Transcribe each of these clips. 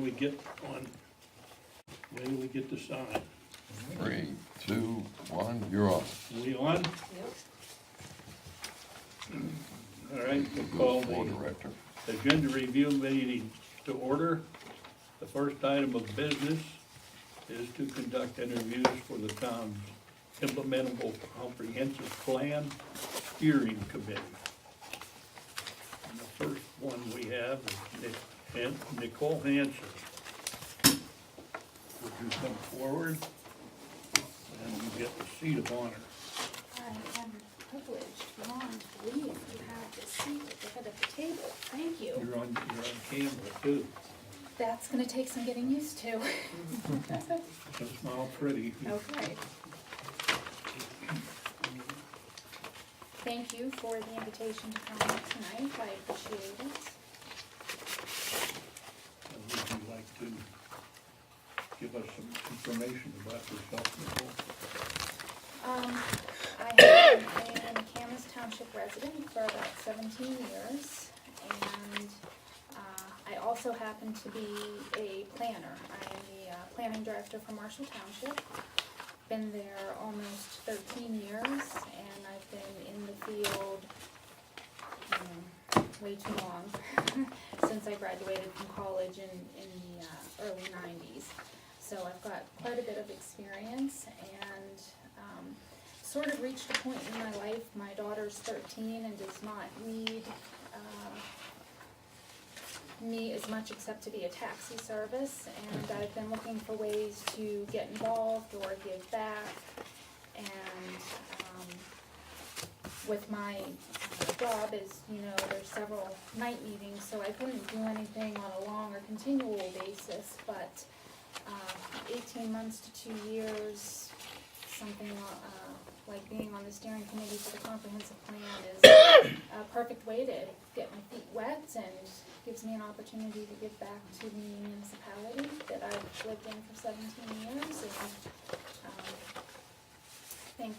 we get one? When do we get to sign? 3, 2, 1, you're on. We on? Yep. All right, we'll call Floor the director. agenda review meeting to order. The first item of business is to conduct interviews for the town's implementable comprehensive plan steering committee. And the first one we have is Nicole Hanson. Would you come forward and you get the seat of honor? I am privileged, Ron, to believe you have this seat at the head of the table. Thank you. You're on camera too. That's gonna take some getting used to. So smile pretty. Okay. Thank you for the invitation to come tonight. I appreciate it. Would you like to give us some information about yourself, Nicole? I have been a McCandless Township resident for about 17 years, and I also happen to be a planner. I am the planning director for Marshall Township. Been there almost 13 years, and I've been in the field way too long, since I graduated from college in the early 90s. So I've got quite a bit of experience, and sort of reached a point in my life. My daughter's 13 and does not need me as much except to be a taxi service, and I've been looking for ways to get involved or give back. And with my job, as you know, there's several night meetings, so I couldn't do anything on a long or continual basis, but 18 months to 2 years, something like being on the steering committee for the comprehensive plan is a perfect way to get my feet wet, and gives me an opportunity to give back to the municipality that I've lived in for 17 years. And I think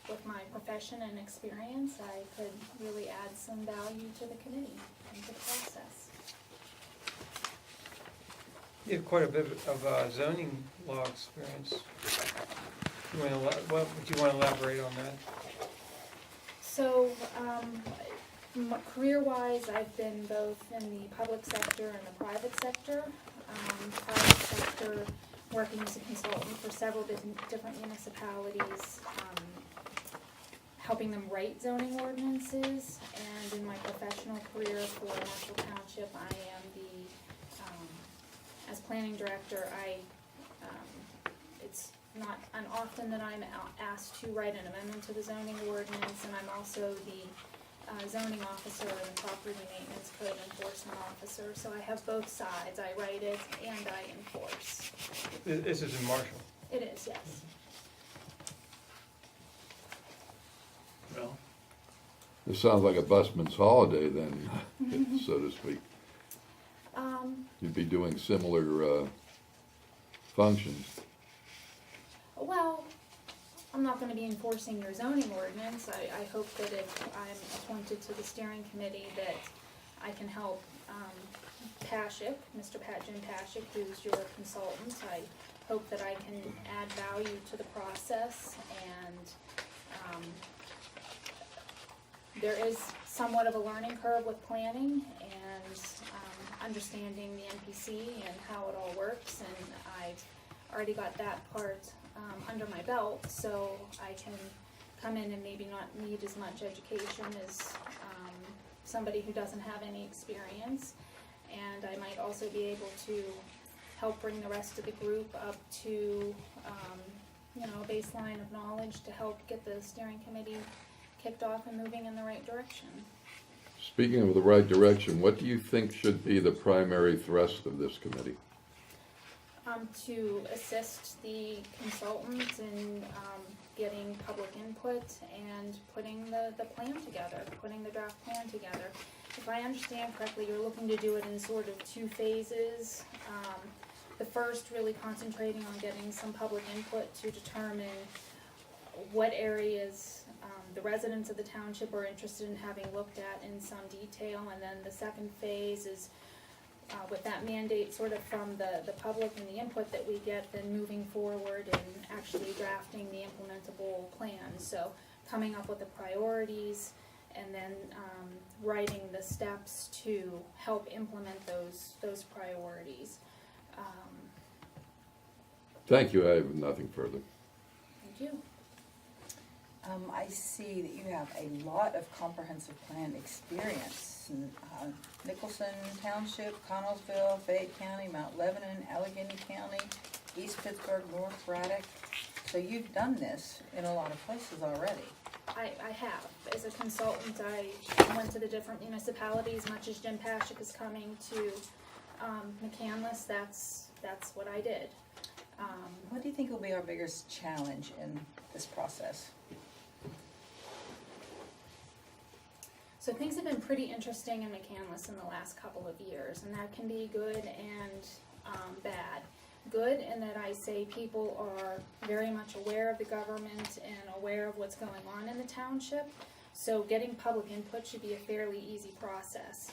with my profession and experience, I could really add some value to the committee and to the process. You have quite a bit of zoning law experience. What would you want to elaborate on that? So, career-wise, I've been both in the public sector and the private sector. Private sector, working as a consultant for several different municipalities, helping them write zoning ordinances. And in my professional career for Marshall Township, I am the, as planning director, it's not often that I'm asked to write an amendment to the zoning ordinance, and I'm also the zoning officer and the property maintenance code enforcement officer. So I have both sides. I write it and I enforce. This is in Marshall. It is, yes. Well, This sounds like a busman's holiday then, so to speak. You'd be doing similar functions. Well, I'm not going to be enforcing your zoning ordinance. I hope that if I'm appointed to the steering committee that I can help Pashik, Mr. Jim Pashik, who's your consultant. I hope that I can add value to the process, and there is somewhat of a learning curve with planning and understanding the NPC and how it all works, and I've already got that part under my belt, so I can come in and maybe not need as much education as somebody who doesn't have any experience. And I might also be able to help bring the rest of the group up to a baseline of knowledge to help get the steering committee kicked off and moving in the right direction. Speaking of the right direction, what do you think should be the primary thrust of this committee? To assist the consultants in getting public input and putting the plan together, putting the draft plan together. If I understand correctly, you're looking to do it in sort of 2 phases. The first really concentrating on getting some public input to determine what areas the residents of the township are interested in having looked at in some detail, and then the second phase is with that mandate sort of from the public and the input that we get, then moving forward and actually drafting the implementable plan. So coming up with the priorities and then writing the steps to help implement those priorities. Thank you, I have nothing further. Thank you. I see that you have a lot of comprehensive plan experience. Nicholson Township, Connellsville, Fayette County, Mount Lebanon, Allegheny County, East Pittsburgh, North Braddock. So you've done this in a lot of places already. I have. As a consultant, I went to the different municipalities, much as Jim Pashik is coming to McCandless, that's what I did. What do you think will be our biggest challenge in this process? So things have been pretty interesting in McCandless in the last couple of years, and that can be good and bad. Good in that I say people are very much aware of the government and aware of what's going on in the township, so getting public input should be a fairly easy process.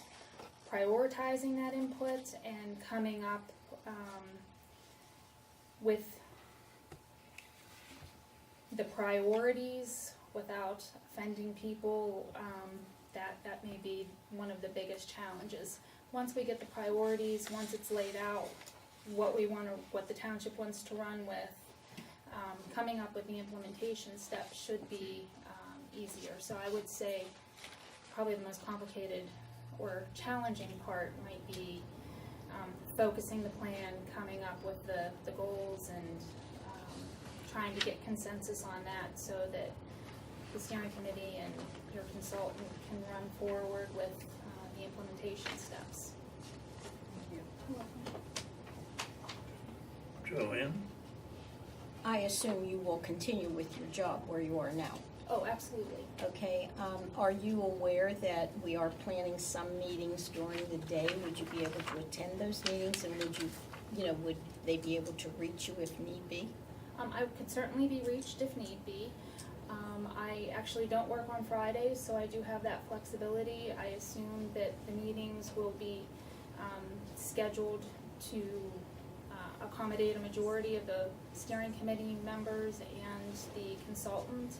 Prioritizing that input and coming up with the priorities without offending people, that may be one of the biggest challenges. Once we get the priorities, once it's laid out, what the township wants to run with, coming up with the implementation steps should be easier. So I would say probably the most complicated or challenging part might be focusing the plan, coming up with the goals, and trying to get consensus on that so that the steering committee and your consultant can run forward with the implementation steps. Joanne? I assume you will continue with your job where you are now. Oh, absolutely. Okay, are you aware that we are planning some meetings during the day? Would you be able to attend those meetings, and would they be able to reach you if need be? I could certainly be reached if need be. I actually don't work on Fridays, so I do have that flexibility. I assume that the meetings will be scheduled to accommodate a majority of the steering committee members and the consultant.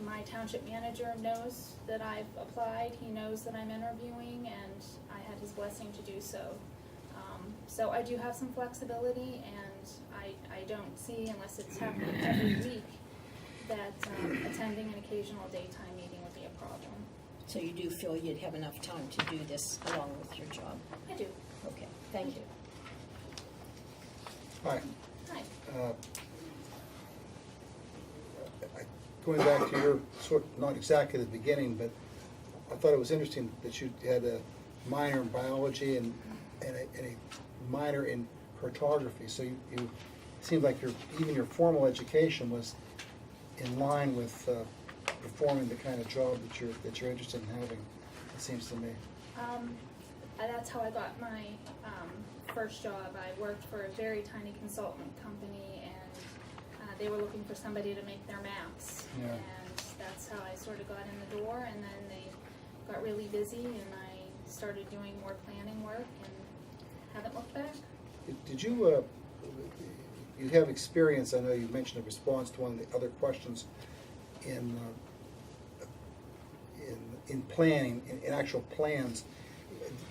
My township manager knows that I've applied. He knows that I'm interviewing, and I had his blessing to do so. So I do have some flexibility, and I don't see, unless it's happening every week, that attending an occasional daytime meeting would be a problem. So you do feel you'd have enough time to do this along with your job? I do. Okay, thank you. Hi. Hi. Going back to your not exactly the beginning, but I thought it was interesting that you had a minor in biology and a minor in cartography. So you it seemed like even your formal education was in line with performing the kind of job that you're interested in having. It seems to me. That's how I got my first job. I worked for a very tiny consultant company, and they were looking for somebody to make their maps. Yeah. And that's how I sort of got in the door, and then they got really busy, and I started doing more planning work and haven't looked back. Did you have experience, I know you mentioned a response to one of the other questions in planning, in actual plans.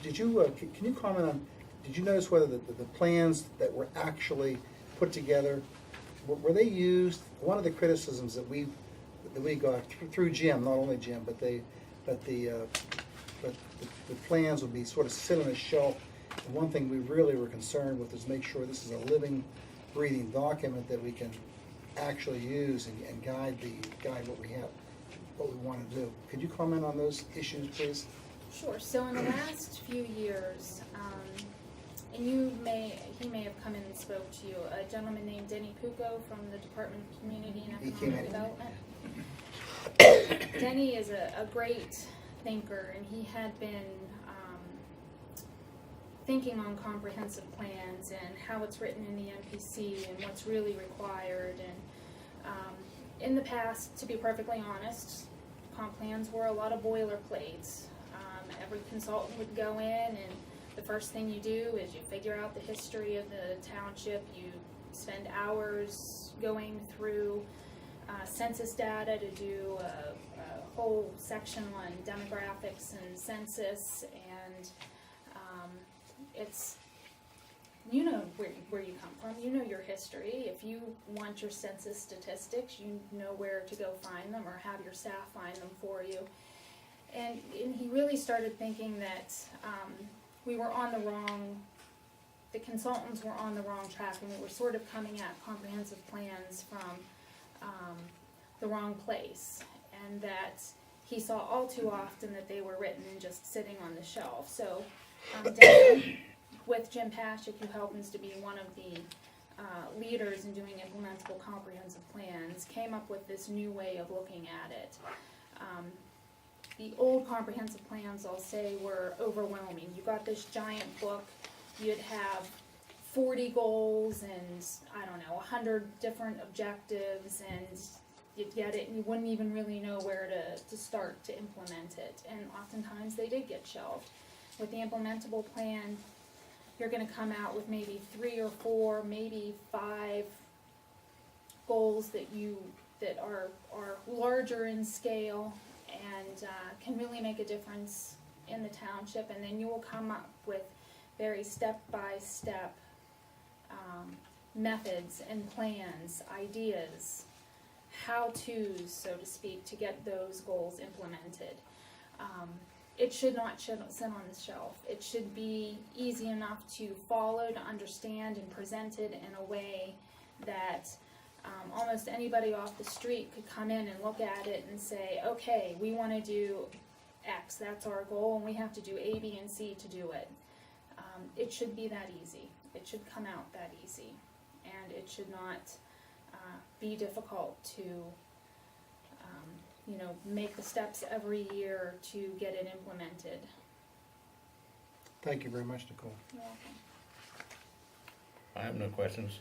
Did you, can you comment on, did you notice whether the plans that were actually put together, were they used? One of the criticisms that we got through Jim, not only Jim, but the plans would be sort of sit on a shelf. And one thing we really were concerned with is make sure this is a living, breathing document that we can actually use and guide what we have, what we want to do. Could you comment on those issues, please? Sure. So in the last few years, and he may have come in and spoke to you, a gentleman named Denny Pucco from the Department of Community and Economic Development. Denny is a great thinker, and he had been thinking on comprehensive plans and how it's written in the MPC and what's really required. And in the past, to be perfectly honest, comp plans were a lot of boilerplates. Every consultant would go in and the first thing you do is you figure out the history of the township. You spend hours going through census data to do a whole section on demographics and census, and it's, you know where you come from, you know your history. If you want your census statistics, you know where to go find them, or have your staff find them for you. And he really started thinking that we were on the consultants were on the wrong track, and we were sort of coming at comprehensive plans from the wrong place, and that he saw all too often that they were written and just sitting on the shelf. So Dan, with Jim Paschik, who happens to be one of the leaders in doing implementable comprehensive plans, came up with this new way of looking at it. The old comprehensive plans, I'll say, were overwhelming. You got this giant book, you'd have 40 goals and, I don't know, 100 different objectives, and you'd get it and you wouldn't even really know where to start to implement it. And oftentimes they did get shelved. With the implementable plan, you're gonna come out with maybe 3 or 4, maybe 5 goals that are larger in scale and can really make a difference in the township, and then you will come up with very step-by-step methods and plans, ideas, how-tos, so to speak, to get those goals implemented. It should not sit on the shelf. It should be easy enough to follow, to understand, and present it in a way that almost anybody off the street could come in and look at it and say, okay, we want to do X, that's our goal, and we have to do A, B, and C to do it. It should be that easy. It should come out that easy. And it should not be difficult to make the steps every year to get it implemented. Thank you very much, Nicole. You're welcome. I have no questions.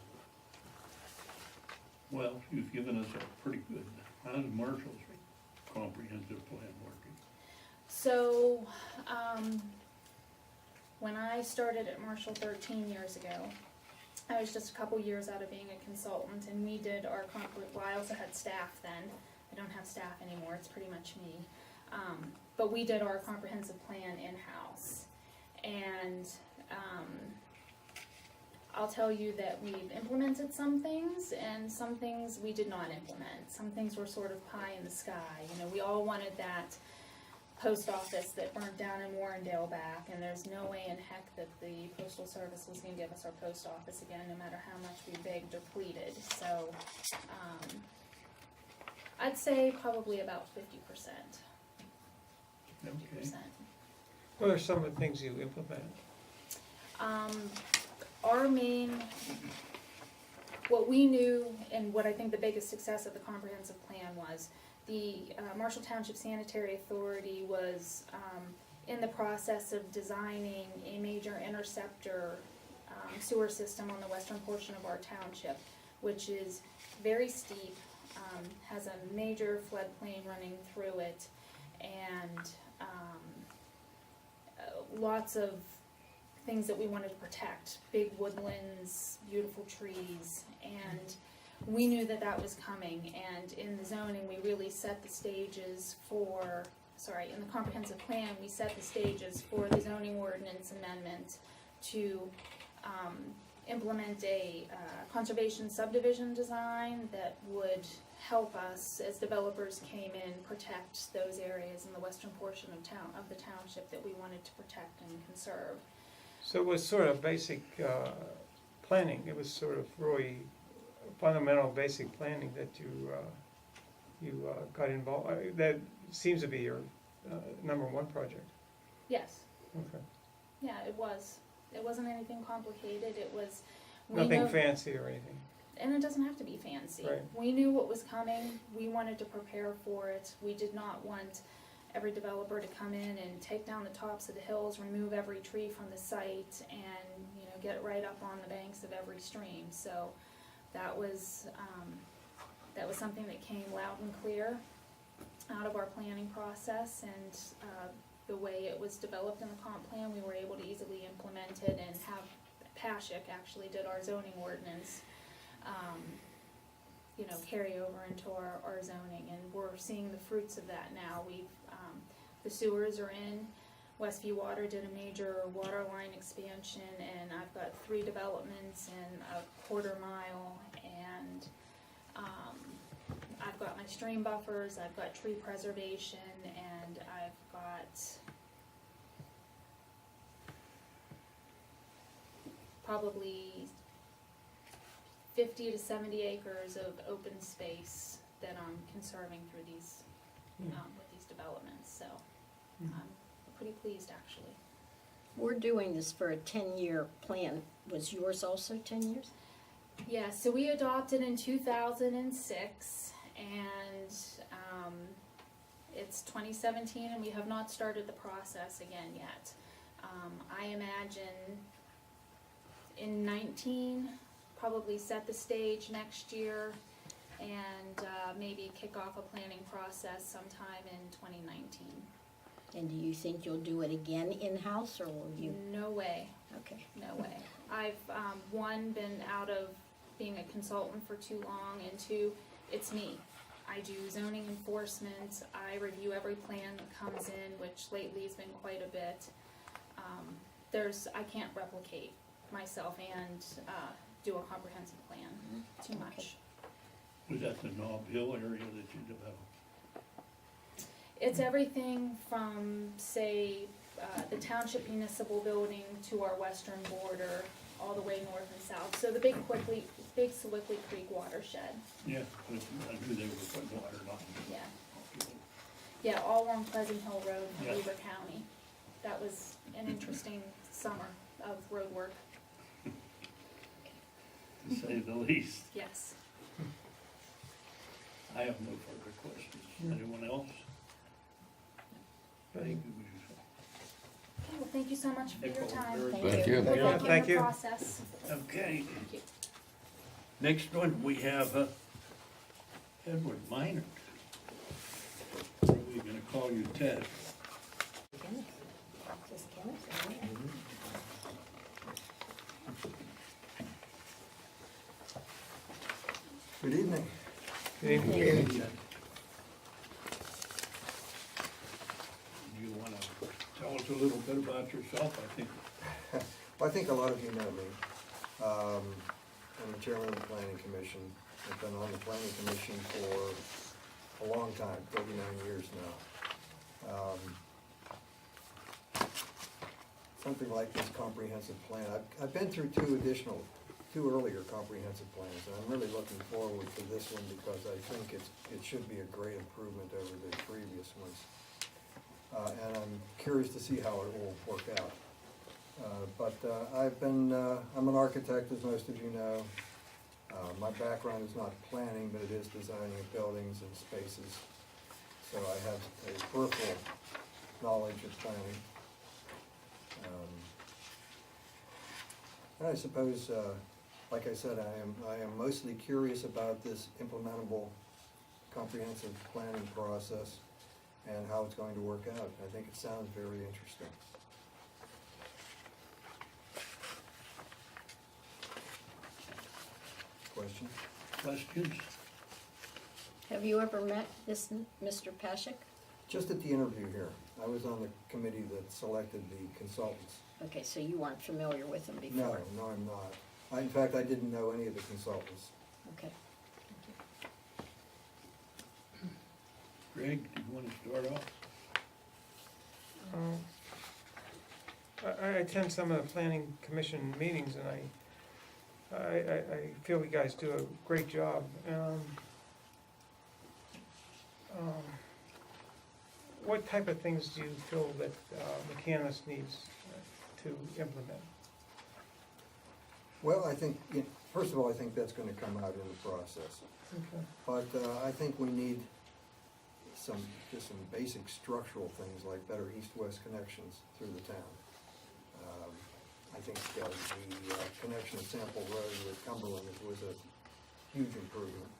Well, you've given us a pretty good, how's Marshall's comprehensive plan working? So, when I started at Marshall 13 years ago, I was just a couple years out of being a consultant, and we did our well, I also had staff then. I don't have staff anymore, it's pretty much me. But we did our comprehensive plan in-house. And I'll tell you that we've implemented some things, and some things we did not implement. Some things were sort of pie in the sky. We all wanted that post office that burnt down in Warrendale back, and there's no way in heck that the Postal Service was going to give us our post office again, no matter how much we begged or pleaded. So I'd say probably about 50%. 50%. What are some of the things you implement? What we knew, and what I think the biggest success of the comprehensive plan was, the Marshall Township Sanitary Authority was in the process of designing a major interceptor sewer system on the western portion of our township, which is very steep, has a major floodplain running through it, and lots of things that we wanted to protect, big woodlands, beautiful trees, and we knew that that was coming, and in the zoning, we really set the stages for, in the comprehensive plan, we set the stages for the zoning ordinance amendment to implement a conservation subdivision design that would help us, as developers came in, protect those areas in the western portion of the township that we wanted to protect and conserve. So it was sort of basic planning. It was sort of really fundamental basic planning that you got involved. That seems to be your number one project. Yes. Okay. Yeah, it was. It wasn't anything complicated. It was. Nothing fancy or anything. And it doesn't have to be fancy. Right. We knew what was coming. We wanted to prepare for it. We did not want every developer to come in and take down the tops of the hills, remove every tree from the site, and get right up on the banks of every stream. So that was something that came loud and clear out of our planning process, and the way it was developed in the comp plan, we were able to easily implement wanted and have, Pashik actually did our zoning ordinance, you know, carry over into our zoning, and we're seeing the fruits of that now. The sewers are in. Westview Water did a major water line expansion, and I've got 3 developments in a quarter-mile, and I've got my stream buffers, I've got tree preservation, and I've got probably 50 to 70 acres of open space that I'm conserving through these, with these developments, so I'm pretty pleased, actually. We're doing this for a 10-year plan. Was yours also 10 years? Yeah, so we adopted in 2006, and it's 2017, and we have not started the process again yet. I imagine in 19, probably set the stage next year, and maybe kick off a planning process sometime in 2019. And do you think you'll do it again in-house, or will you? No way. Okay. No way. I've, one, been out of being a consultant for too long, and 2, it's me. I do zoning enforcement, I review every plan that comes in, which lately has been quite a bit. I can't replicate myself and do a comprehensive plan, too much. Was that the Knob Hill area that you developed? It's everything from, say, the township municipal building to our western border, all the way north and south. So the big Sewickley Creek watershed. Yeah, I knew they were putting water lines. Yeah. Yeah, all along Pleasant Hill Road in Yeah. Weaver County. That was an interesting summer of road work, To say the least. yes. I have no further questions. Anyone else? Thank you. Okay, well, thank you so much for your time. Thank you. Good luck Thank in the you. process. Okay, Thank you. next one, we have Edward Minor. What are we gonna call you, Ted? Kenneth. Just Kenneth, isn't it? Good evening. Good evening. Do you wanna tell us a little bit about yourself? Well, I think a lot of you know me. I'm the chairman of the planning commission. I've been on the planning commission for a long time, 39 years now. Something like this comprehensive plan. I've been through two earlier comprehensive plans, and I'm really looking forward to this one because I think it should be a great improvement over the previous ones. And I'm curious to see how it will work out. I'm an architect, as most of you know. My background is not planning, but it is designing of buildings and spaces. So I have a peripheral knowledge of planning. And I suppose, like I said, I am mostly curious about this implementable comprehensive planning process and how it's going to work out. I think it sounds very interesting. Question? Questions? Have you ever met this Mr. Pashik? Just at the interview here, I was on the committee that selected the consultants. Okay, so you weren't familiar with him No, before? no, I'm not. In fact, I didn't know any of the consultants. Okay. Greg, do you wanna start off? I attend some of the planning commission meetings, and I feel you guys do a great job. What type of things do you feel that McCandless needs to implement? Well, I think, first of all, I think that's gonna come out in the process. Okay. But I think we need just some basic structural things like better east-west connections through the town. I think the connection of Sample Road with Cumberland was a huge improvement.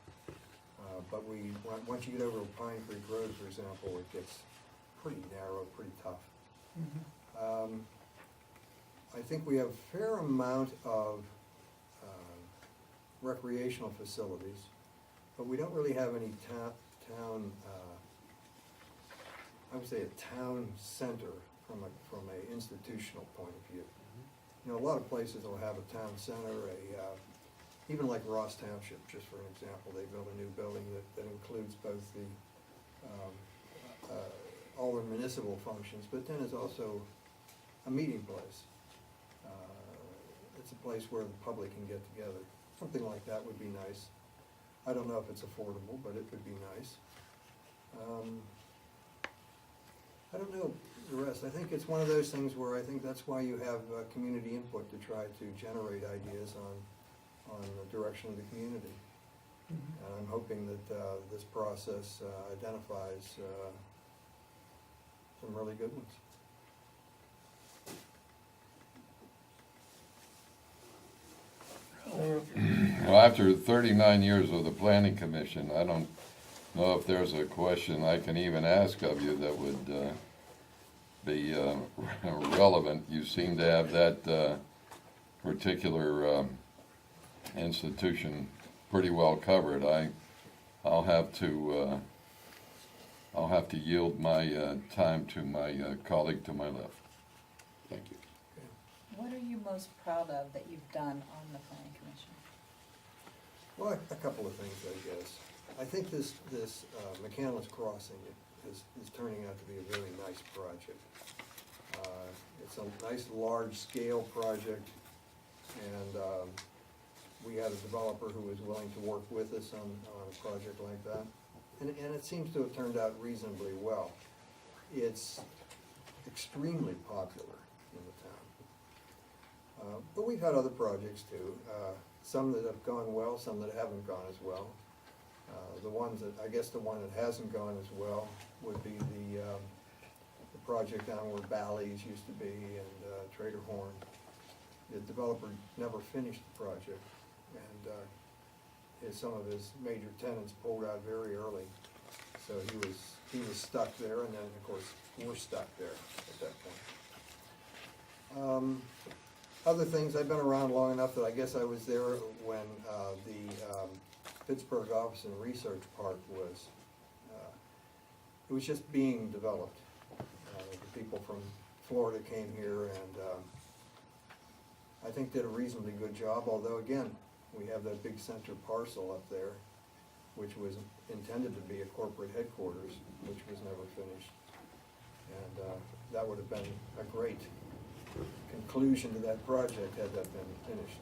But once you get over Pine Creek Road, for example, it gets pretty narrow, pretty tough. Mhm. I think we have a fair amount of recreational facilities, but we don't really have any town, I would say a town center from a institutional point of view. You know, a lot of places will have a town center, even like Ross Township, just for an example, they built a new building that includes both all the municipal functions, but then is also a meeting place. It's a place where the public can get together. Something like that would be nice. I don't know if it's affordable, but it would be nice. I don't know the rest. I think it's one of those things where I think that's why you have community input to try to generate ideas on the direction of the community. And I'm hoping that this process identifies some really good ones. Well, after 39 years of the Planning Commission, I don't know if there's a question I can even ask of you that would be relevant. You seem to have that particular institution pretty well covered. I'll have to yield my time to my colleague to my left. Thank you. What are you most proud of that you've done on the planning commission? Well, a couple of things, I guess. I think this McCandless crossing is turning out to be a very nice project. It's a nice, large-scale project, and we had a developer who was willing to work with us on a project like that. And it seems to have turned out reasonably well. It's extremely popular in the town. But we've had other projects too, some that have gone well, some that haven't gone as well. The ones that, I guess the one that hasn't gone as well would be the project down where Bally's used to be and Trader Horn. The developer never finished the project, and some of his major tenants pulled out very early. So he was stuck there, and then of course we're stuck there at that point. Other things, I've been around long enough that I guess I was there when the Pittsburgh Office and Research Park it was just being developed. The people from Florida came here and I think did a reasonably good job, although again, we have that big center parcel up there, which was intended to be a corporate headquarters, which was never finished. And that would have been a great conclusion to that project had that been finished.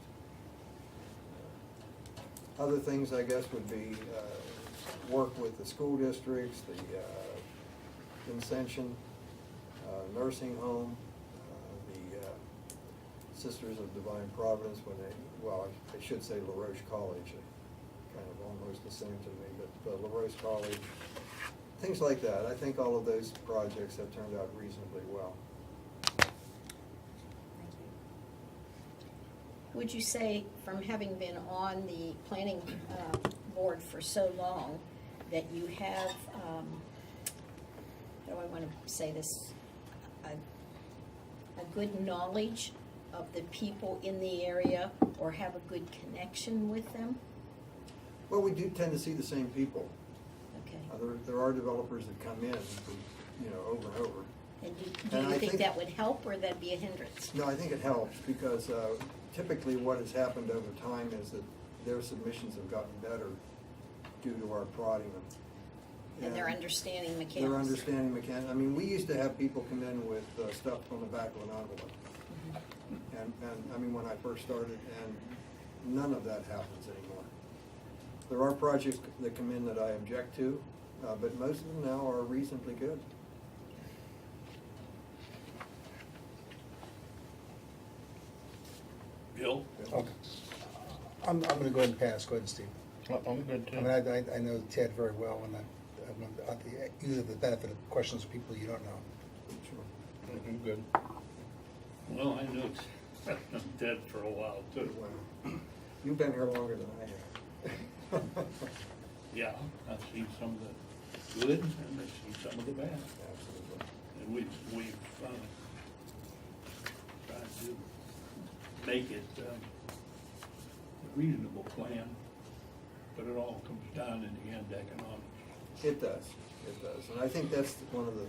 Other things, I guess, would be work with the school districts, the Ascension nursing home, the Sisters of Divine Providence, when I should say LaRoche College, kind of almost the same to me, but LaRoche College, things like that. I think all of those projects have turned out reasonably well. Would you say, from having been on the planning board for so long, that you have, how do I want to say this, a good knowledge of the people in the area, or have a good connection with them? Well, we do tend to see the same people. Okay. There are developers that come in, over and over. And do you think that would help, or that'd be a hindrance? No, I think it helps, because typically what has happened over time is that their submissions have gotten better due to our prodding them. And they're understanding McCandless. They're understanding McCandless. I mean, we used to have people come in with stuff on the back of an envelope. And I mean, when I first started, and none of that happens anymore. There are projects that come in that I object to, but most of them now are reasonably good. Bill? Okay. I'm gonna go ahead and pass. Go ahead, Steve. I'm good I mean, I know Ted very well, and I use the benefit of questions of people you don't know. Sure. I'm good. Well, I know it's dead for a while too. You've been here longer than I have. Yeah, I've seen some of the good and I've seen some of the bad. Absolutely. And we've tried to make it a reasonable plan, but it all comes down in the end to economics. It does, and I think that's one of the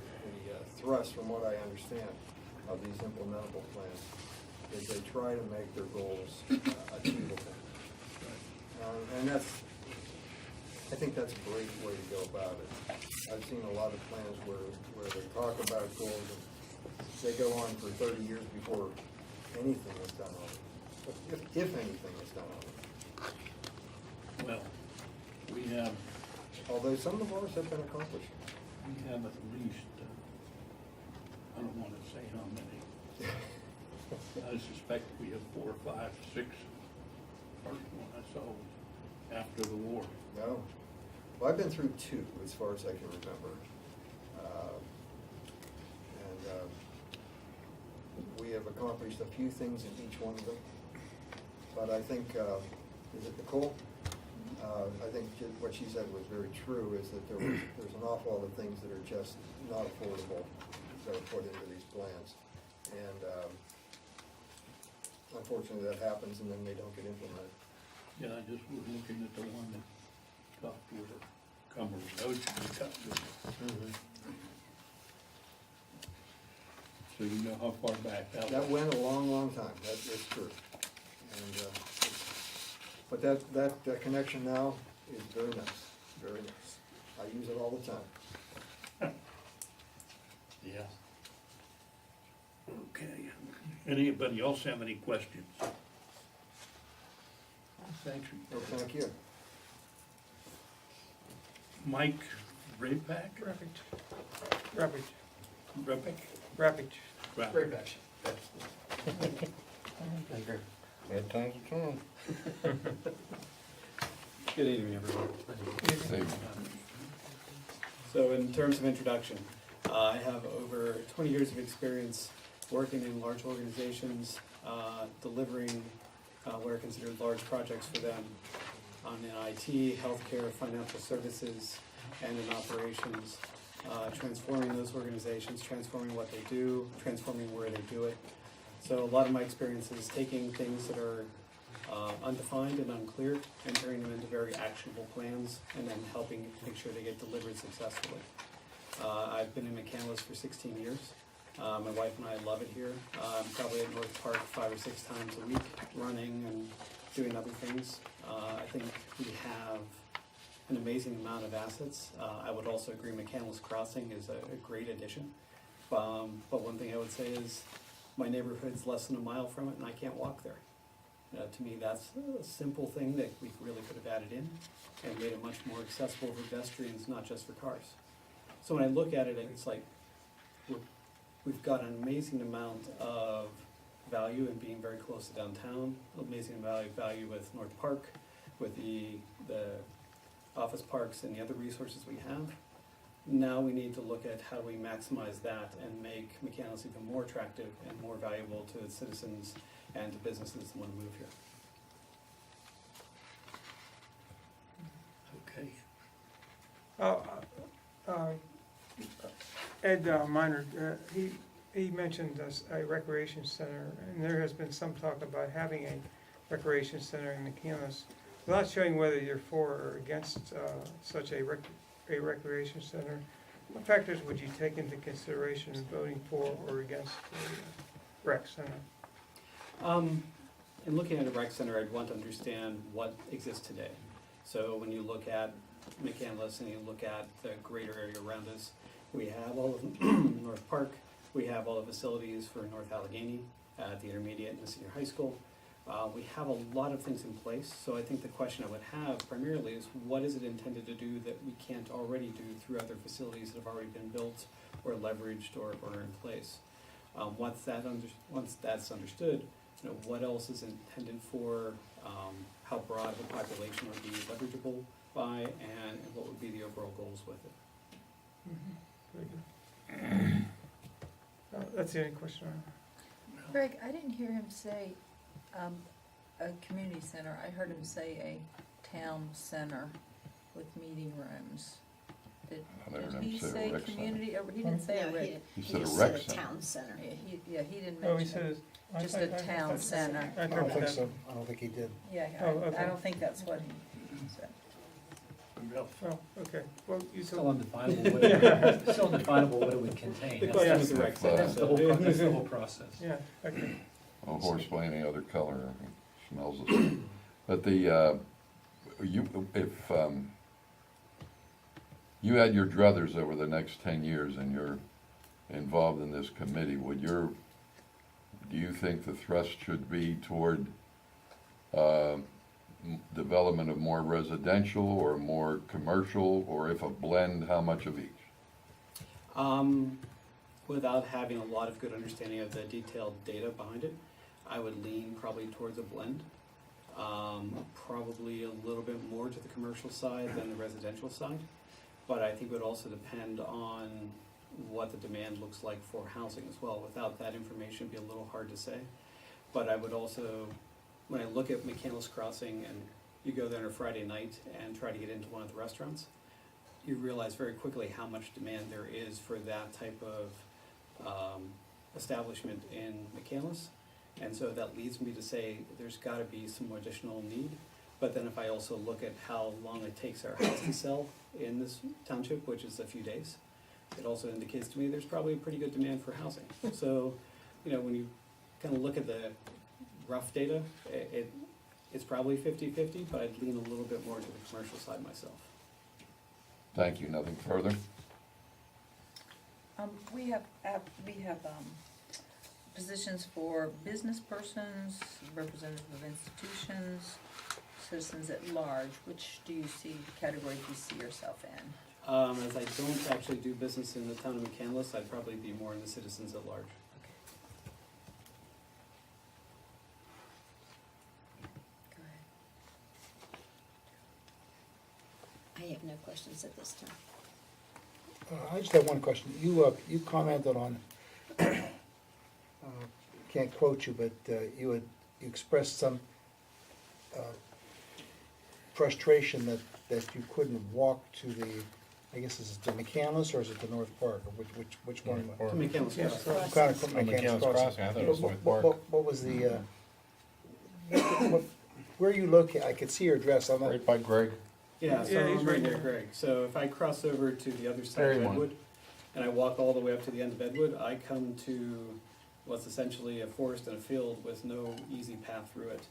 thrusts, from what I understand, of these implementable plans, is they try to make their goals achievable. And I think that's a great way to go about it. I've seen a lot of plans where they talk about goals and they go on for 30 years before anything is done on it, if anything is done on it. Well, we have Although some of ours have been accomplished. at least, I don't wanna say how many. I suspect we have 4, 5, 6, first one I saw was after the war. No. Well, I've been through 2, as far as I can remember. We have accomplished a few things in each one of them. But I think, is it Nicole? I think what she said was very true, is that there's an awful lot of things that are just not affordable that are put into these plans. And unfortunately, that happens, and then they don't get implemented. Yeah, I just was looking at the one that talked with the Cumberland Ocean cut to. So you know how far back that That was. went a long, long time, that's true. And, but that connection now is very nice, very nice. I use it all the time. Yeah. Okay. Anybody else have any questions? Thanks. Well, thank you. Mike Rapak? Rapid, Rapak? rapid. Rapak. Red times are torn. Good evening, everyone. Say, So in terms of introduction, I have over 20 years of experience working in large organizations, delivering what are considered large projects for them in IT, healthcare, financial services, and in operations, transforming those organizations, transforming what they do, transforming where they do it. So a lot of my experience is taking things that are undefined and unclear and turning them into very actionable plans and then helping make sure they get delivered successfully. I've been in McCandless for 16 years. My wife and I love it here. I'm probably at North Park 5 or 6 times a week, running and doing other things. I think we have an amazing amount of assets. I would also agree McCandless Crossing is a great addition. But one thing I would say is my neighborhood's less than a mile from it and I can't walk there. To me, that's a simple thing that we really could have added in and made it much more accessible for pedestrians, not just for cars. So when I look at it, it's like we've got an amazing amount of value in being very close to downtown, amazing amount of value with North Park, with the office parks and the other resources we have. Now we need to look at how we maximize that and make McCandless even more attractive and more valuable to its citizens and to businesses that want to move here. Okay. Ed Minor, he mentioned a recreation center, and there has been some talk about having a recreation center in McCandless. Without showing whether you're for or against such a recreation center, what factors would you take into consideration in voting for or against a rec center? In looking at a rec center, I'd want to understand what exists today. So when you look at McCandless and you look at the greater area around us, we have all of North Park, we have all the facilities for North Allegheny at the intermediate and the senior high school. We have a lot of things in place, so I think the question I would have primarily is what is it intended to do that we can't already do through other facilities that have already been built or leveraged or are in place. Once that's understood, what else is intended for, how broad of a population would be leverageable by, and what would be the overall goals with it. Very good. That's the only question I have. Greg, I didn't hear him say a community center. I heard him say a town center with meeting rooms. I never Did heard he him say a say rec center. community, or he didn't say a No, rec? He he said a just rec said a center. town center. Yeah, he didn't Oh, he mention, said, I just thought- a town thought- center. I I don't heard think that. so, I don't think he did. Yeah, Oh, okay. I don't think that's what he said. Oh, okay, well, you Still told, undefinable, what still undefinable what it would contain. The That's- question was the Yeah. rec center, That's the whole, so. that's the whole process. yeah, okay. A horse by any other color, smells the same. But the, if you had your druthers over the next 10 years and you're involved in this committee, do you think the thrust should be toward development of more residential or more commercial, or if a blend, how much of each? Without having a lot of good understanding of the detailed data behind it, I would lean probably towards a blend. Probably a little bit more to the commercial side than the residential side, but I think it would also depend on what the demand looks like for housing as well. Without that information, it'd be a little hard to say. But I would also, when I look at McCandless Crossing and you go there on a Friday night and try to get into one of the restaurants, you realize very quickly how much demand there is for that type of establishment in McCandless. And so that leads me to say there's gotta be some additional need. But then if I also look at how long it takes our house to sell in this township, which is a few days, it also indicates to me there's probably a pretty good demand for housing. So, you know, when you kind of look at the rough data, it's probably 50-50, but I'd lean a little bit more to the commercial side myself. Thank you, nothing further? We have positions for business persons, representatives of institutions, citizens at large. Which category do you see yourself in? As I don't actually do business in the town of McCandless, I'd probably be more in the citizens at large. Go ahead. I have no questions at this time. I just have one question. You commented on, can't quote you, but you expressed some frustration that you couldn't walk to the, I guess is it the McCandless or is it the North Park, or which one? Or- McCandless Yes, Crossing. Kind of McCandless Crossing, I thought it was North Park. What was the, where you located? I could see your address. I'm not, Right by Greg. Yeah, so Yeah, he's I'm right right near there. Greg. So if I cross over to the other side Very of one. Edwood, and I walk all the way up to the end of Edwood, I come to what's essentially a forest and a field with no easy path through it.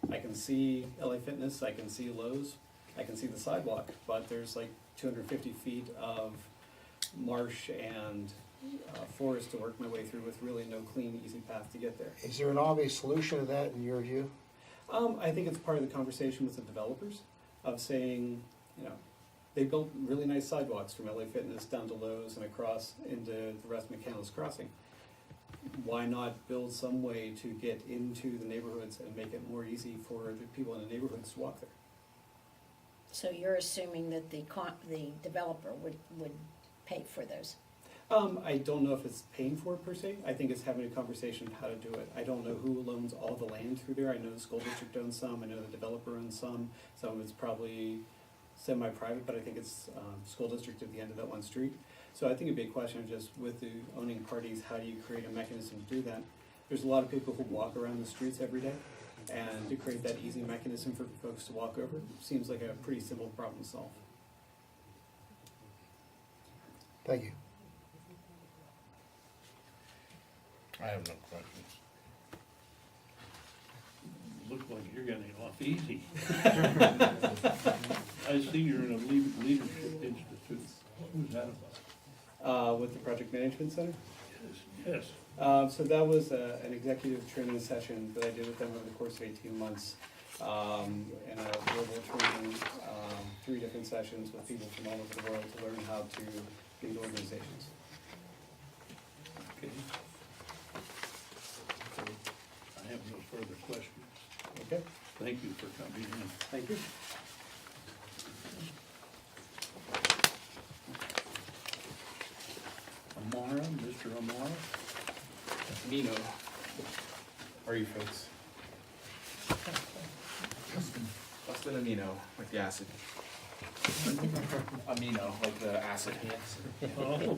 I can see LA Fitness, I can see Lowe's, I can see the sidewalk, but there's like 250 feet of marsh and forest to work my way through with really no clean, easy path to get there. is there an obvious solution to that in your view? I think it's part of the conversation with the developers of saying, you know, they built really nice sidewalks from LA Fitness down to Lowe's and across into the rest of McCandless Crossing. Why not build some way to get into the neighborhoods and make it more easy for the people in the neighborhoods to walk there? So you're assuming that the developer would pay for those? I don't know if it's paying for it per se. I think it's having a conversation of how to do it. I don't know who owns all the land through there. I know the school district owns some, I know the developer owns some. Some of it's probably semi-private, but I think it's school district at the end of that one street. So I think it'd be a question of just with the owning parties, how do you create a mechanism to do that? There's a lot of people who walk around the streets every day, and to create that easy mechanism for folks to walk over seems like a pretty simple problem to solve. Thank you. I have no questions. Looks like you're getting off easy. I see you're in a leadership institute. What was that about? With the Project Management Center? Yes. So that was an executive training session that I did with them over the course of 18 months. And a global training, 3 different sessions with people from all over the world to learn how to lead organizations. Okay. I have no further questions. Okay, Thank you for coming in. thank you. Amara, Mr. Amara? Nino. How are you folks? Bustin' Amino with the acid. Amino, like the acid. Oh,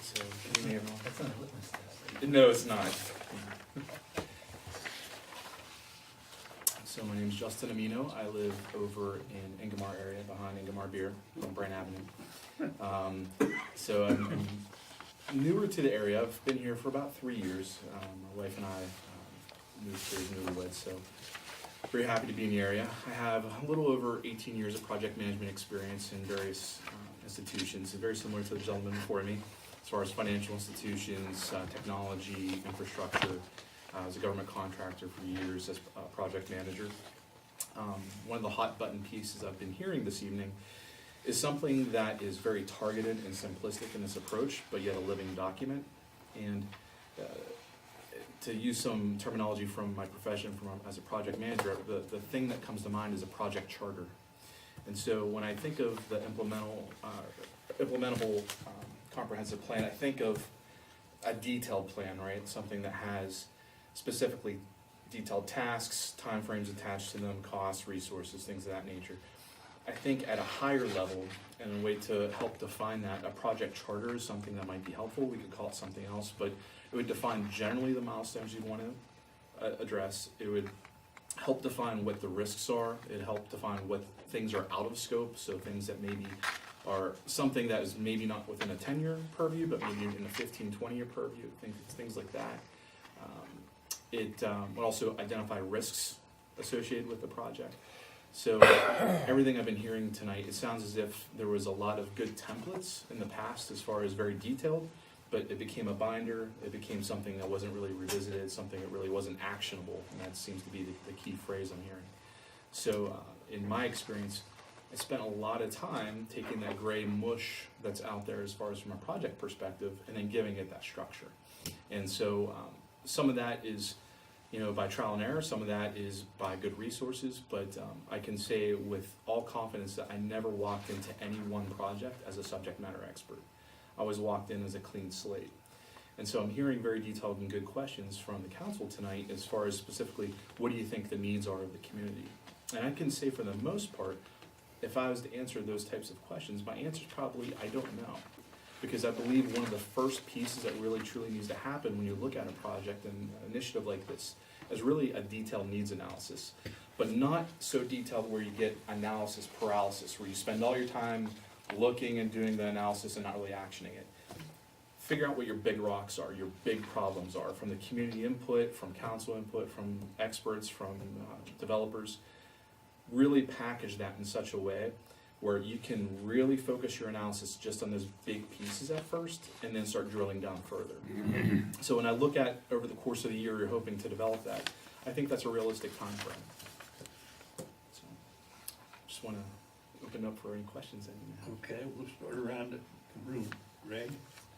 So, you may have- That's not a litmus test. No, it's not. So my name's Justin Amino. I live over in Ingomar area, behind Ingomar Beer on Brand Avenue. So I'm newer to the area. I've been here for about 3 years. My wife and I moved here as newlyweds, so very happy to be in the area. I have a little over 18 years of project management experience in various institutions, very similar to the gentleman before me, as far as financial institutions, technology, infrastructure. I was a government contractor for years as a project manager. One of the hot button pieces I've been hearing this evening is something that is very targeted and simplistic in this approach, but yet a living document. And to use some terminology from my profession as a project manager, the thing that comes to mind is a project charter. And so when I think of the implementable comprehensive plan, I think of a detailed plan, right? Something that has specifically detailed tasks, timeframes attached to them, costs, resources, things of that nature. I think at a higher level, and a way to help define that, a project charter is something that might be helpful. We could call it something else, but it would define generally the milestones you want to address. It would help define what the risks are. It'd help define what things are out of scope, so things that maybe are something that is maybe not within a 10-year purview, but maybe in a 15, 20-year purview, things like that. It would also identify risks associated with the project. So everything I've been hearing tonight, it sounds as if there was a lot of good templates in the past as far as very detailed, but it became a binder, it became something that wasn't really revisited, something that really wasn't actionable, and that seems to be the key phrase I'm hearing. So in my experience, I spent a lot of time taking that gray mush that's out there as far as from a project perspective, and then giving it that structure. And so some of that is, by trial and error, some of that is by good resources, but I can say with all confidence that I never walked into any one project as a subject matter expert. I always walked in as a clean slate. And so I'm hearing very detailed and good questions from the council tonight as far as specifically, what do you think the needs are of the community? And I can say for the most part, if I was to answer those types of questions, my answer is probably, I don't know. Because I believe one of the first pieces that really truly needs to happen when you look at a project and an initiative like this is really a detailed needs analysis. But not so detailed where you get analysis paralysis, where you spend all your time looking and doing the analysis and not really actioning it. Figure out what your big rocks are, your big problems are, from the community input, from council input, from experts, from developers. Really package that in such a way where you can really focus your analysis just on those big pieces at first, and then start drilling down further. So when I look at over the course of the year, you're hoping to develop that, I think that's a realistic time frame. So, just want to open up for any questions that you may have. okay, we'll start around the room. Greg?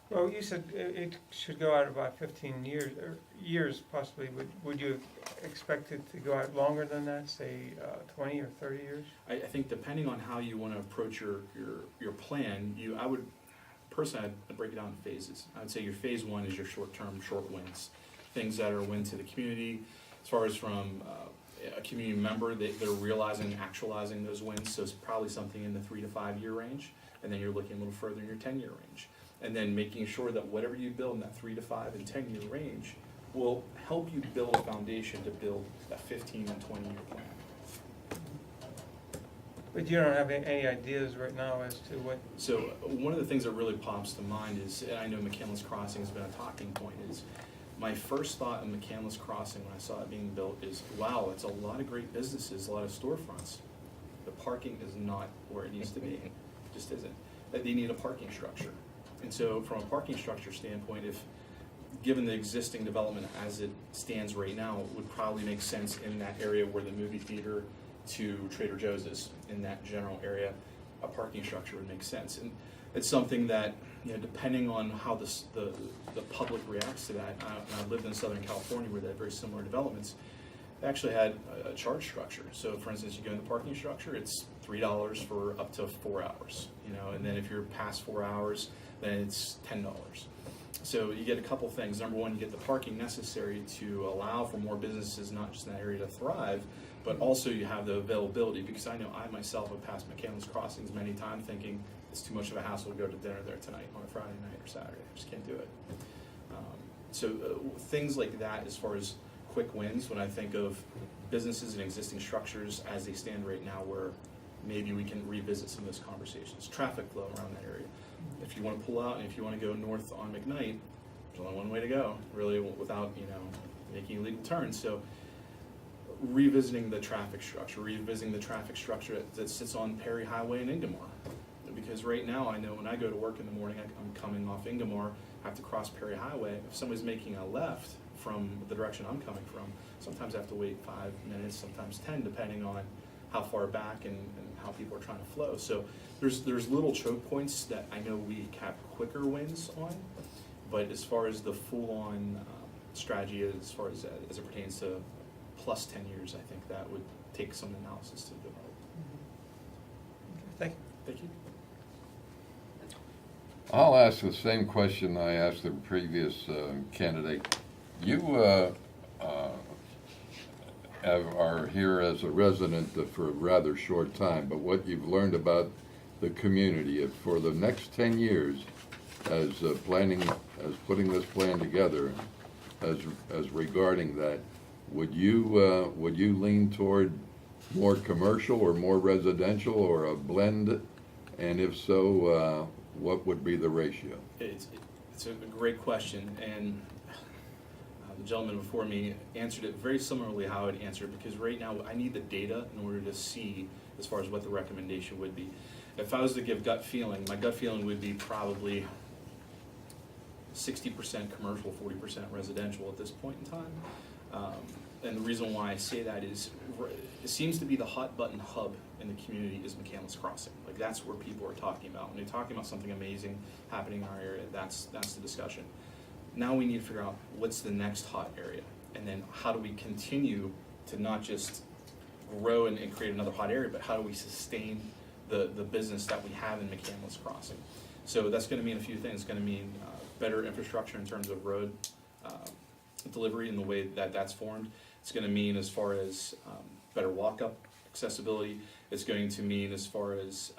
Well, you said it should go out about 15 years, or years possibly. Would you expect it to go out longer than that, say 20 or 30 years? I think depending on how you want to approach your plan, I would personally, I'd break it down in phases. I would say your phase one is your short-term, short wins, things that are a win to the community, as far as from a community member, they're realizing, actualizing those wins. So it's probably something in the 3 to 5 year range, and then you're looking a little further in your 10-year range, and then making sure that whatever you build in that 3 to 5 and 10-year range will help you build a foundation to build that 15 and 20-year plan. But you don't have any ideas right now as to what? So one of the things that really pops to mind is, and I know McCandless Crossing has been a talking point, is my first thought of McCandless Crossing when I saw it being built is, wow, it's a lot of great businesses, a lot of storefronts. The parking is not where it needs to be. It just isn't. That they need a parking structure. And so from a parking structure standpoint, if given the existing development as it stands right now, it would probably make sense in that area where the movie theater to Trader Joe's is, in that general area, a parking structure would make sense. And it's something that, depending on how the public reacts to that, I lived in Southern California where they had very similar developments. They actually had a charge structure. So for instance, you go in the parking structure, it's $3 for up to 4 hours, and then if you're past 4 hours, then it's $10. So you get a couple things. Number one, you get the parking necessary to allow for more businesses, not just in that area, to thrive, but also you have the availability, because I know I myself have passed McCandless Crossings many times thinking it's too much of a hassle to go to dinner there tonight on a Friday night or Saturday. I just can't do it. Things like that, as far as quick wins, when I think of businesses and existing structures as they stand right now, where maybe we can revisit some of those conversations. Traffic flow around that area. If you want to pull out and if you want to go north on McKnight, there's only one way to go, really, without, making illegal turns. So revisiting the traffic structure that sits on Perry Highway and Ingomar. Because right now, I know when I go to work in the morning, I'm coming off Ingomar, I have to cross Perry Highway. If somebody's making a left from the direction I'm coming from, sometimes I have to wait 5 minutes, sometimes 10, depending on how far back and how people are trying to flow. So there's little choke points that I know we have quicker wins on, but as far as the full-on strategy, as far as it pertains to plus 10 years, I think that would take some analysis to develop. Thank you. Thank you. I'll ask the same question I asked the previous candidate. You are here as a resident for a rather short time, but what you've learned about the community for the next 10 years as putting this plan together, as regarding that, would you lean toward more commercial or more residential or a blend? And if so, what would be the ratio? It's a great question, and the gentleman before me answered it very similarly how I'd answer it, because right now I need the data in order to see as far as what the recommendation would be. If I was to give gut feeling, my gut feeling would be probably 60% commercial, 40% residential at this point in time. And the reason why I say that is it seems to be the hot button hub in the community is McCandless Crossing. Like, that's where people are talking about. When they're talking about something amazing happening in our area, that's the discussion. Now we need to figure out what's the next hot area, and then how do we continue to not just grow and create another hot area, but how do we sustain the business that we have in McCandless Crossing. So that's going to mean a few things. It's going to mean better infrastructure in terms of road delivery and the way that that's formed. It's going to mean as far as better walk-up accessibility. It's going to mean as far as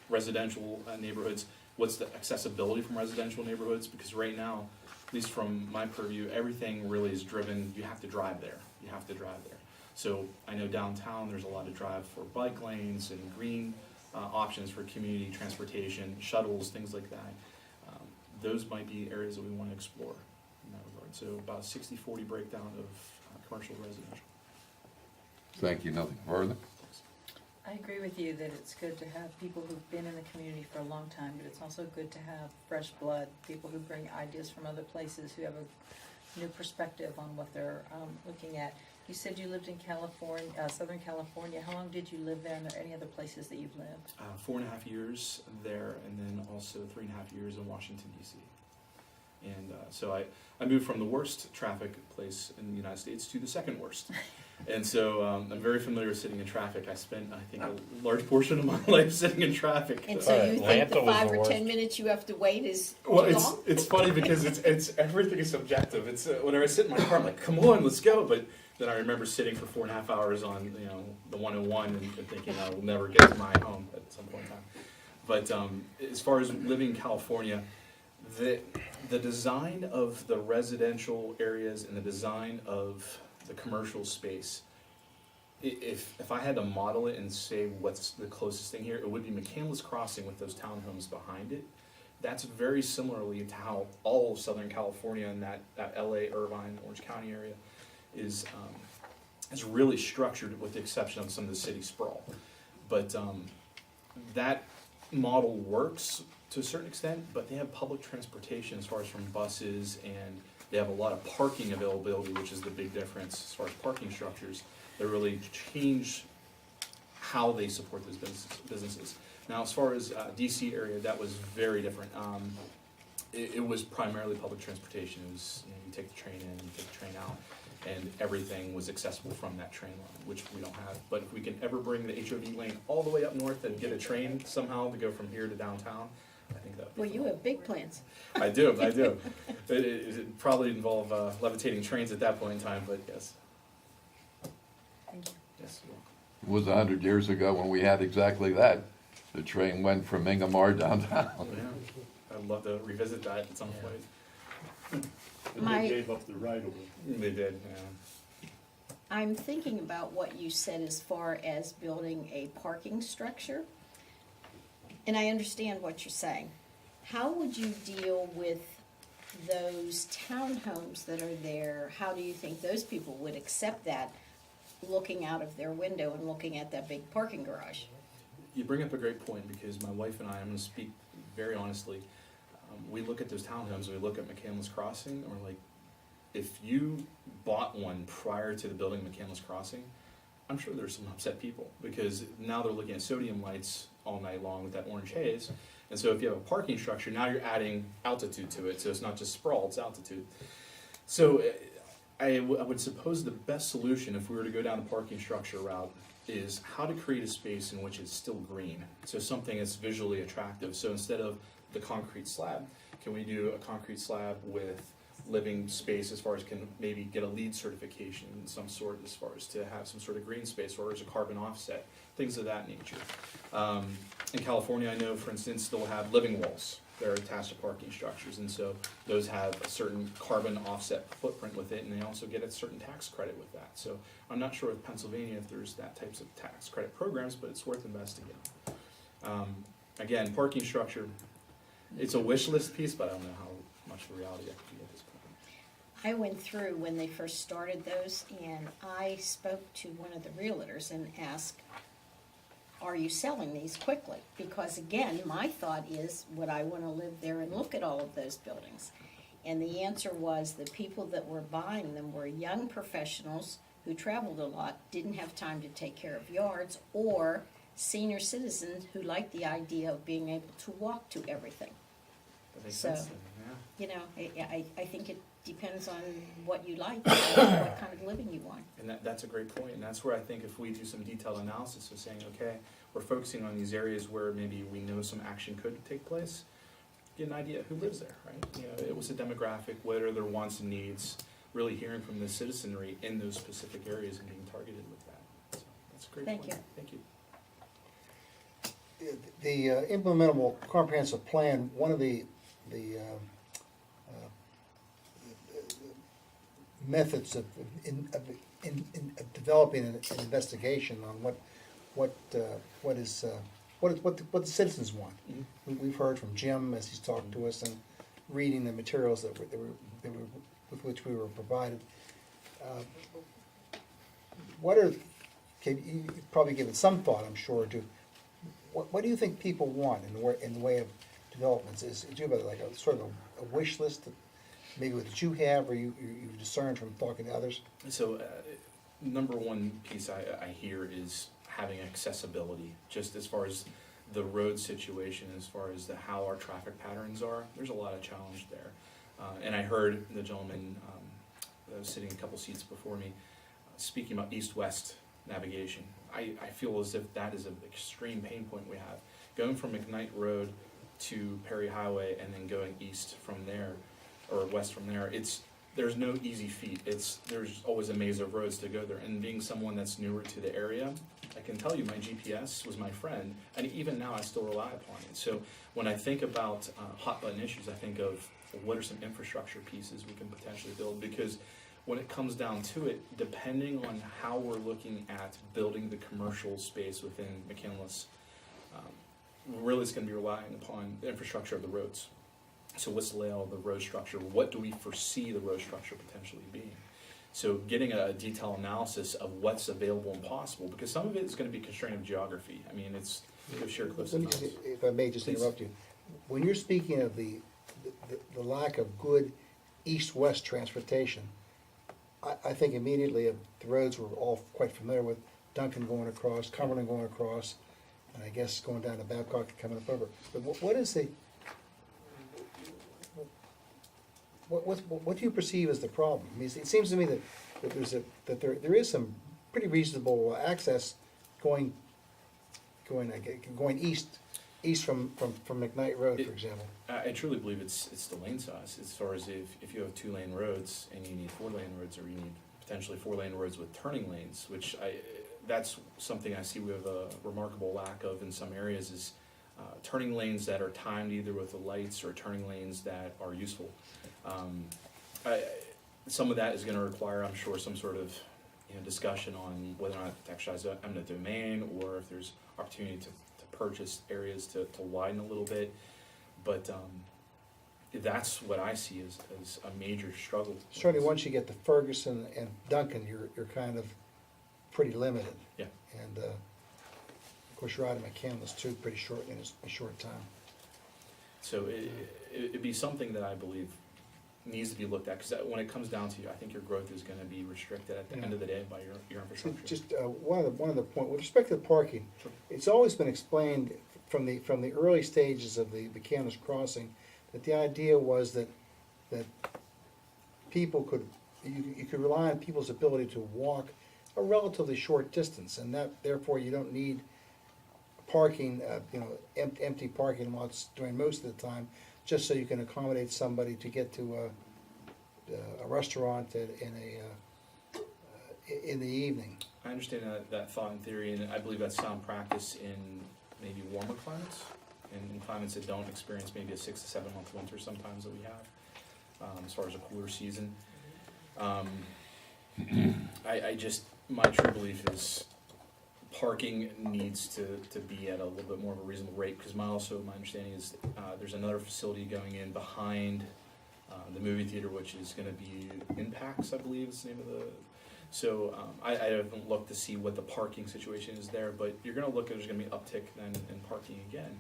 residential neighborhoods, what's the accessibility from residential neighborhoods? Because right now, at least from my purview, everything really is driven, you have to drive there. You have to drive there. So I know downtown, there's a lot of drive for bike lanes and green options for community transportation, shuttles, things like that. Those might be areas that we want to explore in that regard. So about a 60-40 breakdown of commercial to residential. Thank you. Nothing further? I agree with you that it's good to have people who've been in the community for a long time, but it's also good to have fresh blood, people who bring ideas from other places, who have a new perspective on what they're looking at. You said you lived in California, Southern California. How long did you live there? And are there any other places that you've lived? 4.5 years there, and then also 3.5 years in Washington, D.C. And so I moved from the worst traffic place in the United States to the second worst. And so I'm very familiar with sitting in traffic. I spent, I think, a large portion of my life sitting in traffic. And so you think Atlanta the was 5 the or worst. 10 minutes you have to wait is too Well, long? it's funny because it's everything is subjective. It's whenever I sit in my car, I'm like, come on, let's go. But then I remember sitting for 4.5 hours on the 101 and thinking I will never get to my home at some point in time. But as far as living in California, the design of the residential areas and the design of the commercial space, if I had to model it and say what's the closest thing here, it would be McCandless Crossing with those townhomes behind it. That's very similarly to how all of Southern California and that LA, Irvine, Orange County area is really structured, with the exception of some of the city sprawl. But that model works to a certain extent, but they have public transportation as far as from buses, and they have a lot of parking availability, which is the big difference as far as parking structures. They really change how they support those businesses. Now, as far as DC area, that was very different. It was primarily public transportation. It was, you take the train in, you take the train out, and everything was accessible from that train line, which we don't have. But if we can ever bring the HOV lane all the way up north and get a train somehow to go from here to downtown, I think that would be Well, you have big plans. I do. It probably involve levitating trains at that point in time, but yes. Thank you. Yes. It was 100 years ago when we had exactly that. The train went from Ingomar downtown. Yeah. I'd love to revisit that at some point. And My- they gave up the right of way. They did, yeah. I'm thinking about what you said as far as building a parking structure. And I understand what you're saying. How would you deal with those townhomes that are there? How do you think those people would accept that, looking out of their window and looking at that big parking garage? You bring up a great point, because my wife and I'm going to speak very honestly. We look at those townhomes, we look at McCandless Crossing, and we're like, if you bought one prior to the building of McCandless Crossing, I'm sure there's some upset people, because now they're looking at sodium lights all night long with that orange haze. And so if you have a parking structure, now you're adding altitude to it, so it's not just sprawl, it's altitude. So I would suppose the best solution, if we were to go down the parking structure route, is how to create a space in which it's still green. So something that's visually attractive. So instead of the concrete slab, can we do a concrete slab with living space, as far as can maybe get a LEED certification in some sort, as far as to have some sort of green space, or as a carbon offset, things of that nature. In California, I know, for instance, they'll have living walls that are attached to parking structures, and so those have a certain carbon offset footprint with it, and they also get a certain tax credit with that. So I'm not sure with Pennsylvania if there's that types of tax credit programs, but it's worth investigating. Again, parking structure, it's a wish list piece, but I don't know how much of a reality that could be at this point. I went through when they first started those, and I spoke to one of the realtors and asked, are you selling these quickly? Because again, my thought is, would I want to live there and look at all of those buildings? And the answer was, the people that were buying them were young professionals who traveled a lot, didn't have time to take care of yards, or senior citizens who liked the idea of being able to walk to everything. That makes So- sense then, yeah. You know, I think it depends on what you like, and what kind of living you want. And that's a great point, and that's where I think if we do some detailed analysis of saying, okay, we're focusing on these areas where maybe we know some action could take place, get an idea of who lives there, right? You know, what's the demographic, what are their wants and needs, really hearing from the citizenry in those specific areas and being targeted with that. So that's a great Thank point. you. Thank you. The implementable comprehensive plan, one of the methods of developing an investigation on what the citizens want. We've heard from Jim as he's talked to us and reading the materials with which we were provided. You've probably given some thought, I'm sure, to what do you think people want in the way of developments? Do you have like a sort of a wish list that maybe that you have, or you discern from talking to others? So, number one piece I hear is having accessibility, just as far as the road situation, as far as how our traffic patterns are. There's a lot of challenge there. And I heard the gentleman that was sitting a couple seats before me speaking about east-west navigation. I feel as if that is an extreme pain point we have. Going from McKnight Road to Perry Highway and then going east from there, or west from there, there's no easy feat. There's always a maze of roads to go there. And being someone that's newer to the area, I can tell you my GPS was my friend, and even now I still rely upon it. So when I think about hot button issues, I think of what are some infrastructure pieces we can potentially build, because when it comes down to it, depending on how we're looking at building the commercial space within McCandless, really it's going to be relying upon the infrastructure of the roads. So what's the layout of the road structure? What do we foresee the road structure potentially being? So getting a detailed analysis of what's available and possible, because some of it is going to be constrained of geography. I mean, it's sheer cliffs and mountains. If I may just Please. interrupt you, when you're speaking of the lack of good east-west transportation, I think immediately of the roads we're all quite familiar with, Duncan going across, Cumberland going across, and I guess going down to Babcock and coming up over. But what is the, what do you perceive as the problem? I mean, it seems to me that there is some pretty reasonable access going east east from McKnight Road, for example. I truly believe it's the lane size, as far as if you have 2-lane roads and you need 4-lane roads, or you need potentially 4-lane roads with turning lanes, which that's something I see we have a remarkable lack of in some areas, is turning lanes that are timed either with the lights or turning lanes that are useful. Some of that is gonna require, I'm sure, some sort of, discussion on whether or not to exercise eminent domain, or if there's opportunity to purchase areas to widen a little bit. But that's what I see as a major struggle. Certainly, once you get to Ferguson and Duncan, you're kind of pretty limited. Yeah. And, of course, you're out of McCandless too, pretty short, in a short time. So it'd be something that I believe needs to be looked at, because when it comes down to, I think your growth is gonna be restricted at the end of the day by your infrastructure. Just one of the point, with respect to the parking, Sure. it's always been explained from the early stages of the McCandless crossing, that the idea was that people you could rely on people's ability to walk a relatively short distance, and that therefore you don't need parking, empty parking lots during most of the time, just so you can accommodate somebody to get to a restaurant in the evening. I understand that thought in theory, and I believe that's sound practice in maybe warmer climates, and in climates that don't experience maybe a 6 to 7 month winter sometimes that we have, as far as a cooler season. My true belief is parking needs to be at a little bit more of a reasonable rate, because my understanding is there's another facility going in behind the movie theater, which is gonna be Impacts, I believe is the name of the. So I haven't looked to see what the parking situation is there, but you're gonna look at, there's gonna be an uptick then in parking again.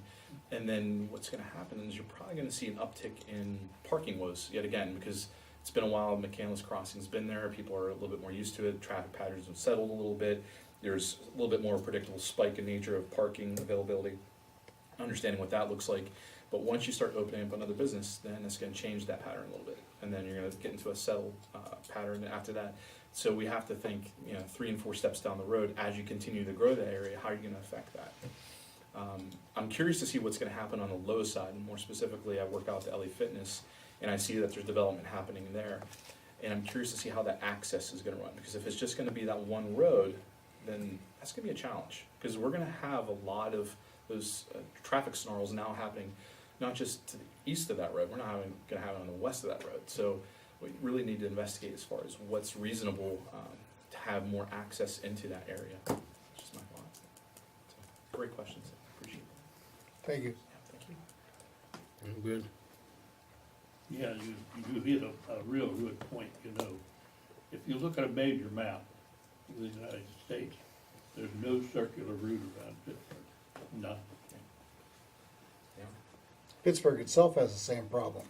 And then what's gonna happen is you're probably gonna see an uptick in parking woes yet again, because it's been a while, McCandless Crossing's been there, people are a little bit more used to it, traffic patterns have settled a little bit, there's a little bit more predictable spike in nature of parking availability, understanding what that looks like. But once you start opening up another business, then it's gonna change that pattern a little bit, and then you're gonna get into a settled pattern after that. So we have to think, 3 and 4 steps down the road, as you continue to grow that area, how are you gonna affect that? I'm curious to see what's gonna happen on the low side, and more specifically, I work out the LA Fitness, and I see that there's development happening there. And I'm curious to see how that access is gonna run, because if it's just gonna be that one road, then that's gonna be a challenge, because we're gonna have a lot of those traffic snarls now happening, not just to the east of that road, we're not gonna have it on the west of that road. So we really need to investigate as far as what's reasonable to have more access into that area. That's just my thought. So, great questions, appreciate it. Thank you. Yeah, thank you. I'm good. Yeah, you hit a real good point, If you look at a major map of the United States, there's no circular route around Pittsburgh, none. Yeah. Pittsburgh itself has the same problem.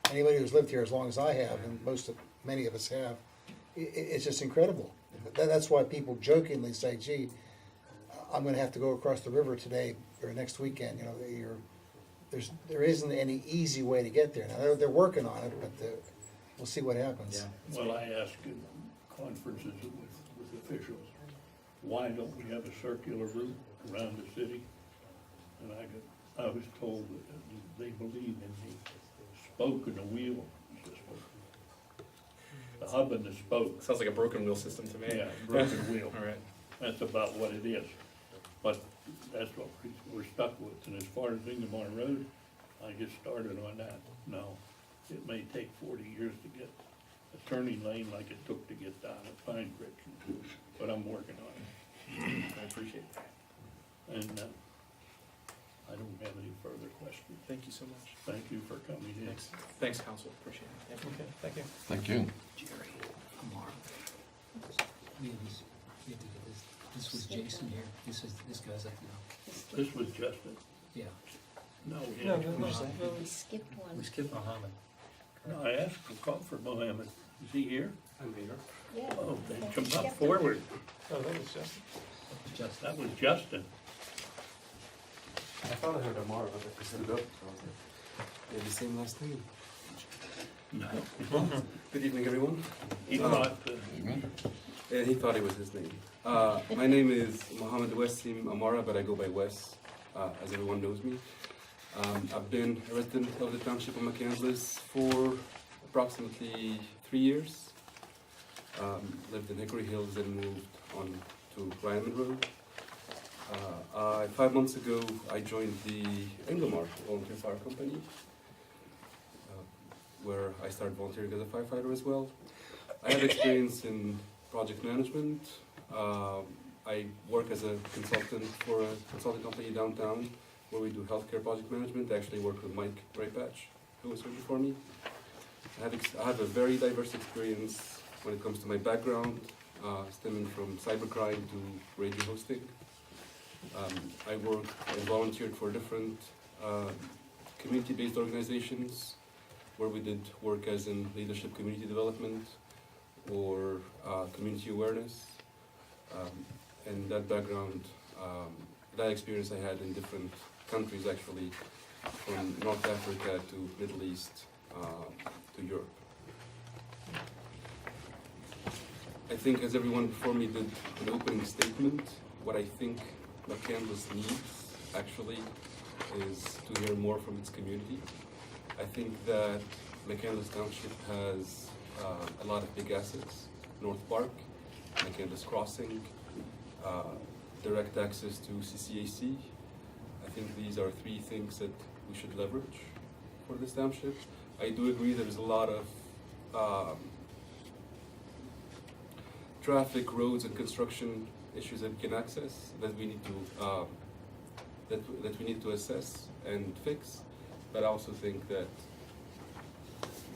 Anybody who's lived here as long as I have, and many of us have, it's just incredible. That's why people jokingly say, gee, I'm gonna have to go across the river today or next weekend, there isn't any easy way to get there. Now, they're working on it, but we'll see what happens. Yeah. Well, I ask in conferences with officials, why don't we have a circular route around the city? And I was told that they believe in the spoke and the wheel system. The hub and the spoke. Sounds like a broken wheel system to me. Yeah, broken wheel. All right. That's about what it is. But that's what we're stuck with. And as far as Ingemar Road, I just started on that. No, it may take 40 years to get a turning lane like it took to get down at Pine Creek, but I'm working on it. I appreciate that. And I don't have any further questions. Thank you so much. Thank you for coming in. Thanks, council, appreciate it. Okay, thank you. Thank you. This was Jason here, this guy's up now. This was Justin. Yeah, No, No, yeah. Well, we skipped we one. skipped Mohammed. No, I asked for Comfort Mohammed. Is he here? I'm here. Yeah. Oh, then come up forward. Oh, that was Justin. Just, That was Justin. I thought I heard Amara, but I set it up. They have the same last name. No. Good evening, everyone. He thought, Yeah, he thought it was his name. My name is Mohammed Wasim Amara, but I go by Wes. as everyone knows me. I've been a resident of the township of McCandless for approximately 3 years. Lived in Hickory Hills and moved on to Ryman Road. 5 months ago, I joined the Engelmark Volunteer Fire Company, where I started volunteering as a firefighter as well. I have experience in project management. I work as a consultant for a consulting company downtown where we do healthcare project management. I actually worked with Mike Raypatch, who was here before me. I have a very diverse experience when it comes to my background, stemming from cybercrime to radio hosting. I worked and volunteered for different community-based organizations where we did work as in leadership community development or community awareness. And that background, that experience I had in different countries actually, from North Africa to Middle East to Europe. I think as everyone before me did an opening statement, what I think McCandless needs actually is to hear more from its community. I think that McCandless Township has a lot of big assets. North Park, McCandless Crossing, direct access to CCAC. I think these are three things that we should leverage for this township. I do agree there's a lot of traffic, roads, and construction issues that we can access that we need to that we need to assess and fix. But I also think that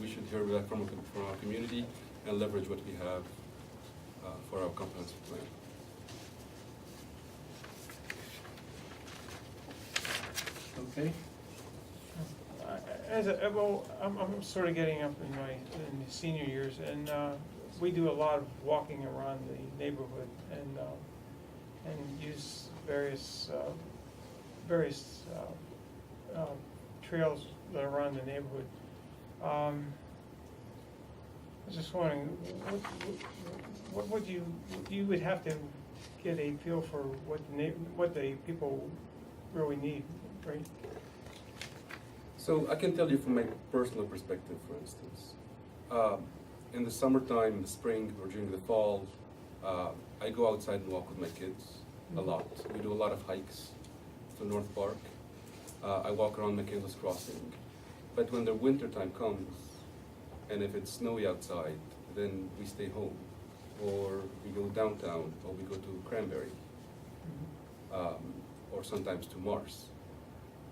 we should hear back from our community and leverage what we have for our comprehensive plan. Okay, I'm sort of getting up in the senior years, and we do a lot of walking around the neighborhood and use various trails that are around the neighborhood. I was just wondering, what would you would have to get a feel for what the people really need, right? So I can tell you from my personal perspective, for instance. In the summertime, in the spring, or during the fall, I go outside and walk with my kids a lot. We do a lot of hikes to North Park. I walk around McCandless Crossing. But when the winter time comes, and if it's snowy outside, then we stay home, or we go downtown, or we go to Cranberry, or sometimes to Mars.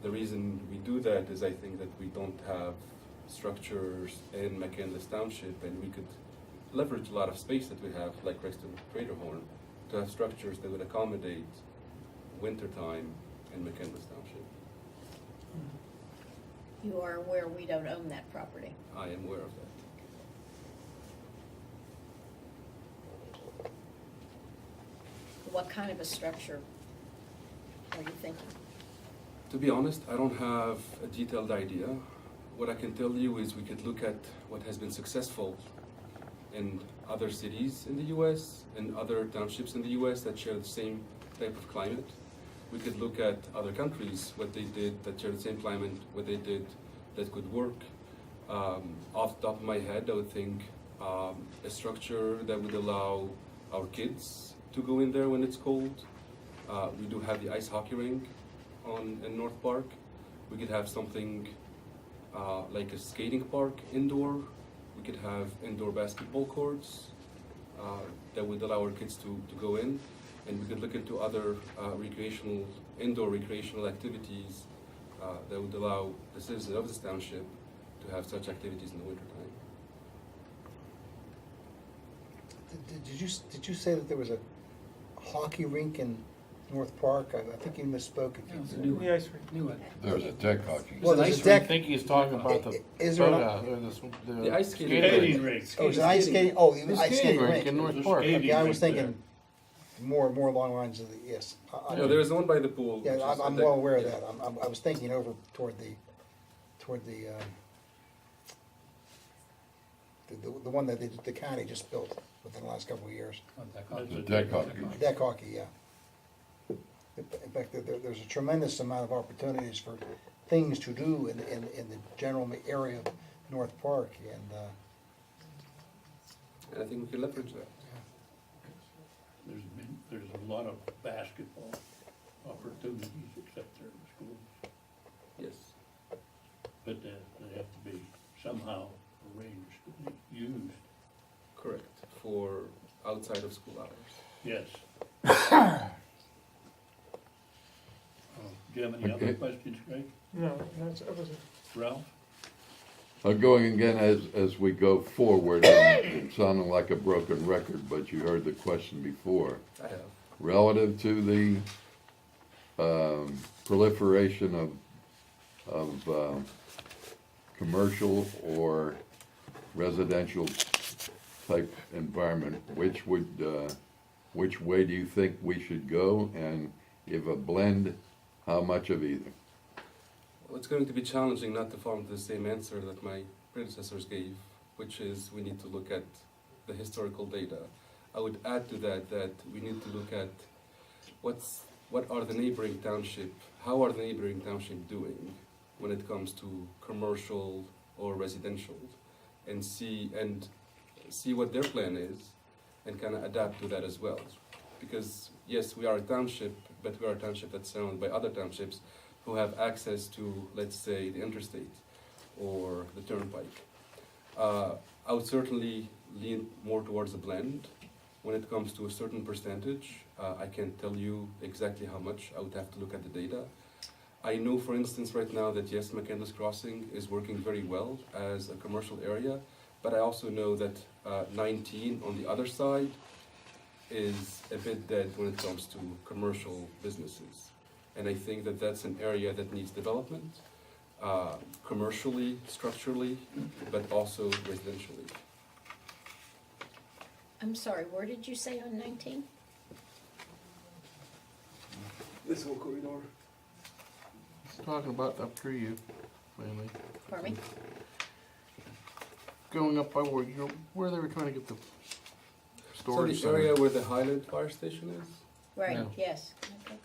The reason we do that is I think that we don't have structures in McCandless Township, and we could leverage a lot of space that we have, like Rexton Craterhorn, to have structures that would accommodate wintertime in McCandless Township. You are aware we don't own that property. I am aware of that. What kind of a structure are you thinking? To be honest, I don't have a detailed idea. What I can tell you is we could look at what has been successful in other cities in the US and other townships in the US that share the same type of climate. We could look at other countries, what they did that share the same climate, what they did that could work. Off the top of my head, I would think a structure that would allow our kids to go in there when it's cold. We do have the ice hockey rink in North Park. We could have something like a skating park indoor. We could have indoor basketball courts that would allow our kids to go in. And we could look into other indoor recreational activities that would allow the citizens of this township to have such activities in the wintertime. Did you say that there was a hockey rink in North Park? I think you misspoke. It's a new one. The ice rink. New one. There's a deck hockey. Well, It's an there's ice a deck. I think he's talking about the Is there soda, not- or The ice skating skating rink. rink. Oh, it's an ice skating, oh, The the ice skating rink. in North Park. Skating Okay, I was rink there. thinking more along the lines of the, yes. No, there is one by the pool. Yeah, which is I'm a well deck. aware of Yeah. that. I was thinking over toward the one that the county just built within the last couple of years. Oh, that coffee. The deck hockey. Deck hockey, yeah. In fact, there's a tremendous amount of opportunities for things to do in the general area of North Park, and, And I think we can leverage that. There's a lot of basketball opportunities except there in schools, Yes. but they have to be somehow arranged to be used. Correct. For outside of school hours. Yes. Do you have any other Okay. questions, Greg? No, that was it. Ralph? Going again as we go forward, it sounded like a broken record, but you heard the question before. I have. Relative to the proliferation of commercial or residential type environment, which way do you think we should go? And if a blend, how much of either? Well, it's going to be challenging not to fall into the same answer that my predecessors gave, which is we need to look at the historical data. I would add to that we need to look at what are the neighboring township, how are the neighboring township doing when it comes to commercial or residential, and see what their plan is, and kind of adapt to that as well. Because yes, we are a township, but we are a township that's surrounded by other townships who have access to, let's say, the interstate or the turnpike. I would certainly lean more towards a blend. When it comes to a certain percentage, I can't tell you exactly how much. I would have to look at the data. I know, for instance, right now that yes, McCandless Crossing is working very well as a commercial area, but I also know that 19 on the other side is a bit dead when it comes to commercial businesses. And I think that that's an area that needs development, commercially, structurally, but also residentially. I'm sorry, where did you say on 19? This whole corridor. Talking about up through you, mainly. Pardon me? Going up by where they were trying to get the So storage the area where the Highland Fire Station is, Right, Yeah. yes. Okay.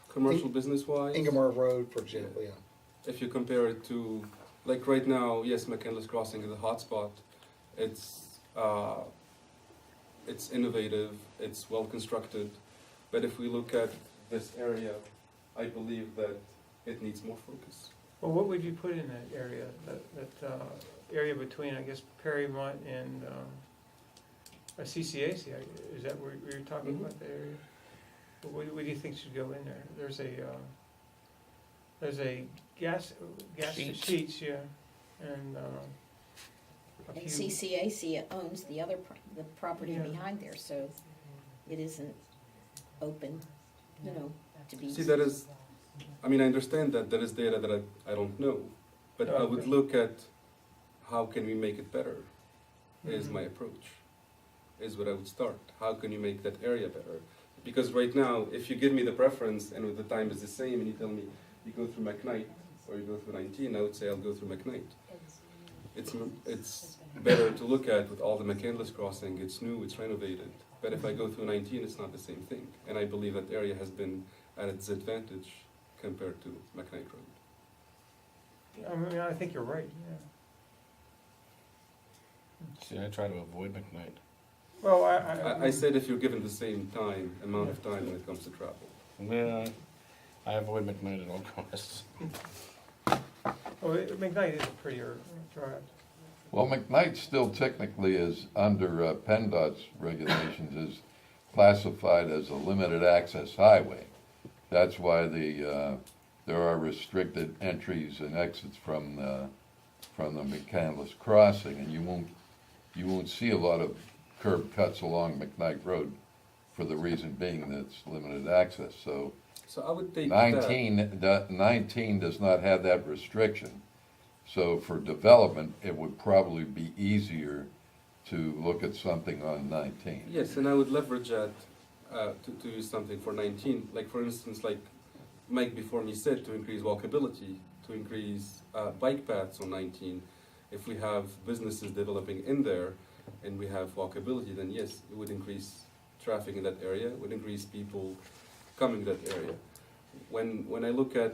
commercial business-wise. Ingomar Road, for example, yeah. If you compare it to, like right now, yes, McCandless Crossing is a hotspot. It's innovative, it's well constructed, but if we look at this area, I believe that it needs more focus. Well, what would you put in that area, that area between, I guess, Perrymont and CCAC? Is that where you're talking Mhm. about, the area? What do you think should go in there? There's a gas sheets, yeah, and a And few. CCAC owns the other, the property Yeah. behind there, so it isn't open, you know, to be. See, that is, I mean, I understand that there is data that I don't know, but I would Okay. look at how can we make it better, is Mhm. my approach, is what I would start. How can you make that area better? Because right now, if you give me the preference and the time is the same and you tell me you go through McKnight or you go through 19, I would say I'll go through McKnight. It's better to look at with all the McCandless Crossing, it's new, it's renovated. But if I go through 19, it's not the same thing. And I believe that area has been at its advantage compared to McKnight Road. I mean, I think you're right, yeah. See, I try to avoid McKnight. Well, I said if you're given the same amount of time when it comes to travel. Yeah, I avoid McKnight at all costs. Well, McKnight is a prettier drive. Well, McKnight still technically is under PennDOT's regulations is classified as a limited access highway. That's why there are restricted entries and exits from the McCandless Crossing, and you won't see a lot of curb cuts along McKnight Road for the reason being that it's limited access. So I would take 19 does not have that restriction. So for development, it would probably be easier to look at something on 19. Yes, and I would leverage that to use something for 19. Like for instance, like Mike before me said, to increase walkability, to increase bike paths on 19. If we have businesses developing in there and we have walkability, then yes, it would increase traffic in that area, it would increase people coming to that area. When I look at,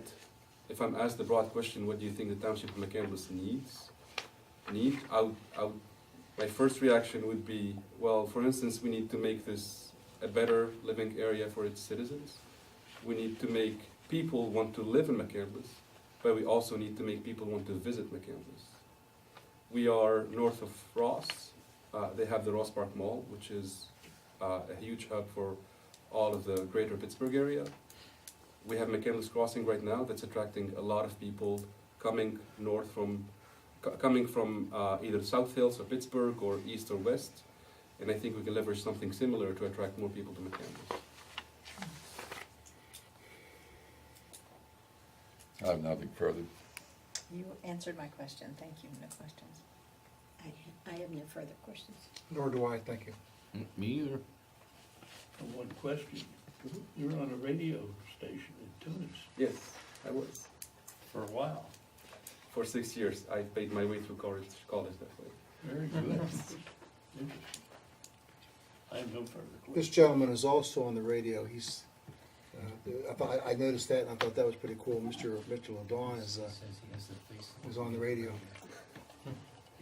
if I'm asked the broad question, what do you think the township of McCandless my first reaction would be, well, for instance, we need to make this a better living area for its citizens. We need to make people want to live in McCandless, but we also need to make people want to visit McCandless. We are north of Ross. They have the Ross Park Mall, which is a huge hub for all of the greater Pittsburgh area. We have McCandless Crossing right now that's attracting a lot of people coming north from either South Hills or Pittsburgh or east or west. And I think we can leverage something similar to attract more people to McCandless. I have nothing further. You answered my question, thank you, no questions. I have no further questions. Nor do I, thank you. Me either. One question. You were on a radio station in Tunis Yes, I was. for a while. For 6 years, I paid my way through college that way. Very good. Interesting. I have no further This questions. gentleman is also on the radio. He's, I noticed that and I thought that was pretty cool. Mr. Mitchell Dawn Says he has the face. is on the radio.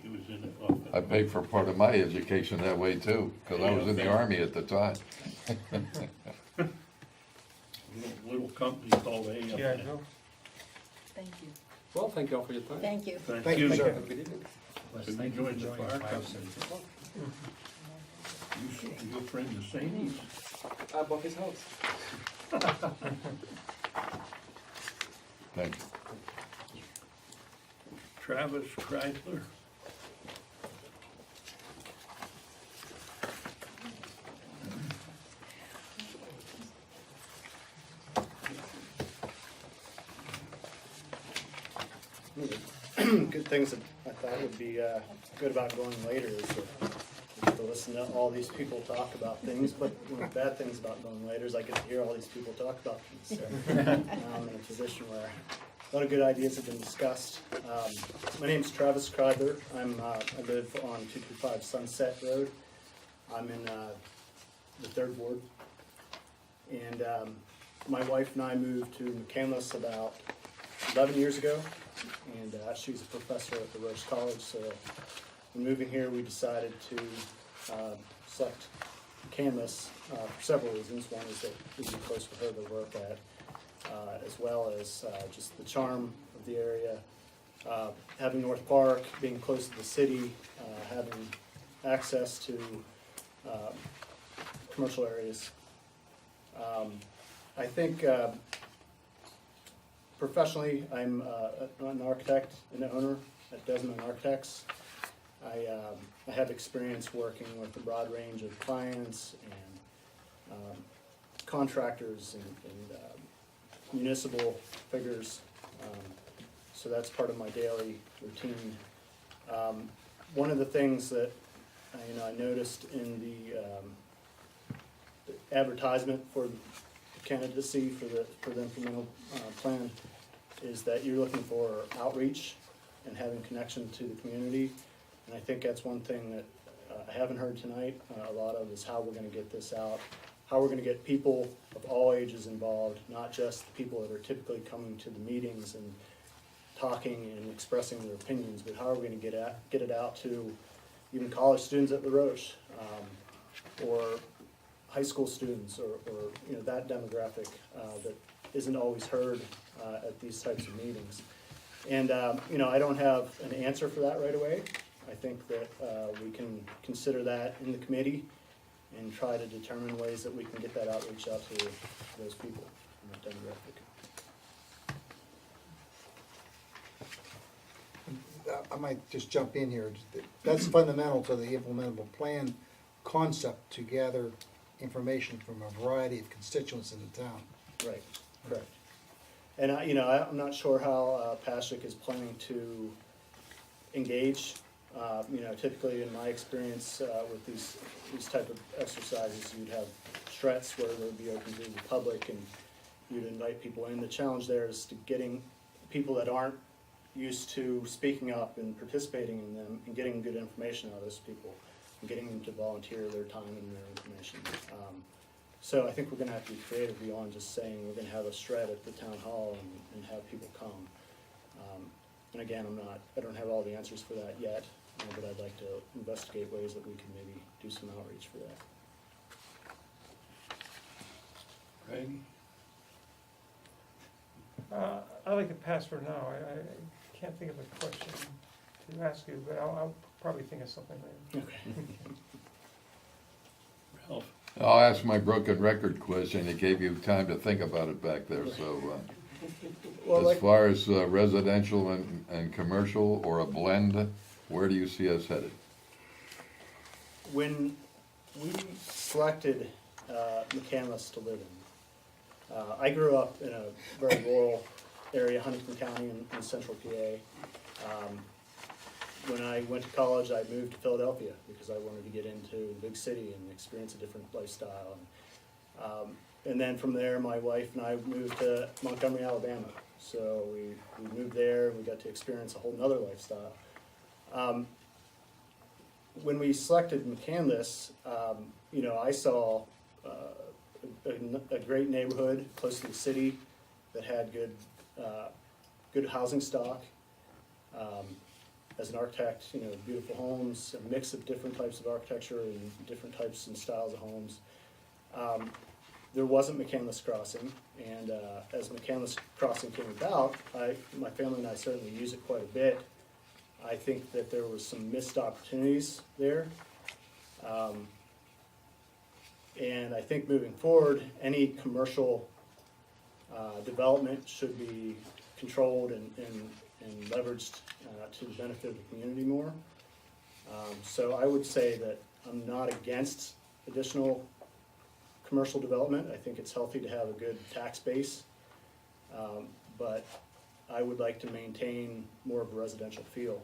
He was in it. I paid for part of my education that way too, because I was in the Army at the time. Little company called A. Yeah, no. Thank you. Well, thank you all for your time. Thank you. Thank you, sir. Have a good evening. Wes, Have you thank you for joined the joining fire Fire company? Service. Your friend the Sanies. I bought his house. Thank you. Travis Kreisler. Good things that I thought would be good about going later is to listen to all these people talk about things, but one of the bad things about going later is I get to hear all these people talk about things. So I'm in a position where a lot of good ideas have been discussed. My name is Travis Kreisler. I live on 225 Sunset Road. I'm in the third ward. And my wife and I moved to McCandless about 11 years ago, and she's a professor at the Rose College, so when moving here we decided to select McCandless for several reasons. One is that it would be close for her to work at, as well as just the charm of the area, having North Park, being close to the city, having access to commercial areas. I think professionally, I'm an architect and owner at Desmond Architects. I have experience working with a broad range of clients and contractors and municipal figures. So that's part of my daily routine. One of the things that I noticed in the advertisement for candidacy for the implemental plan is that you're looking for outreach and having connection to the community. And I think that's one thing that I haven't heard tonight a lot of, is how we're going to get this out, how we're going to get people of all ages involved, not just the people that are typically coming to the meetings and talking and expressing their opinions, but how are we going to get it out to even college students at La Roche, or high school students, or that demographic that isn't always heard at these types of meetings. And I don't have an answer for that right away. I think that we can consider that in the committee and try to determine ways that we can get that outreach out to those people in that demographic. I might just jump in here. That's fundamental to the implementable plan concept, to gather information from a variety of constituents in the town. Right, correct. And I'm not sure how Patrick is planning to engage. Typically in my experience with these type of exercises, you'd have struts where they would be open to the public and you'd invite people in. The challenge there is to getting people that aren't used to speaking up and participating in them and getting good information out of those people and getting them to volunteer their time and their information. So I think we're gonna have to be creative beyond just saying we're gonna have a shred at the town hall and have people come. And again, I don't have all the answers for that yet, but I'd like to investigate ways that we can maybe do some outreach for that. Craig? I'd like to pass for now. I can't think of a question to ask you, but I'll probably think of something later. Okay. Ralph? I'll ask my broken record question. It gave you time to think about it back there, so, Well, as far as residential and commercial, or a blend, where do you see us headed? When we selected McCandless to live in, I grew up in a very rural area, Huntington County in central PA. When I went to college, I moved to Philadelphia because I wanted to get into the big city and experience a different lifestyle. And then from there, my wife and I moved to Montgomery, Alabama. So we moved there, and we got to experience a whole nother lifestyle. When we selected McCandless, I saw a great neighborhood close to the city that had good housing stock. As an architect, beautiful homes, a mix of different types of architecture and different types and styles of homes. There wasn't McCandless Crossing, and as McCandless Crossing came about, my family and I certainly use it quite a bit. I think that there was some missed opportunities there. And I think moving forward, any commercial development should be controlled and leveraged to the benefit of the community more. So I would say that I'm not against additional commercial development. I think it's healthy to have a good tax base, but I would like to maintain more of a residential feel.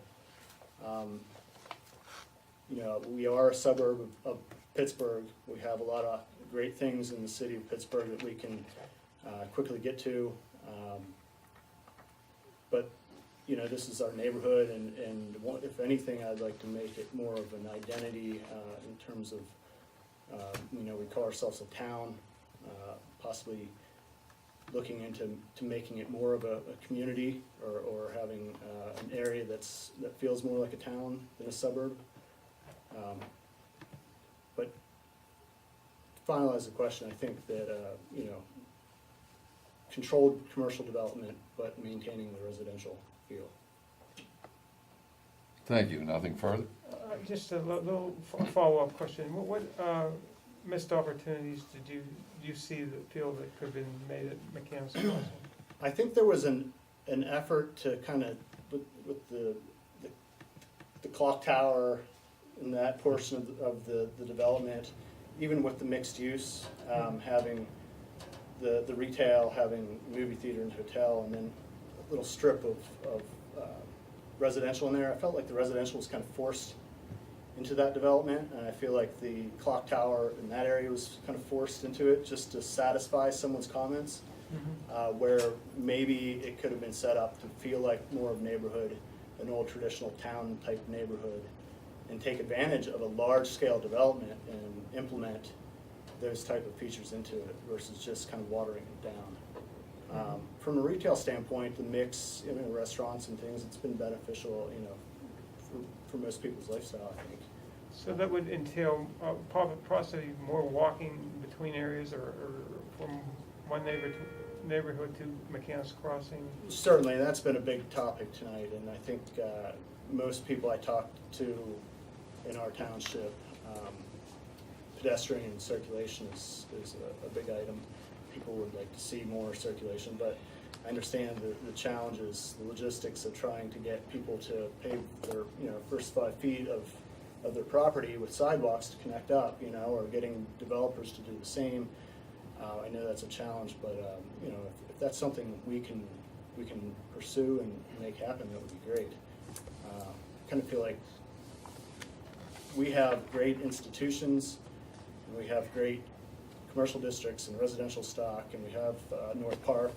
We are a suburb of Pittsburgh. We have a lot of great things in the city of Pittsburgh that we can quickly get to. But this is our neighborhood, and if anything, I'd like to make it more of an identity in terms of, we call ourselves a town, possibly looking into making it more of a community, or having an area that feels more like a town than a suburb. But to finalize the question, I think that controlled commercial development, but maintaining the residential feel. Thank you. Nothing further? Just a little follow-up question. What missed opportunities did you see that feel that could have been made at McCandless Crossing? I think there was an effort to kind of, with the clock tower and that portion of the development, even with the mixed use, having the retail, having movie theater and hotel, and then a little strip of residential in there. I felt like the residential was kind of forced into that development, and I feel like the clock tower in that area was kind of forced into it just to satisfy someone's comments, where maybe it could have been set up to feel like more of a neighborhood, an old traditional town type neighborhood, and take advantage of a large scale development and implement those type of features into it versus just kind of watering it down. From a retail standpoint, the mix, restaurants and things, it's been beneficial, for most people's lifestyle, I think. So that would entail possibly more walking between areas, or from one neighborhood to McCandless Crossing? Certainly, that's been a big topic tonight, and I think most people I talked to in our township, pedestrian circulation is a big item. People would like to see more circulation, but I understand the challenges, the logistics of trying to get people to pave their first 5 feet of their property with sidewalks to connect up, or getting developers to do the same. I know that's a challenge, but if that's something we can pursue and make happen, that would be great. Kind of feel like we have great institutions, and we have great commercial districts and residential stock, and we have North Park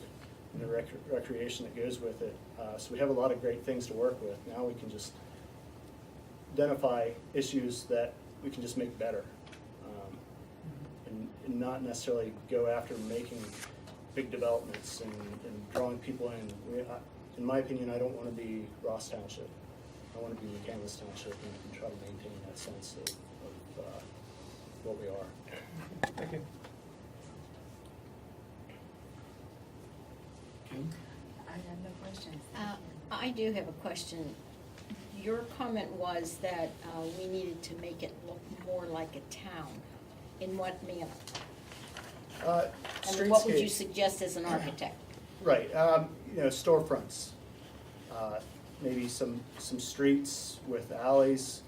and the recreation that goes with it. So we have a lot of great things to work with. Now we can just identify issues that we can just make better, and not necessarily go after making big developments and drawing people in. In my opinion, I don't want to be Ross Township. I want to be McCandless Township and try to maintain that sense of what we are. Thank you. I have no questions. I do have a question. Your comment was that we needed to make it look more like a town. In what manner? And what would you Streetscape. suggest as an architect? Right, storefronts, maybe some streets with alleys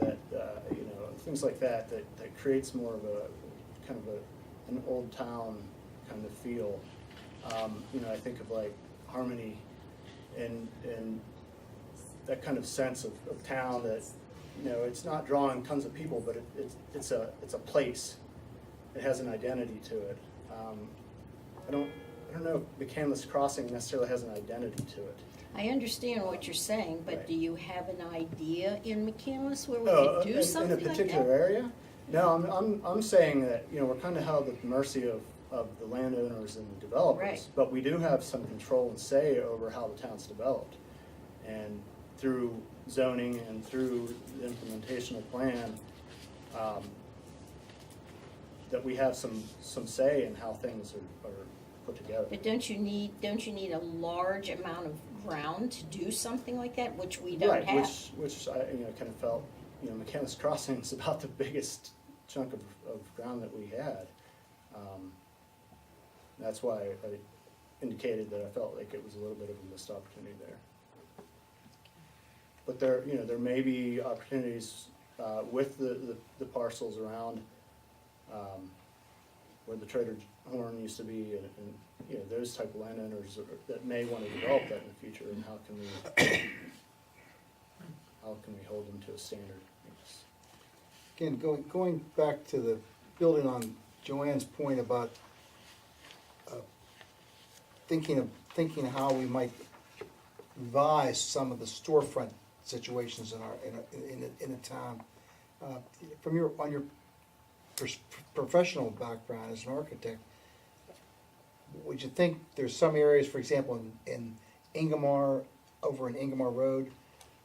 that, things like that creates more of a, kind of an old town kind of feel. I think of like Harmony and that kind of sense of town that, it's not drawing tons of people, but it's a place. It has an identity to it. I don't know if McCandless Crossing necessarily has an identity to it. I understand what you're saying, but Right. do you have an idea in McCandless where we Oh, could do something in a like particular that? area? No, I'm saying that, we're kind of held at the mercy of the landowners and the developers. Right. But we do have some control and say over how the town's developed. And through zoning and through the implementational plan, that we have some say in how things are put together. But don't you need a large amount of ground to do something like that, which we don't Right, have? which I, kind of felt, McCandless Crossing is about the biggest chunk of ground that we had. That's why I indicated that I felt like it was a little bit of a missed opportunity there. But there may be opportunities, with the parcels around, where the Trader Horn used to be, and those type of landowners that may want to develop that in the future, and how can we hold them to a standard? Again, going back to the, building on Joanne's point about thinking how we might revise some of the storefront situations in a town. From your professional background as an architect, would you think there's some areas, for example, in Ingomar, over in Ingomar Road,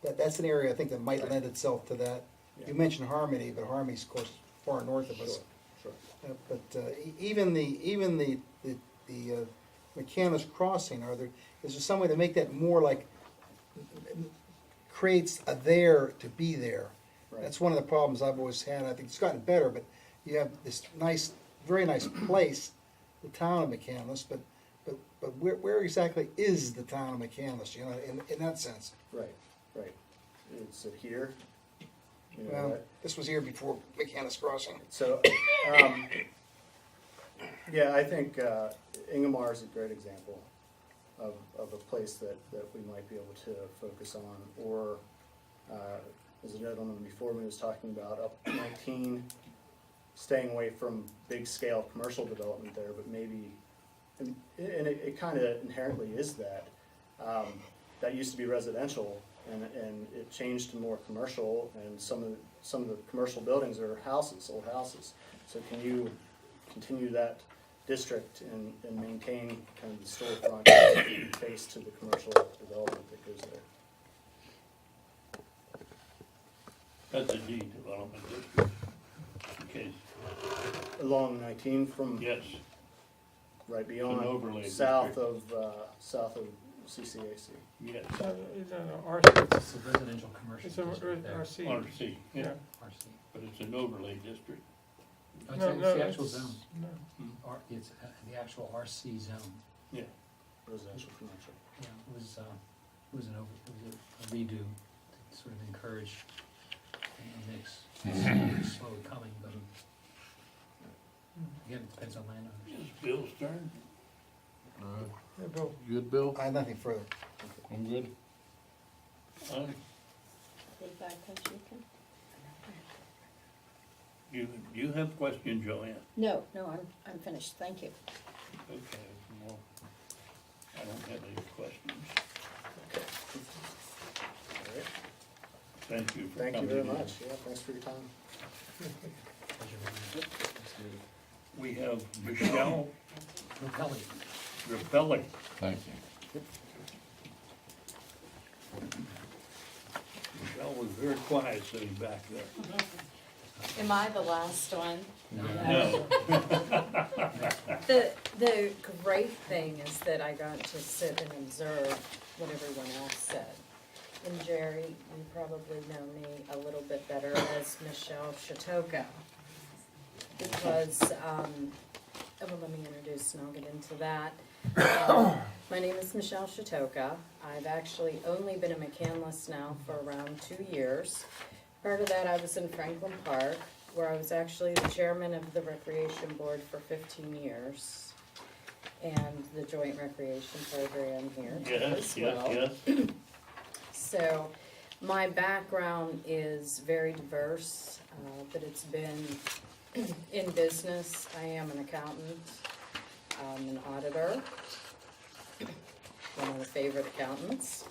that's an area I think that might lend itself to that? You mentioned Harmony, but Harmony's of course far north of us. Sure. Even the McCandless Crossing, is there some way to make that more like, creates a there to be there? Right. That's one of the problems I've always had. I think it's gotten better, but you have this nice, very nice place, the town of McCandless, but where exactly is the town of McCandless, in that sense? Right. Is it here? Well, this was here before McCandless Crossing. So, yeah, I think Ingomar is a great example of a place that we might be able to focus on. Or, as a gentleman before me was talking about, up 19, staying away from big scale commercial development there, but maybe, and it kind of inherently is that. That used to be residential, and it changed to more commercial, and some of the commercial buildings are houses, old houses. So can you continue that district and maintain kind of the storefront face to the commercial development that goes there? That's a D development district. Okay, Along 19 from yes, right an overlay beyond, south district. of CCAC. yes, It's an RC, It's a residential commercial it's a district there. RC. RC, yeah, RC. but it's an overlay district. Oh, it's No, it's no, the actual it's- zone. no. It's the actual RC zone. Yeah, Residential commercial. Yeah, it was a redo to sort of encourage a mix. It's slowly coming, but again, it depends on landowners. it's Bill's turn. Yeah, Bill. Good, Bill? I have nothing further. I'm good. Feedback, Coach Aiken? You have a question, Joanne? No, I'm finished, thank you. Okay, well, I don't have any questions. All right. Thank you for Thank you coming very in. much. Yeah, thanks for your time. Pleasure. we have Michelle Repelli. Rapelli. Thank you. Michelle was very quiet sitting back there. Am I the last one? No. The great thing is that I got to sit and observe what everyone else said. And Jerry, you probably know me a little bit better as Michelle Shatoka. Because, well, let me introduce and I'll get into that. My name is Michelle Shatoka. I've actually only been a McCandless now for around 2 years. Prior to that, I was in Franklin Park, where I was actually the chairman of the Recreation Board for 15 years. And the Joint Recreation Program here Yes, as well. yes, yes. So, my background is very diverse, but it's been in business. I am an accountant, an auditor, one of the favorite accountants.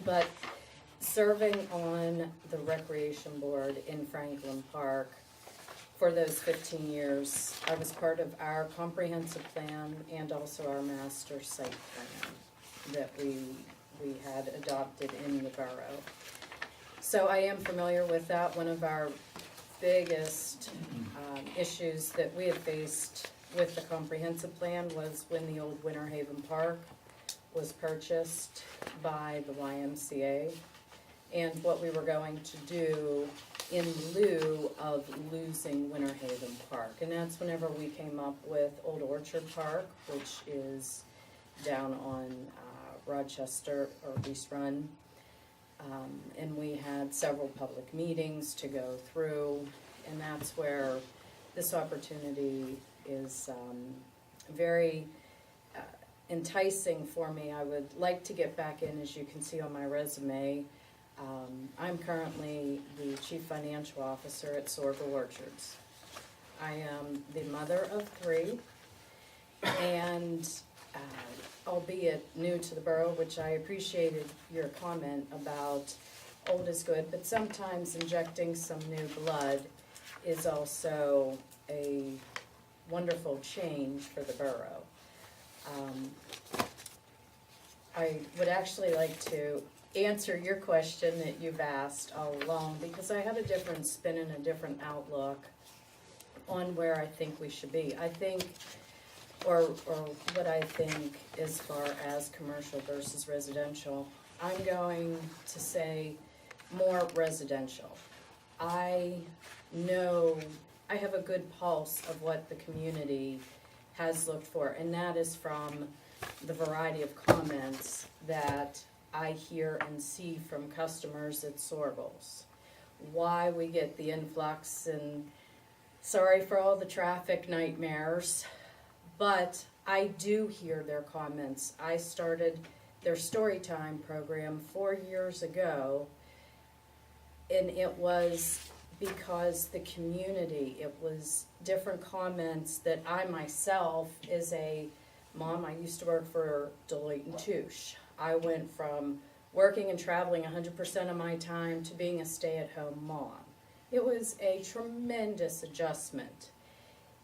But serving on the Recreation Board in Franklin Park for those 15 years, I was part of our comprehensive plan and also our master site plan that we had adopted in the borough. So I am familiar with that. One of our biggest issues that we had faced with the comprehensive plan was when the old Winter Haven Park was purchased by the YMCA, and what we were going to do in lieu of losing Winter Haven Park. And that's whenever we came up with Old Orchard Park, which is down on Rochester or East Run. And we had several public meetings to go through, and that's where this opportunity is very enticing for me. I would like to get back in, as you can see on my resume. I'm currently the Chief Financial Officer at Sorghum Orchards. I am the mother of 3, and albeit new to the borough, which I appreciated your comment about old is good, but sometimes injecting some new blood is also a wonderful change for the borough. I would actually like to answer your question that you've asked all along, because I have a different spin and a different outlook on where I think we should be. I think, or what I think as far as commercial versus residential, I'm going to say more residential. I know, I have a good pulse of what the community has looked for, and that is from the variety of comments that I hear and see from customers at Sorgles. Why we get the influx, and sorry for all the traffic nightmares, but I do hear their comments. I started their Storytime program 4 years ago, and it was because the community, it was different comments that I myself, as a mom, I used to work for Deloitte & Touche. I went from working and traveling 100% of my time to being a stay-at-home mom. It was a tremendous adjustment.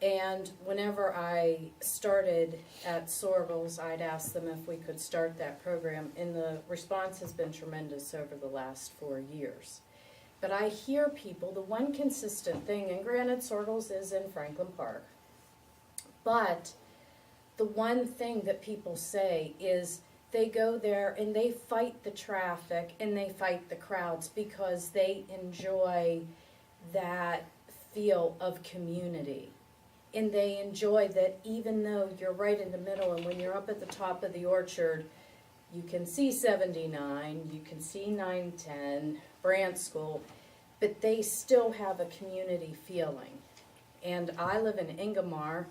And whenever I started at Sorgles, I'd ask them if we could start that program, and the response has been tremendous over the last 4 years. But I hear people, the one consistent thing, and granted Sorgles is in Franklin Park, but the one thing that people say is they go there and they fight the traffic and they fight the crowds because they enjoy that feel of community. And they enjoy that even though you're right in the middle, and when you're up at the top of the orchard, you can see 79, you can see 910, Brant School, but they still have a community feeling. And I live in Ingomar,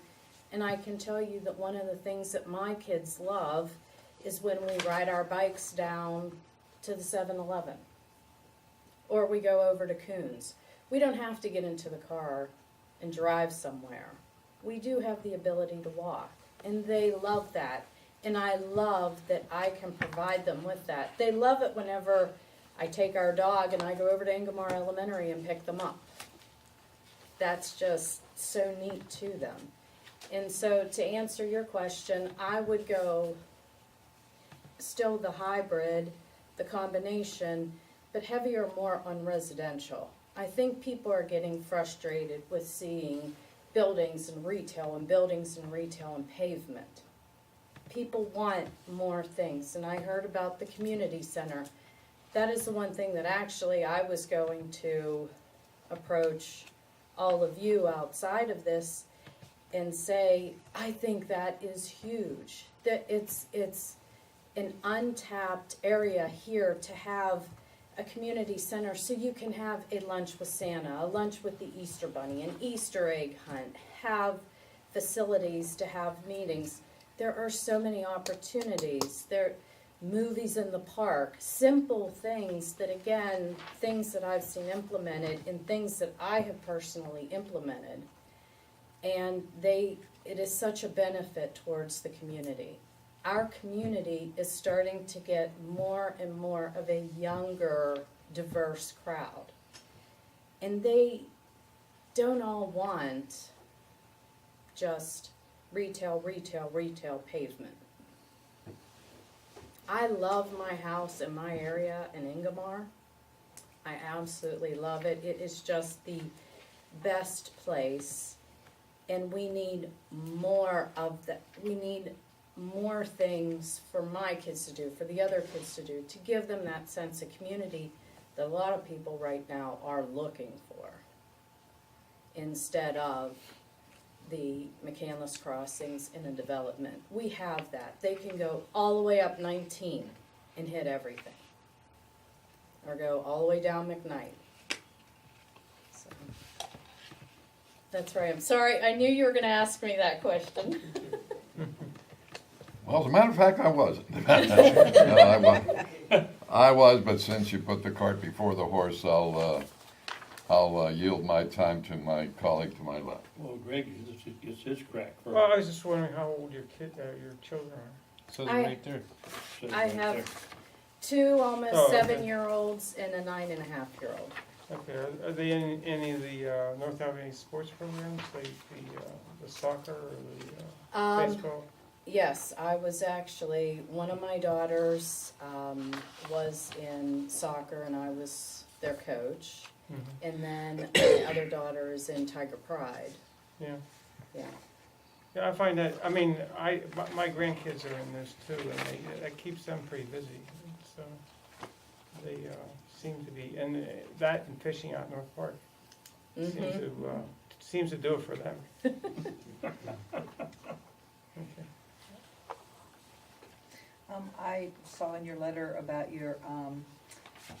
and I can tell you that one of the things that my kids love is when we ride our bikes down to the 7-Eleven, or we go over to Coons. We don't have to get into the car and drive somewhere. We do have the ability to walk, and they love that. And I love that I can provide them with that. They love it whenever I take our dog and I go over to Ingomar Elementary and pick them up. That's just so neat to them. And so to answer your question, I would go still the hybrid, the combination, but heavier more on residential. I think people are getting frustrated with seeing buildings and retail and buildings and retail and pavement. People want more things, and I heard about the community center. That is the one thing that actually I was going to approach all of you outside of this and say, I think that is huge. That it's an untapped area here to have a community center so you can have a lunch with Santa, a lunch with the Easter Bunny, an Easter egg hunt, have facilities to have meetings. There are so many opportunities. There movies in the park, simple things that, again, things that I've seen implemented and things that I have personally implemented. And it is such a benefit towards the community. Our community is starting to get more and more of a younger, diverse crowd. And they don't all want just retail, retail, retail pavement. I love my house in my area in Ingomar. I absolutely love it. It is just the best place. And we need more of that. We need more things for my kids to do, for the other kids to do, to give them that sense of community that a lot of people right now are looking for, instead of the McCandless crossings in a development. We have that. They can go all the way up 19 and hit everything, or go all the way down McKnight. So that's right. I'm sorry. I knew you were going to ask me that question. Well, as a matter of fact, I wasn't. No, I was, but since you put the cart before the horse, I'll yield my time to my colleague to my left. Well, Greg gets his crack first. Well, I was just wondering how old your children are. Says it I- right there. Says I right have there. 2 almost Oh, okay. 7-year-olds and a 9.5-year-old. Okay, are they in any of the North Allegheny sports programs, like the soccer or the baseball? Yes, I was actually, one of my daughters was in soccer and I was their coach. Mhm. And then my other daughter is in Tiger Pride. Yeah. Yeah. Yeah, I find that, I mean, my grandkids are in this too, and that keeps them pretty busy. So they seem to be, and that and fishing out in North Park seems to do it for them. Okay. I saw in your letter about your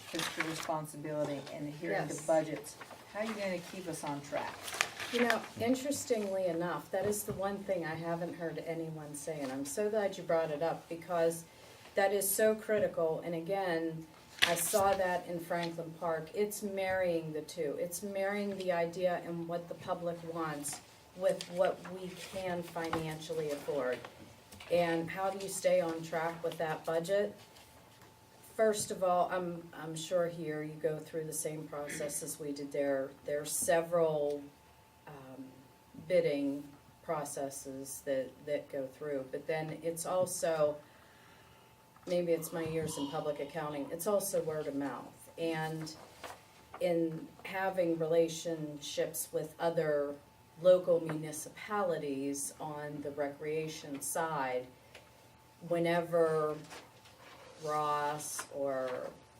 fiscal responsibility and adhering to Yes. budgets. How are you gonna keep us on track? You know, interestingly enough, that is the one thing I haven't heard anyone say, and I'm so glad you brought it up, because that is so critical. And again, I saw that in Franklin Park. It's marrying the two. It's marrying the idea and what the public wants with what we can financially afford. And how do you stay on track with that budget? First of all, I'm sure here you go through the same process as we did there. There's several bidding processes that go through, but then it's also, maybe it's my years in public accounting, it's also word of mouth. And in having relationships with other local municipalities on the recreation side, whenever Ross or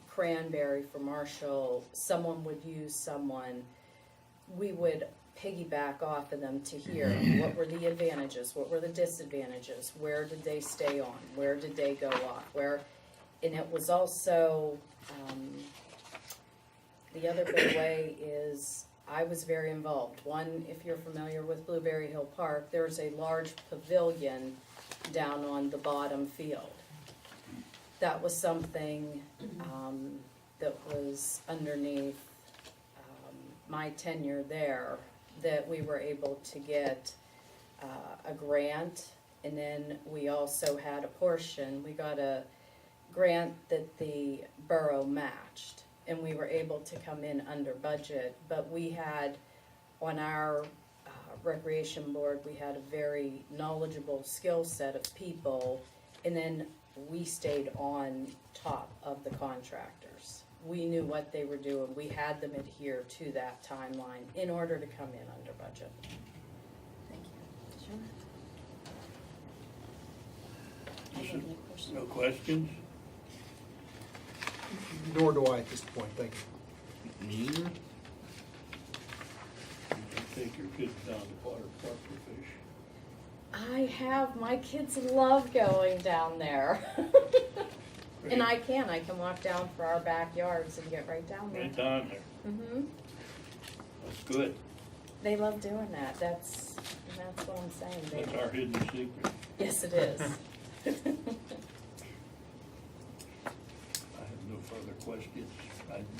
Cranberry for Marshall, someone would use someone, we would piggyback off of them to hear what were the advantages, what were the disadvantages, where did they stay on, where did they go off, and it was also, the other big way is I was very involved. One, if you're familiar with Blueberry Hill Park, there's a large pavilion down on the bottom field. That was something that was underneath my tenure there, that we were able to get a grant, and then we also had a portion, we got a grant that the borough matched, and we were able to come in under budget, but we had on our recreation board, we had a very knowledgeable skill set of people, and then we stayed on top of the contractors. We knew what they were doing. We had them adhere to that timeline in order to come in under budget. Thank you. Sure. I have any questions. No questions? Nor do I at this point, thank you. Me either. You can take your kids down to water park to fish. I have, my kids love going down there. And I can walk down for our backyards and get right down there. Right down there. Mm-hmm. That's good. They love doing that. That's what I'm saying. That's our hidden secret. Yes, it is. I have no further questions.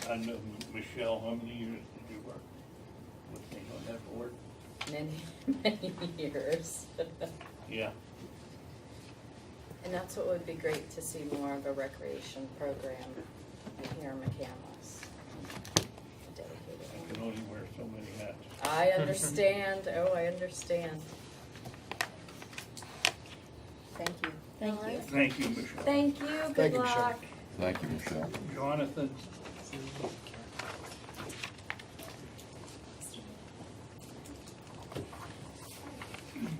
I know, Michelle, how many years did you work with me on that board? Many, many years. Yeah. And that's what would be great to see more of a recreation program here in McCandless. I can only wear so many hats. I understand. Oh, I understand. Thank you. Thank you. Thank you, Michelle. Thank you. Thank Good you, Michelle. luck. Thank you, Michelle. Jonathan?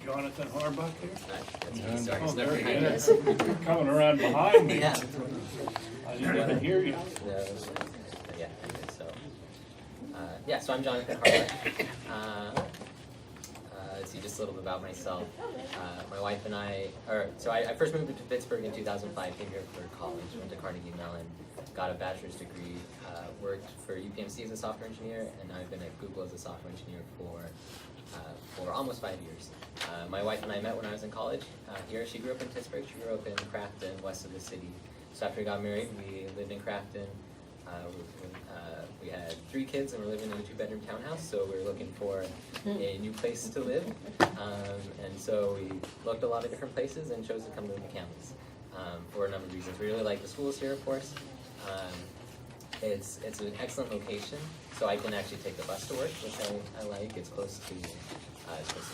Jonathan Harbuck here? Oh, there he is. You're coming around behind me. Yeah. I didn't even hear you. Yeah, so, so I'm Jonathan Harbuck. Let's see, just a little bit about myself. My wife and I first moved to Pittsburgh in 2005, came here for college, went to Carnegie Mellon, got a bachelor's degree, worked for UPMC as a software engineer, and I've been at Google as a software engineer for almost 5 years. My wife and I met when I was in college here. She grew up in Pittsburgh, she grew up in Crafton, west of the city. So after we got married, we lived in Crafton. We had 3 kids and we're living in a 2-bedroom townhouse, so we were looking for a new place to live. And so we looked a lot of different places and chose to come to McCandless for a number of reasons. We really like the schools here, of course. It's an excellent location, so I can actually take the bus to work, which I like. It's close to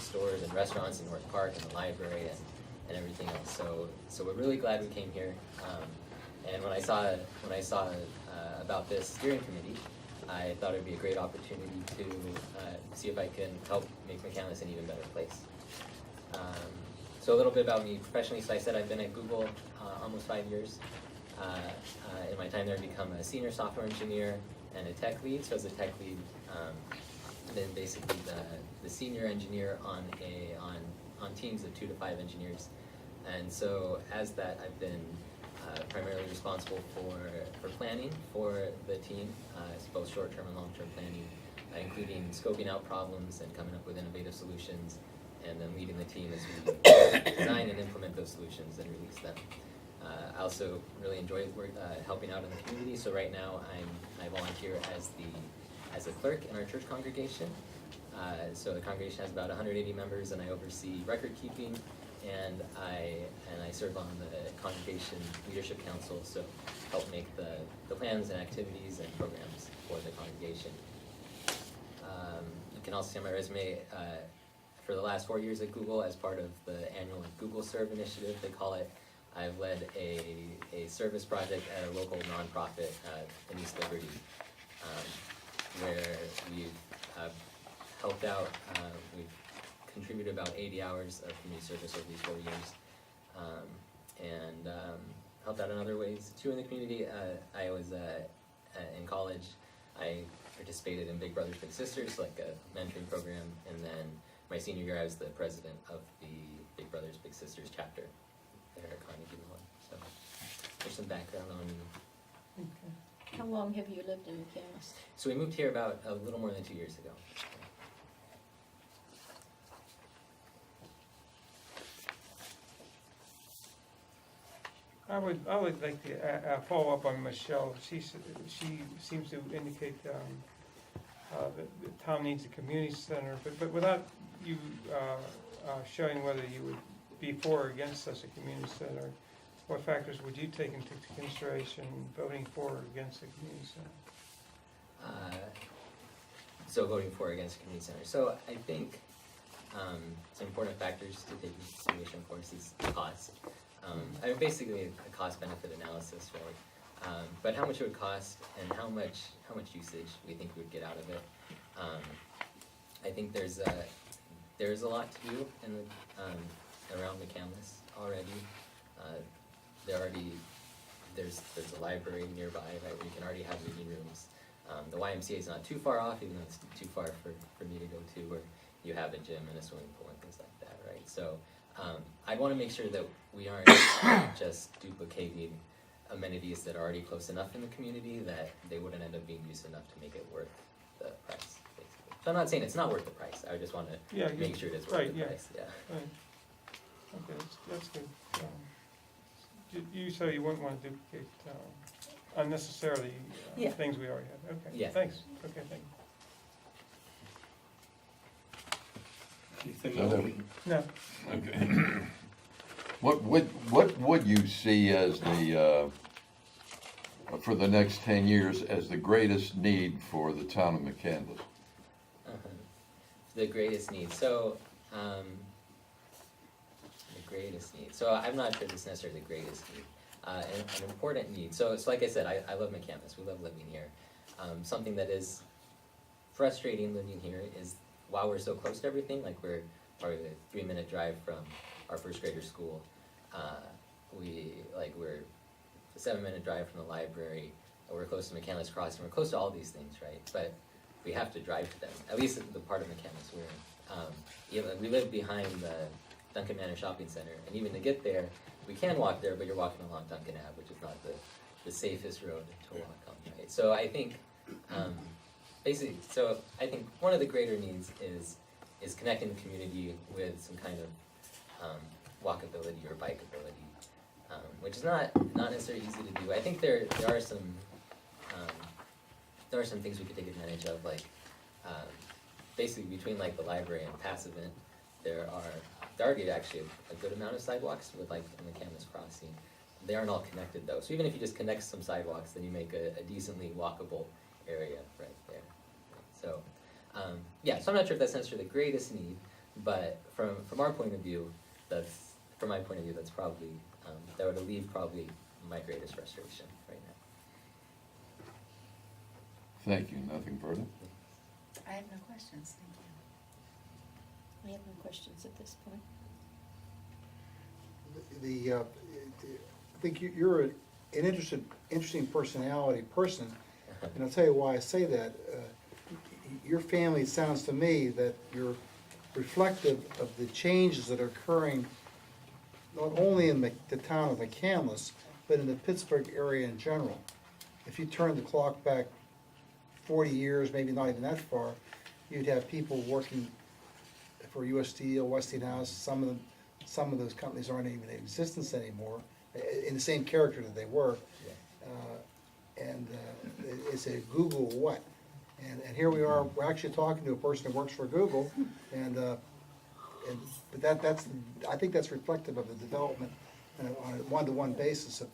stores and restaurants in North Park and the library and everything else. So we're really glad we came here. And when I saw about this steering committee, I thought it would be a great opportunity to see if I can help make McCandless an even better place. So a little bit about me professionally. So I said I've been at Google almost 5 years. In my time there, I've become a senior software engineer and a tech lead. So as a tech lead, been basically the senior engineer on teams of 2 to 5 engineers. And so as that, I've been primarily responsible for planning for the team, both short-term and long-term planning, including scoping out problems and coming up with innovative solutions, and then leading the team as we design and implement those solutions and release them. I also really enjoy helping out in the community. So right now I volunteer as a clerk in our church congregation. So the congregation has about 180 members, and I oversee record keeping, and I serve on the congregation leadership council, so help make the plans and activities and programs for the congregation. You can also see on my resume, for the last 4 years at Google, as part of the annual Google Serve initiative, they call it, I've led a service project at a local nonprofit in East Liberty, where we've helped out, we've contributed about 80 hours of community service over these 4 years, and helped out in other ways too in the community. I was in college, I participated in Big Brothers Big Sisters, like a mentoring program, and then my senior year I was the president of the Big Brothers Big Sisters chapter there at Carnegie Mellon. So there's some background on me. Okay. How long have you lived in McCandless? So we moved here about a little more than 2 years ago. I would like to follow up on Michelle. She seems to indicate that the town needs a community center, but without you showing whether you would be for or against such a community center, what factors would you take into consideration voting for or against a community center? So voting for or against a community center. So I think some important factors to take into consideration, of course, is cost. I mean, basically a cost-benefit analysis, right? But how much it would cost and how much usage we think we would get out of it. I think there's a lot to do in the, around McCandless already. There's a library nearby, right, where you can already have reading rooms. The YMCA is not too far off, even though it's too far for me to go to, where you have a gym and a swimming pool and things like that, right? So I want to make sure that we aren't just duplicating amenities that are already close enough in the community that they wouldn't end up being used enough to make it worth the price, basically. So I'm not saying it's not worth the price, I just want to make sure it is worth the price, yeah. Right. Okay, that's good. You say you wouldn't want to duplicate unnecessarily things we already have. Okay, Yeah. thanks. Okay, thank you. Anything else? No. Okay. What would you see as the, for the next 10 years, as the greatest need for the town of McCandless? The greatest need. So, the greatest need. So I'm not sure this is necessarily the greatest need. An important need. So like I said, I love McCandless. We love living here. Something that is frustrating living here is while we're so close to everything, like we're probably a 3-minute drive from our first grader school. We're a 7-minute drive from the library. We're close to McCandless Crossing. We're close to all these things, right? But we have to drive to them. At least the part of McCandless we're in. We live behind the Duncan Manor Shopping Center, and even to get there, we can walk there, but you're walking along Duncan Ave, which is not the safest road to walk on, right? So I think, I think one of the greater needs is connecting the community with some kind of walkability or bikeability, which is not necessarily easy to do. I think there are some things we could take advantage of, like basically between like the library and Passivant, there are already actually a good amount of sidewalks with like in the McCandless Crossing. They aren't all connected though, so even if you just connect some sidewalks, then you make a decently walkable area right there. So so I'm not sure if that's necessarily the greatest need, but from our point of view, from my point of view, that's probably that would relieve probably my greatest frustration right now. Thank you. Nothing further? I have no questions, thank you. I have no questions at this point. I think you're an interesting personality person, and I'll tell you why I say that. Your family, it sounds to me that you're reflective of the changes that are occurring not only in the town of McCandless, but in the Pittsburgh area in general. If you turn the clock back 40 years, maybe not even that far, you'd have people working for US Steel, Westinghouse. Some of those companies aren't even in existence anymore, in the same character that they were. It's a Google what? And here we are, we're actually talking to a person who works for Google, but I think that's reflective of the development on a one-to-one basis of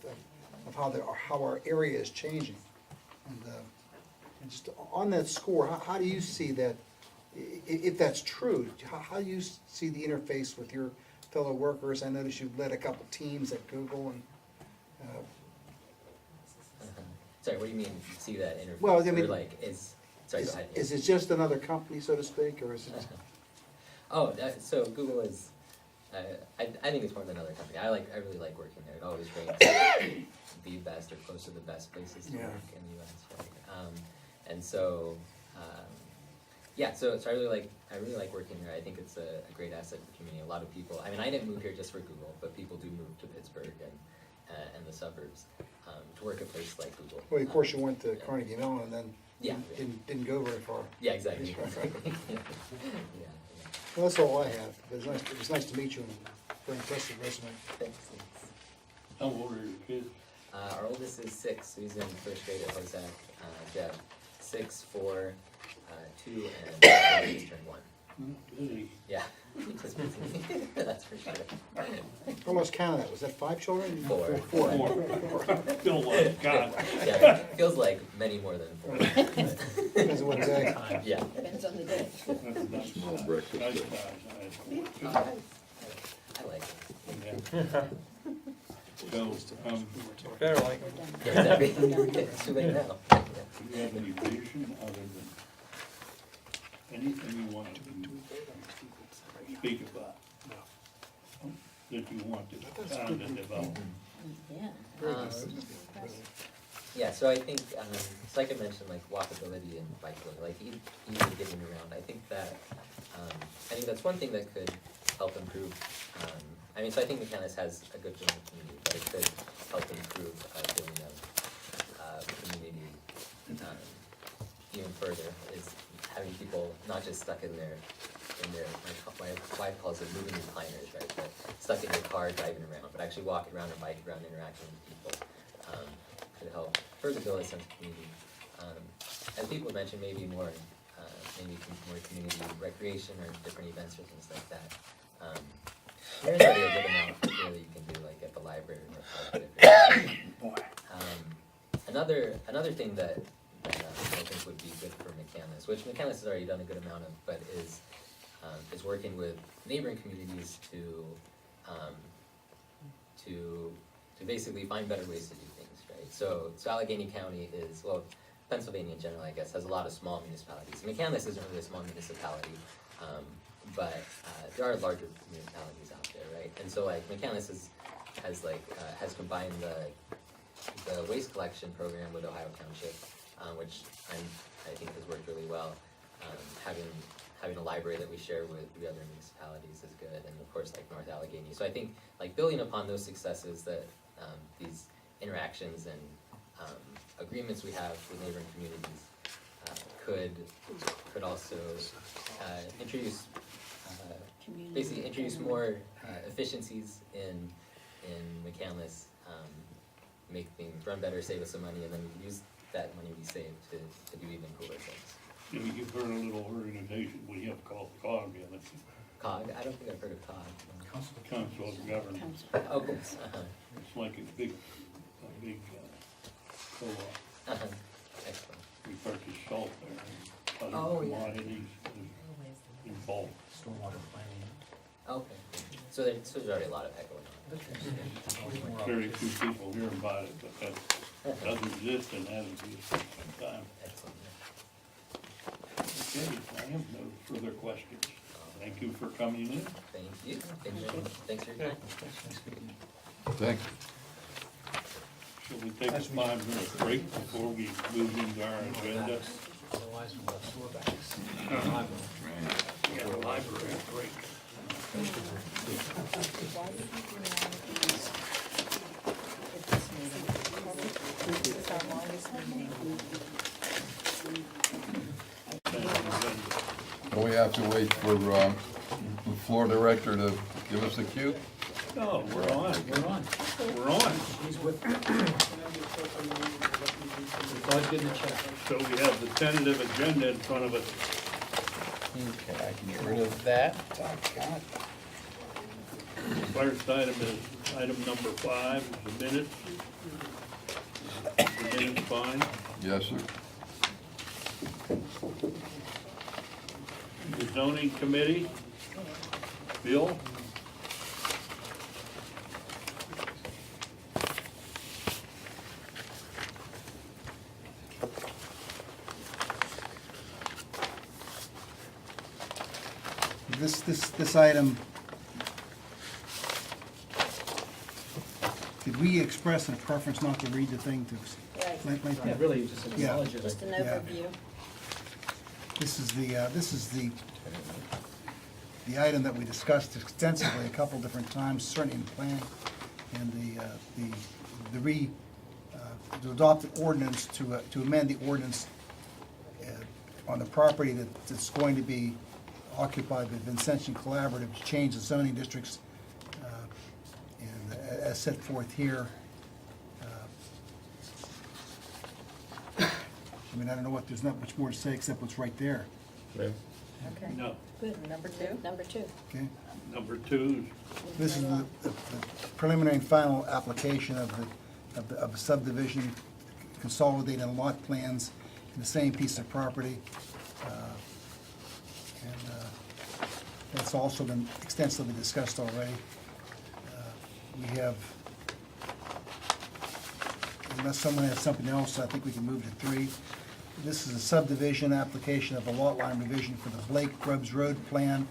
how our area is changing. And just on that score, how do you see that, if that's true, how do you see the interface with your fellow workers? I noticed you've led a couple teams at Google and. Sorry, what do you mean? See that interface? Well, I mean, or like sorry, go ahead. Is it just another company, so to speak, or is it? So Google is. I think it's more than another company. I really like working there. It always ranks the best or close to the best places to work in the U.S. Right? And so, so I really like working there. I think it's a great asset for the community. A lot of people. I mean, I didn't move here just for Google, but people do move to Pittsburgh and the suburbs to work at places like Google. Well, of course, you went to Carnegie Mellon and then didn't go very far. Yeah, exactly. Well, that's all I have. It was nice to meet you and very impressive resume. Thanks. How old are your kids? Our oldest is 6, so he's in first grade at Hosek. Jeff, 6, 4, 2, and just turned 1. Busy. Yeah, just busy, that's for sure. I lost count of that. Was that 5 children? Four. Bill was, God. Yeah, it feels like many more than 4. Depends on what day. Yeah. Depends on the day. Small breakfast. Nice guys, I like it. Yeah. So, Better like, Yeah, that'd be, it's too late now. do you have any vision other than anything you want to speak about? That you want to town to develop? Yeah. Yeah, so I think, so like I mentioned, like walkability and bikeability, like easily getting around. I think that's one thing that could help improve. I mean, so I think McCandless has a good feeling of community, but it could help improve feeling of community even further. Is having people not just stuck in their my wife calls it moving recliners, right? But stuck in their car driving around, but actually walking around or biking around, interacting with people. Could help further build a sense of community. As people mentioned, maybe more community recreation or different events or things like that. There's already a good amount that you can do, like at the library or another thing that I think would be good for McCandless, which McCandless has already done a good amount of, but is working with neighboring communities to basically find better ways to do things, right? So Allegheny County is, well, Pennsylvania in general, I guess, has a lot of small municipalities. McCandless isn't really a small municipality, but there are larger municipalities out there, right? And so like McCandless has combined the waste collection program with Ohio Township, which I think has worked really well. Having a library that we share with 3 other municipalities is good, and of course like North Allegheny. So I think like building upon those successes, that these interactions and agreements we have with neighboring communities could also introduce basically introduce more efficiencies in McCandless, make things run better, save us some money, and then use that money we save to do even cooler things. You know, you've heard a little organization we have called COG, yeah, that's COG? I don't think I've heard of COG. Council of Governments. Oh, cool. Uh-huh. It's like a big co-op. Excellent. We purchase salt there and Oh, other yeah. commodities in bulk. Stormwater planning. Okay. So there's already a lot of that going on. Very few people hear about it, but that does exist and has existed for some time. Excellent. Okay, I have no further questions. Thank you for coming in. Thank you. Thank you very much. Thanks for your time. Thanks. Shall we take a 5-minute break before we move into our agenda? Otherwise, we'll have store bags. We got a library break. It's our longest meeting. Do we have to wait for the floor director to give us a cue? No, we're on. We're on. We're on. He's with. It's always good to check. So we have the tentative agenda in front of us. Okay, I can get rid of that. First item is item number 5, the minutes. The minutes fine. Yes, sir. The zoning committee, Bill? This item, did we express a preference not to read the thing to? Yeah, really, just acknowledge it. Just an Yeah. overview. This is the item that we discussed extensively a couple different times, certainly in the plan, and the adopted ordinance to amend the ordinance on the property that's going to be occupied by Vincentian Collaborative to change the zoning districts, and as set forth here. I mean, I don't know there's not much more to say except what's right there. Okay. No. Good. Number two? Number two. Okay. Number two, This is the preliminary and final application of the subdivision, consolidating lot plans in the same piece of property. And that's also been extensively discussed already. We have, unless someone has something else, I think we can move to three. This is a subdivision application of a lot line revision for the Blake Grubbs Road plan.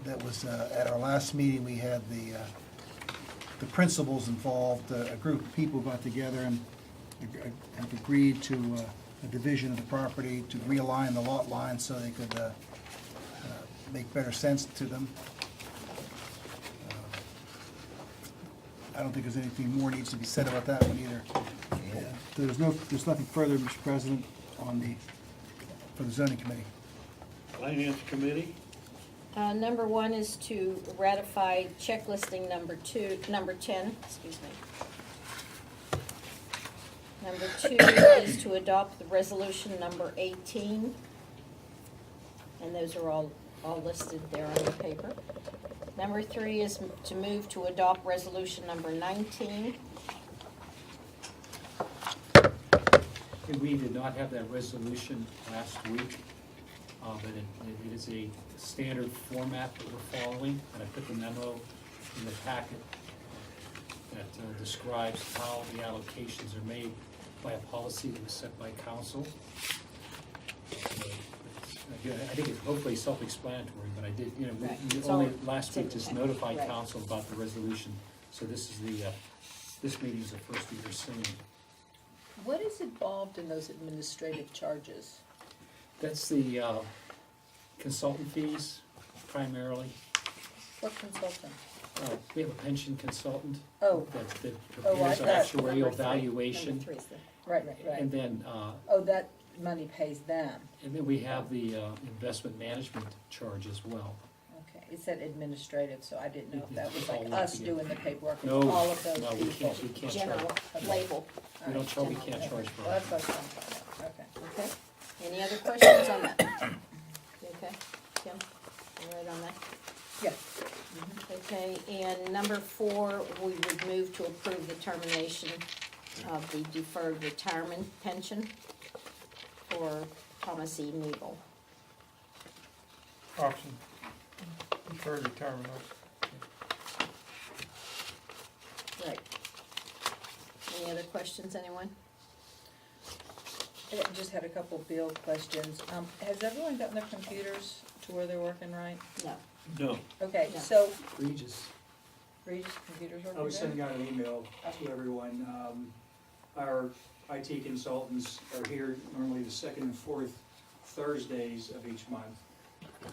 That was, at our last meeting, we had the principals involved, a group of people got together and agreed to a division of the property to realign the lot lines so they could make better sense to them. I don't think there's anything more needs to be said about that one either. There's nothing further, Mr. President, for the zoning committee. Finance Committee, Number one is to ratify checklisting number 10, excuse me. Number two is to adopt the resolution number 18. And those are all listed there on the paper. Number three is to move to adopt resolution number 19. And we did not have that resolution last week, but it is a standard format that we're following, and I put the memo in the packet that describes how the allocations are made by a policy that was set by council. Again, I think it's hopefully self-explanatory, but I did, Right. we It's only all last week just typical. notified Right. council about the resolution, so this is this meeting is the first week we're seeing. What is involved in those administrative charges? That's the consultant fees primarily. What consultant? We have a pension consultant Oh, that Oh, I prepares our thought- actuarial Number valuation. three is the. right, And right. then, Oh, that money pays them. we have the investment management charge as well. Okay, it said administrative, so I didn't know if that was It's all like us together. doing the paperwork, No, and all of those no, people. we can't charge. General label. We don't charge, we can't charge for Well, it. that's what I'm talking about, okay. Okay. Any other questions on that? You okay, Kim? You right on that? Yeah. Okay, and number four, we would move to approve the termination of the deferred retirement pension for Thomas E. Neagle. Option. Deferred retirement option. Right. Any other questions, anyone? I just had a couple bill questions. Has everyone gotten their computers to where they're working right? No. no. Okay, No. so, Regis, Regis, computers working I was good? sending out an email to everyone. Our IT consultants are here normally the second and fourth Thursdays of each month.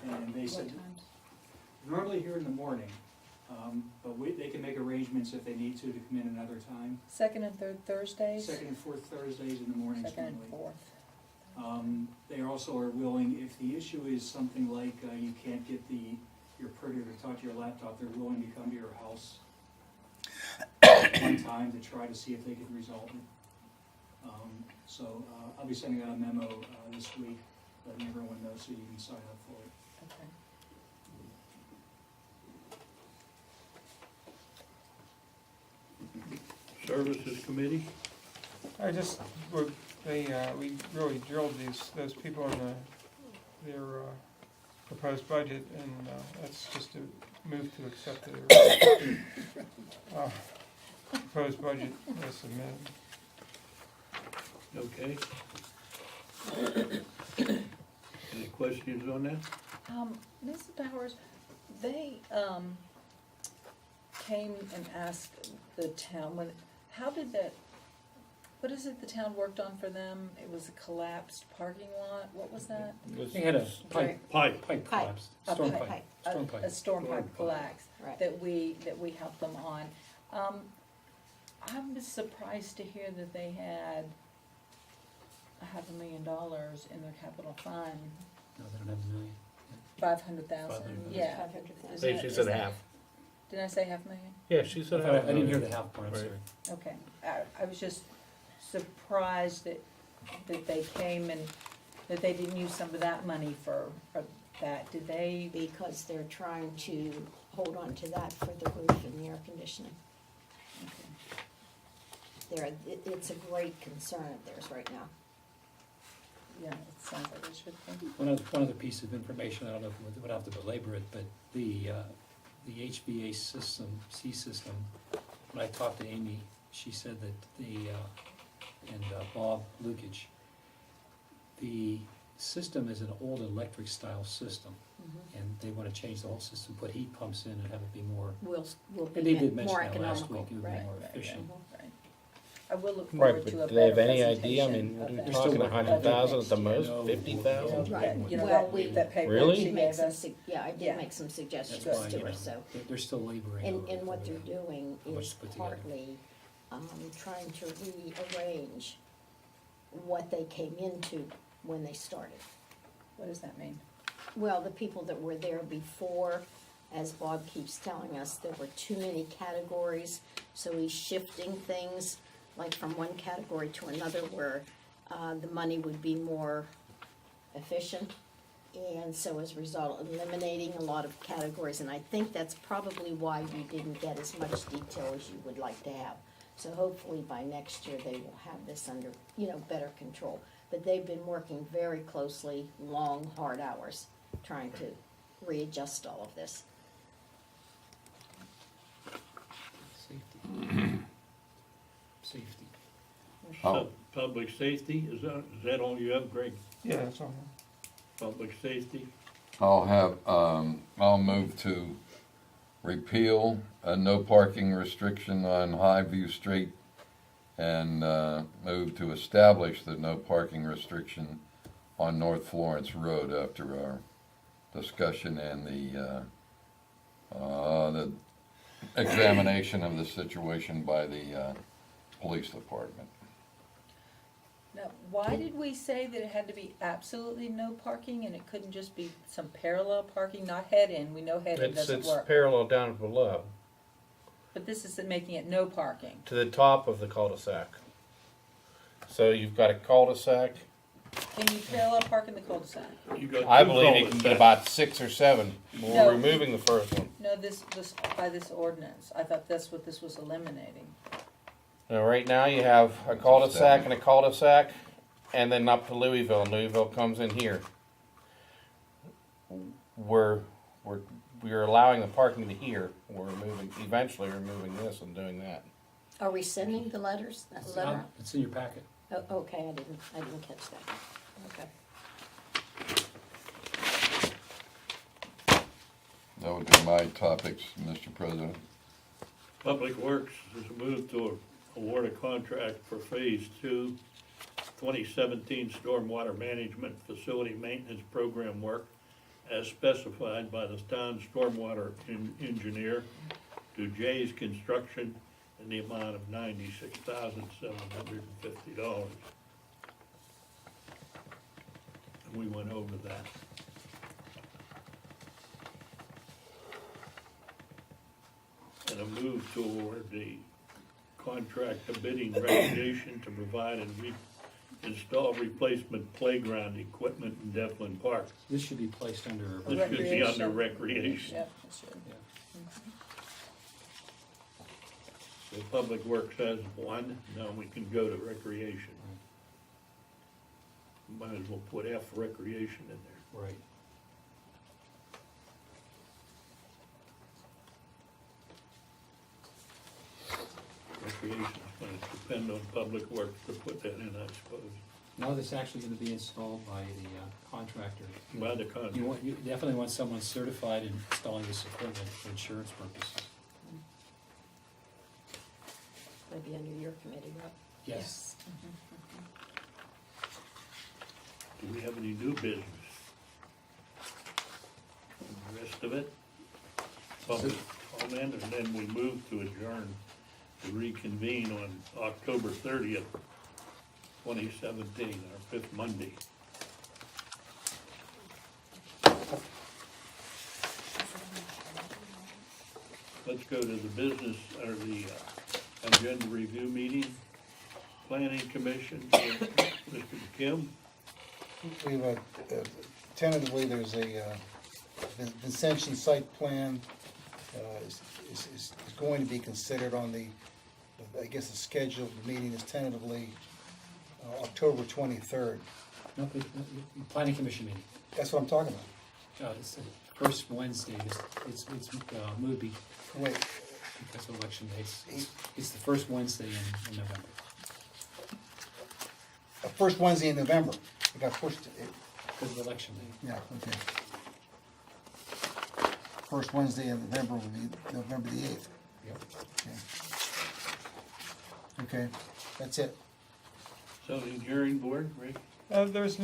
And they What said, times? normally here in the morning, but they can make arrangements if they need to come in another time. Second and third Thursdays? Second and fourth Thursdays in the mornings Second and normally. fourth. They also are willing, if the issue is something like you can't get your printer to talk to your laptop, they're willing to come to your house one time to try to see if they can resolve it. So I'll be sending out a memo this week, letting everyone know so you can sign up for it. Okay. Services Committee, We really drilled those people in their proposed budget, and that's just to move to accept their proposed budget as submitted. okay. Any questions on that? Mrs. Bowers, they, came and asked the town, what is it the town worked on for them? It was a collapsed parking lot, what was that? they had a pipe Pipe, collapsed, A storm pipe. pipe, A- storm pipe. A storm pipe collapsed, Right. that we helped them on. I'm just surprised to hear that they had $500,000 in their capital fund, No, they don't have a million. 500,000, 500,000. yeah. 500,000. She said half. Did I say 500,000? Yeah, she said I didn't hear the half part, I'm Right. sorry. Okay, I was just surprised that they came and that they didn't use some of that money for that? Do they, because they're trying to hold on to that for the roof and the air conditioning. It's a great concern of theirs right now. yeah, it sounds like it should be. One other piece of information, I don't know if we would have to belabor it, but the HVAC system, when I talked to Amy, she said that and Bob Lukich, the system is an old electric style system, and they wanna change the whole system, put heat pumps in and have it be more, Will and they be did mention more that last economical, week, it would be right? more efficient. Right. I will look Right, forward to a but do they have better any idea? I presentation mean, what of are that. we They're still talking, working on it. 100,000 at the You most, know, 50,000? Right. You know, Well, that paper Really? she She makes gave some, us. yeah, I Yeah. did make some suggestions That's why, to you her, know, so. they're still laboring And, over and what they're that. doing How much is to put together. partly, trying to rearrange what they came into when they started. What does that mean? Well, the people that were there before, as Bob keeps telling us, there were too many categories, so he's shifting things, like from one category to another, where, the money would be more efficient. And so as a result, eliminating a lot of categories, and I think that's probably why you didn't get as much detail as you would like to have. So hopefully by next year, they will have this under, better control. But they've been working very closely, long, hard hours, trying to readjust all of this. Safety. Safety. Oh. Public safety, is that all you have, Greg? Yeah, that's all. Public safety? I'll move to repeal a no parking restriction on Highview Street and move to establish the no parking restriction on North Florence Road after our discussion and the examination of the situation by the police department. Now, why did we say that it had to be absolutely no parking and it couldn't just be some parallel parking, not head-in? We know head-in doesn't work. parallel down below, But this is making it no parking. to the top of the cul-de-sac. So you've got a cul-de-sac. Can you parallel park in the cul-de-sac? You got I two believe you can get cul-de-sacs. about 6 or 7. We're No. removing the first one. No, this by this ordinance. I thought that's what this was eliminating. Now, right now you have a cul-de-sac and a cul-de-sac, and then up to Louisville. Louisville comes in here. We're allowing the parking to here. We're eventually removing this and doing that. Are we sending the letters, that letter? It's in your packet. Oh, okay, I didn't catch that. Okay. That would be my topics, Mr. President. Public Works has moved to award a contract for Phase 2, 2017 Stormwater Management Facility Maintenance Program work as specified by the town stormwater engineer to Jay's Construction in the amount of $96,750. And we went over that. And a move to award the contract to bidding recreation to provide and install replacement playground equipment in Devlin Park. This should be placed under. This should be under recreation. Yep, it should. The Public Works has one, now we can go to recreation. Might as well put F recreation in there. Right. Recreation is gonna depend on Public Works to put that in, I suppose, Now that's actually gonna be installed by the contractor. by the contract. You definitely want someone certified in installing this equipment for insurance purposes. Maybe under your committee, right? Yes. Do we have any new business? And the rest of it, public comment, and then we move to adjourn to reconvene on October 30th, 2017, our fifth Monday. Let's go to the business, or the agenda review meeting. Planning Commission, Mr. Kim. We've tentatively, there's a Vincentian site plan is going to be considered on the, I guess the scheduled meeting is tentatively October 23rd. No, planning commission meeting. That's what I'm talking about. It's the first Wednesday, it's moved Wait, because of election days. It's the first Wednesday in November. First Wednesday in November. It got pushed. Because of election day. Yeah, okay. First Wednesday in November would be November the 8th. Yep. Okay, that's it. Zoning hearing board, Rick? There was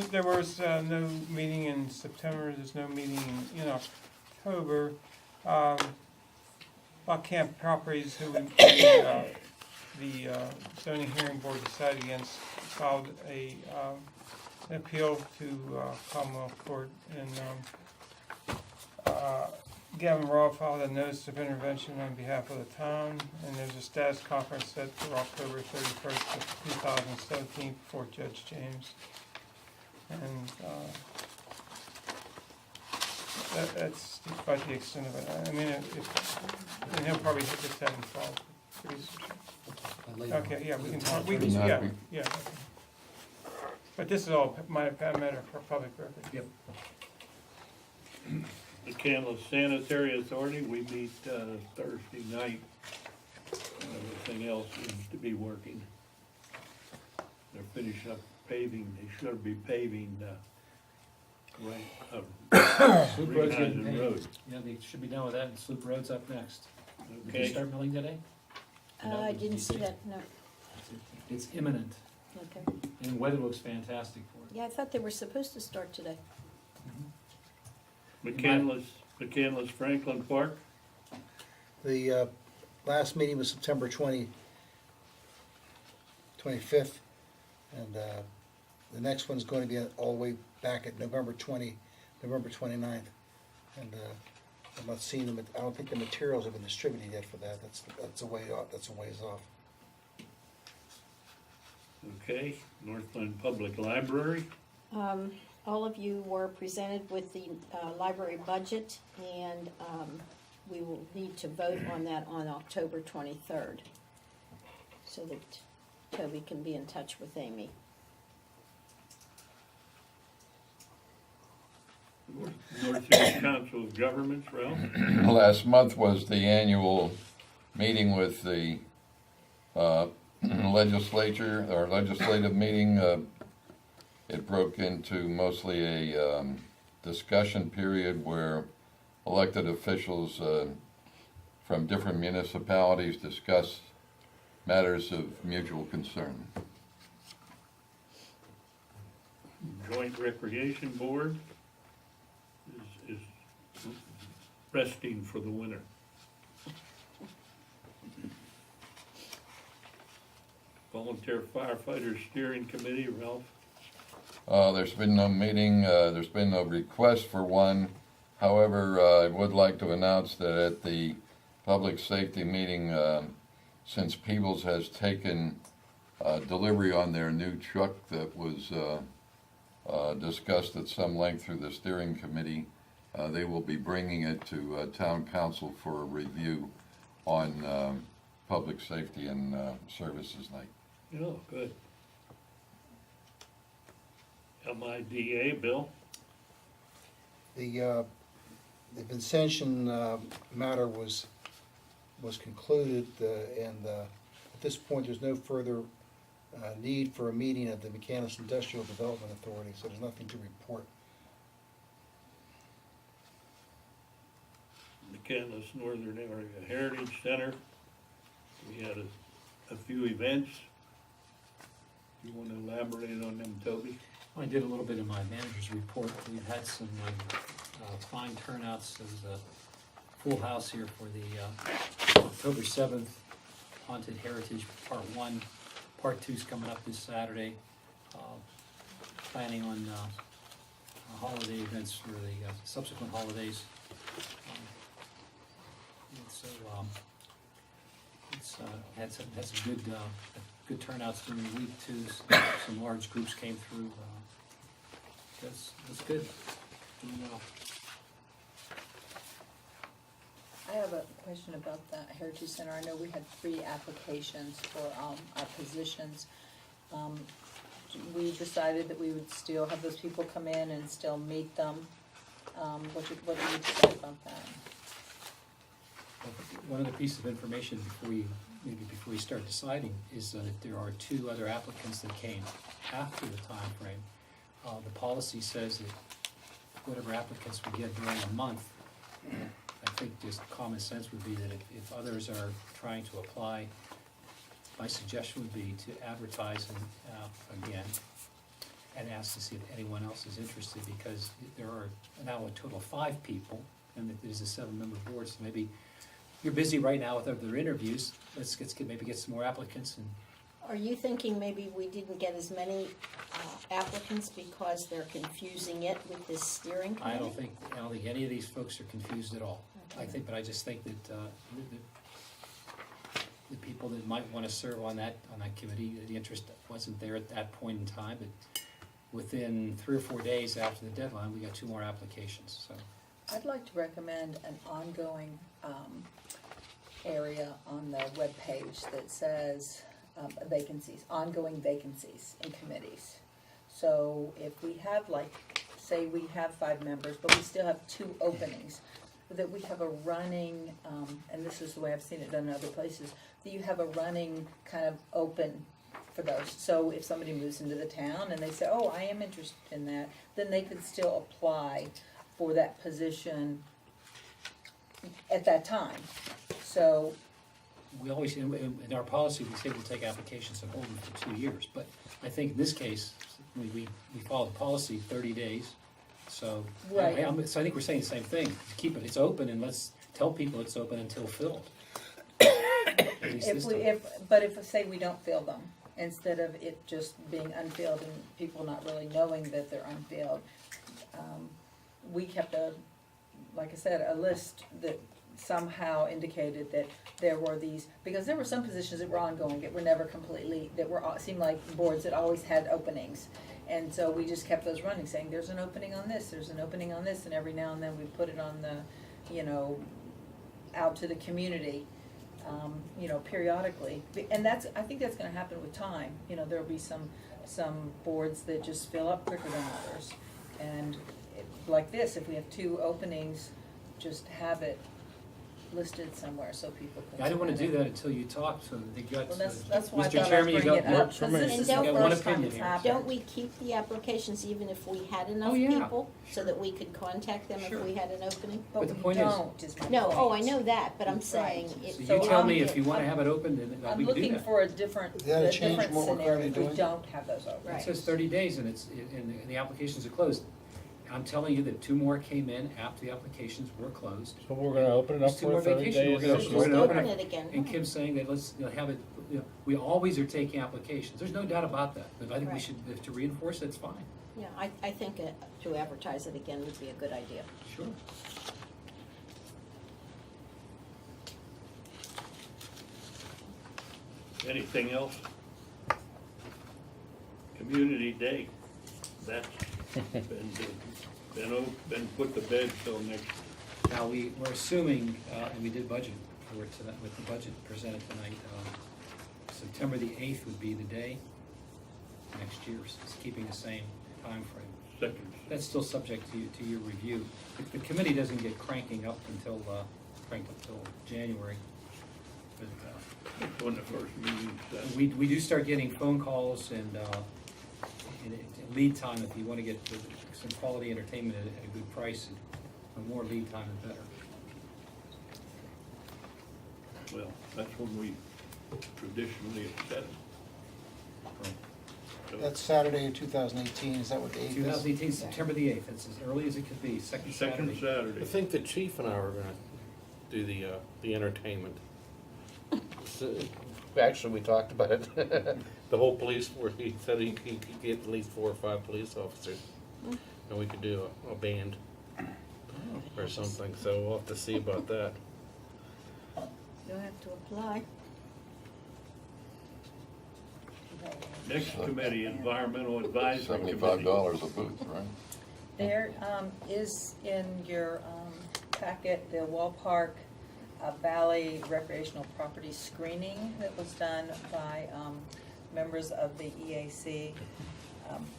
no meeting in September, there's no meeting in October. About Camp Properties, who the zoning hearing board decided against, filed an appeal to Commonwealth Court, and Gavin Raw filed a notice of intervention on behalf of the town, and there's a status conference set for October 31st of 2017 before Judge James. And that's about the extent of it. I mean, and he'll probably hit this 7-12 pretty soon. Okay, yeah, we can talk, yeah. But this is all matter for public record. Yep. McCandless Sanitary Authority, we meet Thursday night. Everything else seems to be working. They're finishing up paving, they should be paving, Sloop Road's getting Rehousing paved. Road. Yeah, they should be done with that, and Sloop Road's up next. Did they Okay, start milling today? I didn't see that, no. It's imminent, Okay. and weather looks fantastic for it. Yeah, I thought they were supposed to start today. McCandless Franklin Park, The last meeting was September 25th, and the next one's going to be all the way back at November 29th. And I'm not seeing them, I don't think the materials have been distributed yet for that, that's a ways off. okay, Northland Public Library, All of you were presented with the library budget, and we will need to vote on that on October 23rd, so that Toby can be in touch with Amy. Northeast Council of Governments, Ralph? Last month was the annual meeting with the legislature, or legislative meeting. It broke into mostly a discussion period where elected officials from different municipalities discussed matters of mutual concern. Joint Recreation Board is resting for the winter. Volunteer Firefighter Steering Committee, Ralph? There's been no meeting, there's been no request for one. However, I would like to announce that at the public safety meeting, since Peebles has taken delivery on their new truck that was discussed at some length through the steering committee, they will be bringing it to town council for a review on public safety and services night. Oh, good. MIDA, Bill? The Vincentian matter was concluded, and at this point, there's no further need for a meeting of the McCandless Industrial Development Authority, so there's nothing to report. McCandless Northern Area Heritage Center. We had a few events. You want to elaborate on them, Toby? I did a little bit in my manager's report. We've had some fine turnouts. There was a full house here for the October 7th Haunted Heritage Part 1. Part 2's coming up this Saturday. Planning on holiday events for the subsequent holidays. It's had some good turnouts during the week too. Some large groups came through. That's good. No. I have a question about the Heritage Center. I know we had 3 applications for our positions. We decided that we would still have those people come in and still meet them. What do you decide about that? One of the pieces of information before we start deciding is that there are 2 other applicants that came after the time frame. The policy says that whatever applicants we get during a month, I think just common sense would be that if others are trying to apply, my suggestion would be to advertise again and ask to see if anyone else is interested, because there are now a total of 5 people, and it is a 7-member board, so maybe you're busy right now with other interviews. Let's maybe get some more applicants. And Are you thinking maybe we didn't get as many applicants because they're confusing it with this steering committee? I don't think any of these folks are confused at all. Okay. But I just think that the people that might want to serve on that committee, the interest wasn't there at that point in time. But within 3 or 4 days after the deadline, we got 2 more applications. So I'd like to recommend an ongoing area on the webpage that says vacancies, ongoing vacancies in committees. So if we have, say we have 5 members, but we still have 2 openings, that we have a running, and this is the way I've seen it done in other places, that you have a running kind of open for those. So if somebody moves into the town and they say, oh, I am interested in that, then they could still apply for that position at that time. So we always, in our policy, we say we'll take applications and hold them for 2 years. But I think in this case, we follow the policy 30 days. So, Right. So I think we're saying the same thing. Keep it's open, and let's tell people it's open until filled. At least this time. But if, say, we don't fill them, instead of it just being unfilled and people not really knowing that they're unfilled, we kept like I said, a list that somehow indicated that there were these, because there were some positions that were ongoing, that were never completely, seemed like boards that always had openings. And so we just kept those running, saying there's an opening on this, there's an opening on this, and every now and then we put it on the, out to the community, periodically. And I think that's gonna happen with time. There'll be some boards that just fill up quicker than others. And like this, if we have 2 openings, just have it listed somewhere so people can. I didn't want to do that until you talked, so they got. Well, that's why I Mr. thought I'd Chairman, you bring got it one. up, 'cause this And is the don't- one first time opinion it's here. happened. Don't we keep the applications even if we had enough Oh, yeah. people, so that we could contact them Sure. if we had an opening? But But the we point is- don't, is my No, oh, I point. know that, but I'm Right. saying. So it- you tell me if I'm- you want to have it open, then I'm we can do looking that. for a different Is that a change different from what we're scenario currently if we doing? don't have those open. Right. It says 30 days and the applications are closed. I'm telling you that 2 more came in after the applications were closed. So we're gonna open it up There's 2 for more 30 vacation. days. We're Just gonna open open it. it again. And Kim's saying that let's have it, we always are taking applications. There's no doubt about that. But I think we Right. should, if to reinforce it, it's fine. Yeah, I think to advertise it again would be a good idea. Sure. Anything else? Community Day, that's been put to bed till next. Now, we're assuming, and we did budget for tonight, with the budget presented tonight, September the 8th would be the day next year, so it's keeping the same time frame. Second. That's still subject to your review. The committee doesn't get cranked up until January. But, When the first meeting, we do start getting phone calls and lead time, if you want to get some quality entertainment at a good price, the more lead time, the better. well, that's when we traditionally have set it. So, That's Saturday, 2018, is that what the 8th is? 2018, September the 8th, it's as early as it could be, second Second Saturday. Saturday. I think the chief and I were gonna do the entertainment. Actually, we talked about it. The whole police force, he said he could get at least 4 or 5 police officers. And we could do a band or something, so we'll have to see about that. You'll have to apply. Next committee, Environmental Advisory Committee. $75 a booth, right? There is in your packet, the Wall Park Valley recreational property screening that was done by members of the EAC,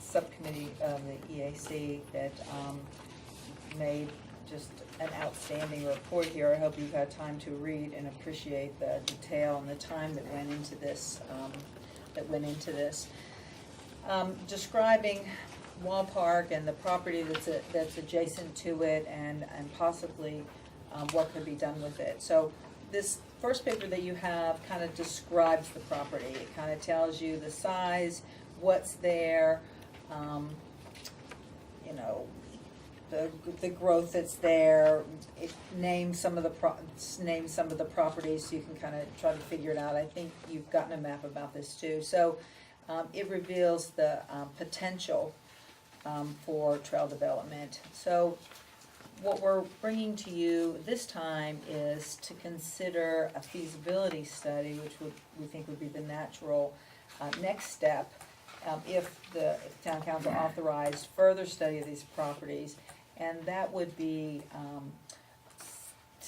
subcommittee of the EAC that made just an outstanding report here. I hope you've had time to read and appreciate the detail and the time that went into this. Describing Wall Park and the property that's adjacent to it, and possibly what could be done with it. So this first paper that you have kind of describes the property. It kind of tells you the size, what's there, you know, the growth that's there. It names some of the properties, so you can kind of try to figure it out. I think you've gotten a map about this too. So it reveals the potential for trail development. So what we're bringing to you this time is to consider a feasibility study, which we think would be the natural next step if the town council authorized further study of these properties. And that would be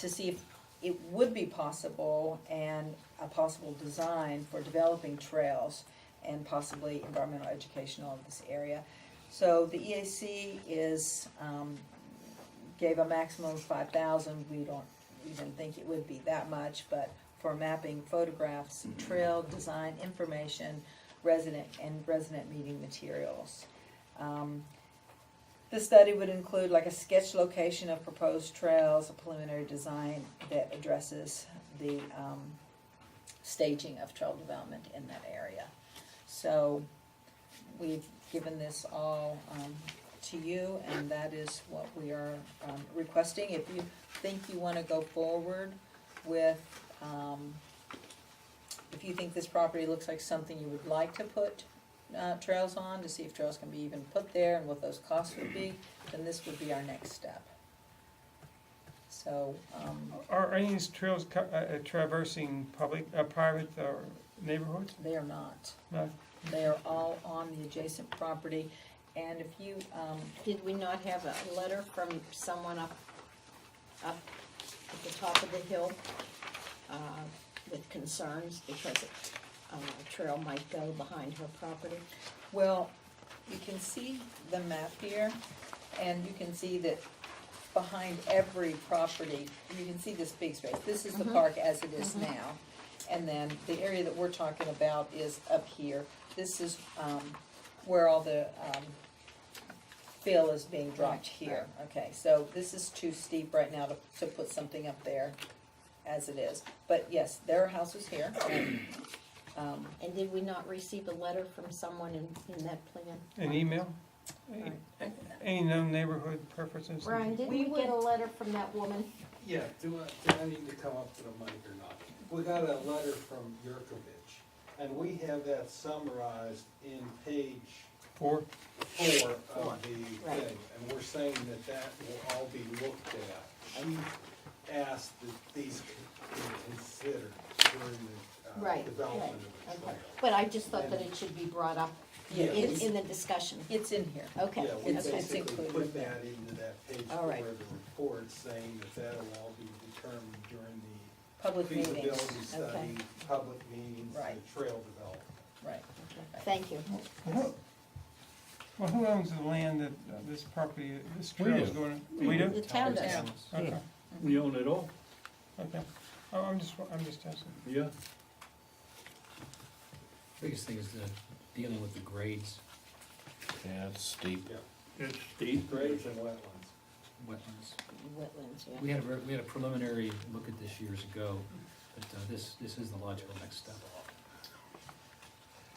to see if it would be possible, and a possible design for developing trails and possibly environmental educational of this area. So the EAC is gave a maximum of 5,000. We don't even think it would be that much, but for mapping photographs, trail design information, resident meeting materials. The study would include like a sketch location of proposed trails, a preliminary design that addresses the staging of trail development in that area. So we've given this all to you, and that is what we are requesting. If you think you want to go forward with, if you think this property looks like something you would like to put trails on, to see if trails can be even put there and what those costs would be, then this would be our next step. So Are any of these trails traversing private neighborhoods? they are not. No. They are all on the adjacent property. And if you Did we not have a letter from someone up at the top of the hill with concerns because a trail might go behind her property? well, you can see the map here, and you can see that behind every property, you can see this big space. This is the park as it is now. And then the area that we're talking about is up here. This is where all the fill is being dropped here. Okay, so this is too steep right now to put something up there as it is. But yes, there are houses here. And did we not receive a letter from someone in that plan? An email? Any known neighborhood preferences? Brian, didn't we get a letter from that woman? Yeah, do I need to come up to the mic or not? We got a letter from Yurkovich, and we have that summarized in page 4 of the Right. thing, and we're saying that will all be looked at. We asked that these be considered during the Right, development of the Okay. trail. But I just thought that it should be brought up Yeah, in the discussion. it's in here. Okay. Yeah, we It's basically included put there. that into that page All 4 right. of the report, saying that that'll all be determined during the Public meetings. feasibility study, Okay. public meetings, Right. and trail development. Right. Thank you. Well, who owns the land that this property, this trail is going to? We do? The town does. Okay, We own it all. okay. Oh, I'm just asking. Yeah. Biggest thing is dealing with the grades, Yeah, it's steep. It's steep. Grades and wetlands. wetlands. Wetlands, yeah. We had a preliminary look at this years ago, but this is the logical next step.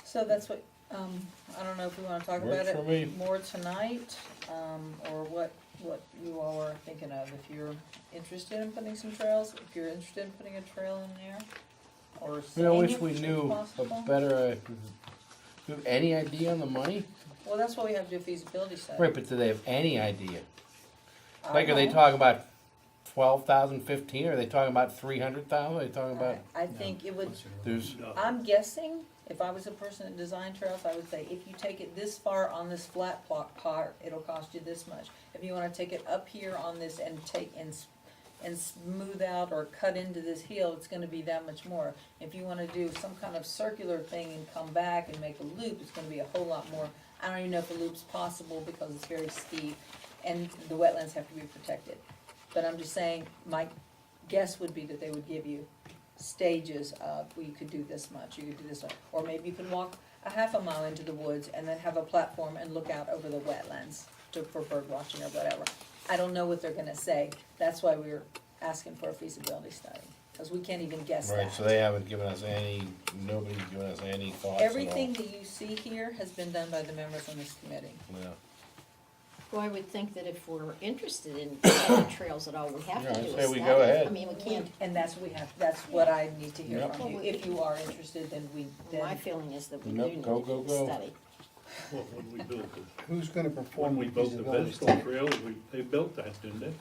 So that's what, I don't know if we wanna talk about Works for me. it more tonight, or what you all are thinking of. If you're interested in putting some trails, if you're interested in putting a trail in there, or I saying wish it we if knew possible. a better, do you have any idea on the money? Well, that's why we have to do a feasibility study. Right, but do they have any idea? I Like, are they don't. talking about 12,000, 15, or are they talking about 300,000? Are they talking about, I think it would, Closer to- there's, I'm guessing if I was a person that designed trails, I would say, if you take it this far on this flat part, it'll cost you this much. If you wanna take it up here on this and take and smooth out or cut into this hill, it's gonna be that much more. If you wanna do some kind of circular thing and come back and make a loop, it's gonna be a whole lot more. I don't even know if a loop's possible because it's very steep and the wetlands have to be protected. But I'm just saying, my guess would be that they would give you stages of, well, you could do this much, you could do this much. Or maybe you could walk a half a mile into the woods and then have a platform and look out over the wetlands for bird watching or whatever. I don't know what they're gonna say. That's why we were asking for a feasibility study, because we can't even guess that. Right, so they haven't given us nobody's given us any thoughts at all. Everything that you see here has been done by the members on this committee. Yeah. Well, I would think that if we're interested in the trails at all, we have Yeah, to I'd do a say study. we go ahead. I mean, we can't, And that's what I need to hear Yep. from you. If you are interested, then my feeling is that we do Nope, need go, to go, do go. a study. Well, when we built it, Who's gonna perform when we the built the feasibility vegetable study? trail, they built that, didn't they?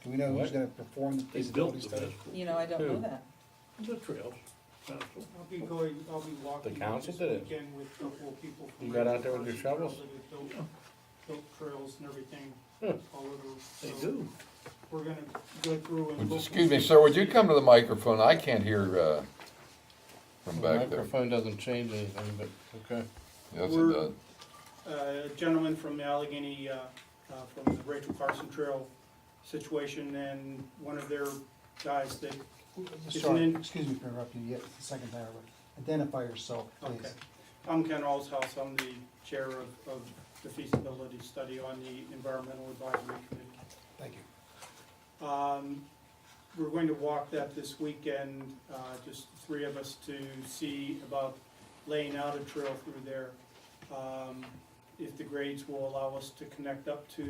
Do we know who's What? gonna perform the They built feasibility the study? vegetable. You know, I don't know Who? that. The trails. Council. I'll be walking. The council this did it. weekend with a couple of people from You got out there with your Carson Trails shovels? that have built trails and everything Huh. all over. They So do. We're gonna go through and. look Excuse me, and sir, would you see- come to the microphone? I can't hear, from The back there. microphone doesn't change anything, but, okay. Yes, it We're- does. A gentleman from the Allegheny, from the Rachel Carson Trail situation, and one of their guys that, Sorry, in- excuse me for interrupting you yet, the second time, but identify yourself, please. okay. I'm Ken Allshouse, I'm the chair of the feasibility study on the Environmental Advisory Committee. Thank you. We're going to walk that this weekend, just three of us, to see about laying out a trail through there. If the grades will allow us to connect up to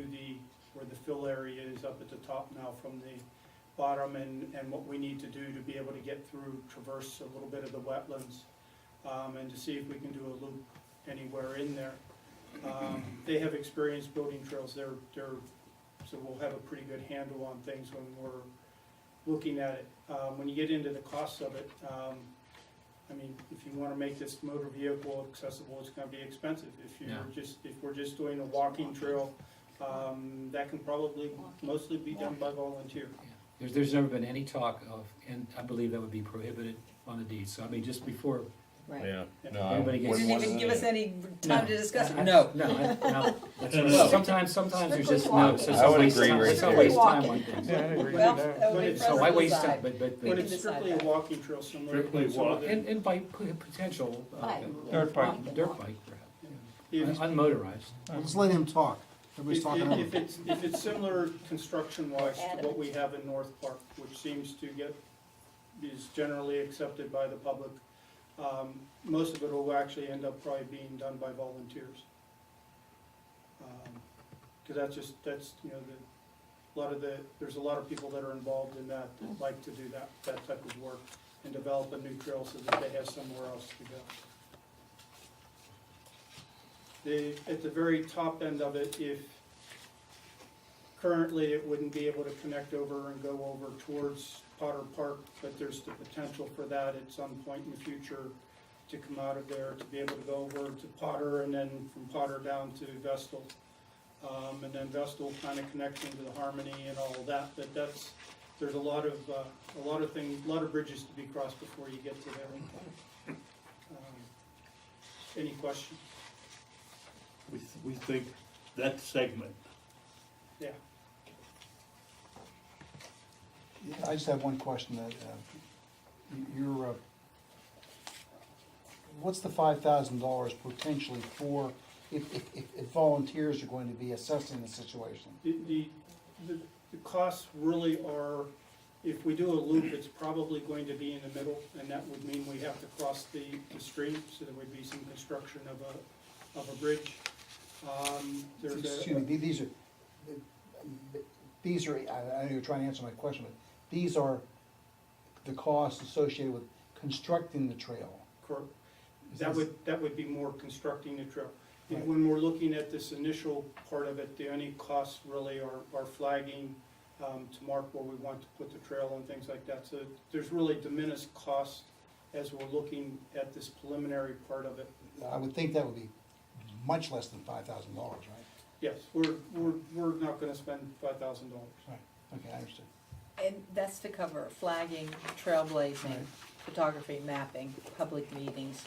where the fill area is up at the top now from the bottom, and what we need to do to be able to get through, traverse a little bit of the wetlands, and to see if we can do a loop anywhere in there. They have experience building trails, so we'll have a pretty good handle on things when we're looking at it. When you get into the costs of it, I mean, if you wanna make this motor vehicle accessible, it's gonna be expensive. Yeah. If we're just doing a walking trail, that can probably mostly be done by volunteer. There's never been any talk of, and I believe that would be prohibited on the deed, so I mean, just before Right. Yeah. No, Anybody I gets- You wouldn't didn't even want give to- us any time to discuss it. I- No. No, no, that's No, right. no. Sometimes there's just, Strictly no, so walking. I would waste agree time, right so there. waste time Walking. on things. Yeah, I agree Well, with that. that would be But for So us why to waste decide. time, but When can it's decide strictly a that. walking trail, similar Strictly to some of the. And by potential, Bike. Dirt bike. dirt bike, perhaps, If- unmotorized. Let's let him talk. Everybody's talking over. If it's similar construction-wise to what we have in North Park, which seems to is generally accepted by the public, most of it will actually end up probably being done by volunteers. Cause that's, you know, there's a lot of people that are involved in that like to do that type of work and develop a new trail so that they have somewhere else to go. At the very top end of it, if currently it wouldn't be able to connect over and go over towards Potter Park, but there's the potential for that at some point in the future to come out of there, to be able to go over to Potter and then from Potter down to Vestal. And then Vestal kind of connection to the Harmony and all of that, but there's a lot of things, a lot of bridges to be crossed before you get to there. Any questions? We think that segment, Yeah. I just have one question that, you're, what's the $5,000 potentially for, if volunteers are going to be assessing the situation? The costs really are, if we do a loop, it's probably going to be in the middle, and that would mean we have to cross the stream, so there would be some construction of a bridge. There's Excuse me, these are, I know you're trying to answer my question, but these are the costs associated with constructing the trail. That would be more constructing the trail. Right. When we're looking at this initial part of it, the only costs really are flagging to mark where we want to put the trail and things like that. So there's really diminished cost as we're looking at this preliminary part of it. I would think that would be much less than $5,000, right? Yes, we're not gonna spend $5,000. Right, okay, I understand. And that's to cover flagging, trailblazing, photography, mapping, public meetings,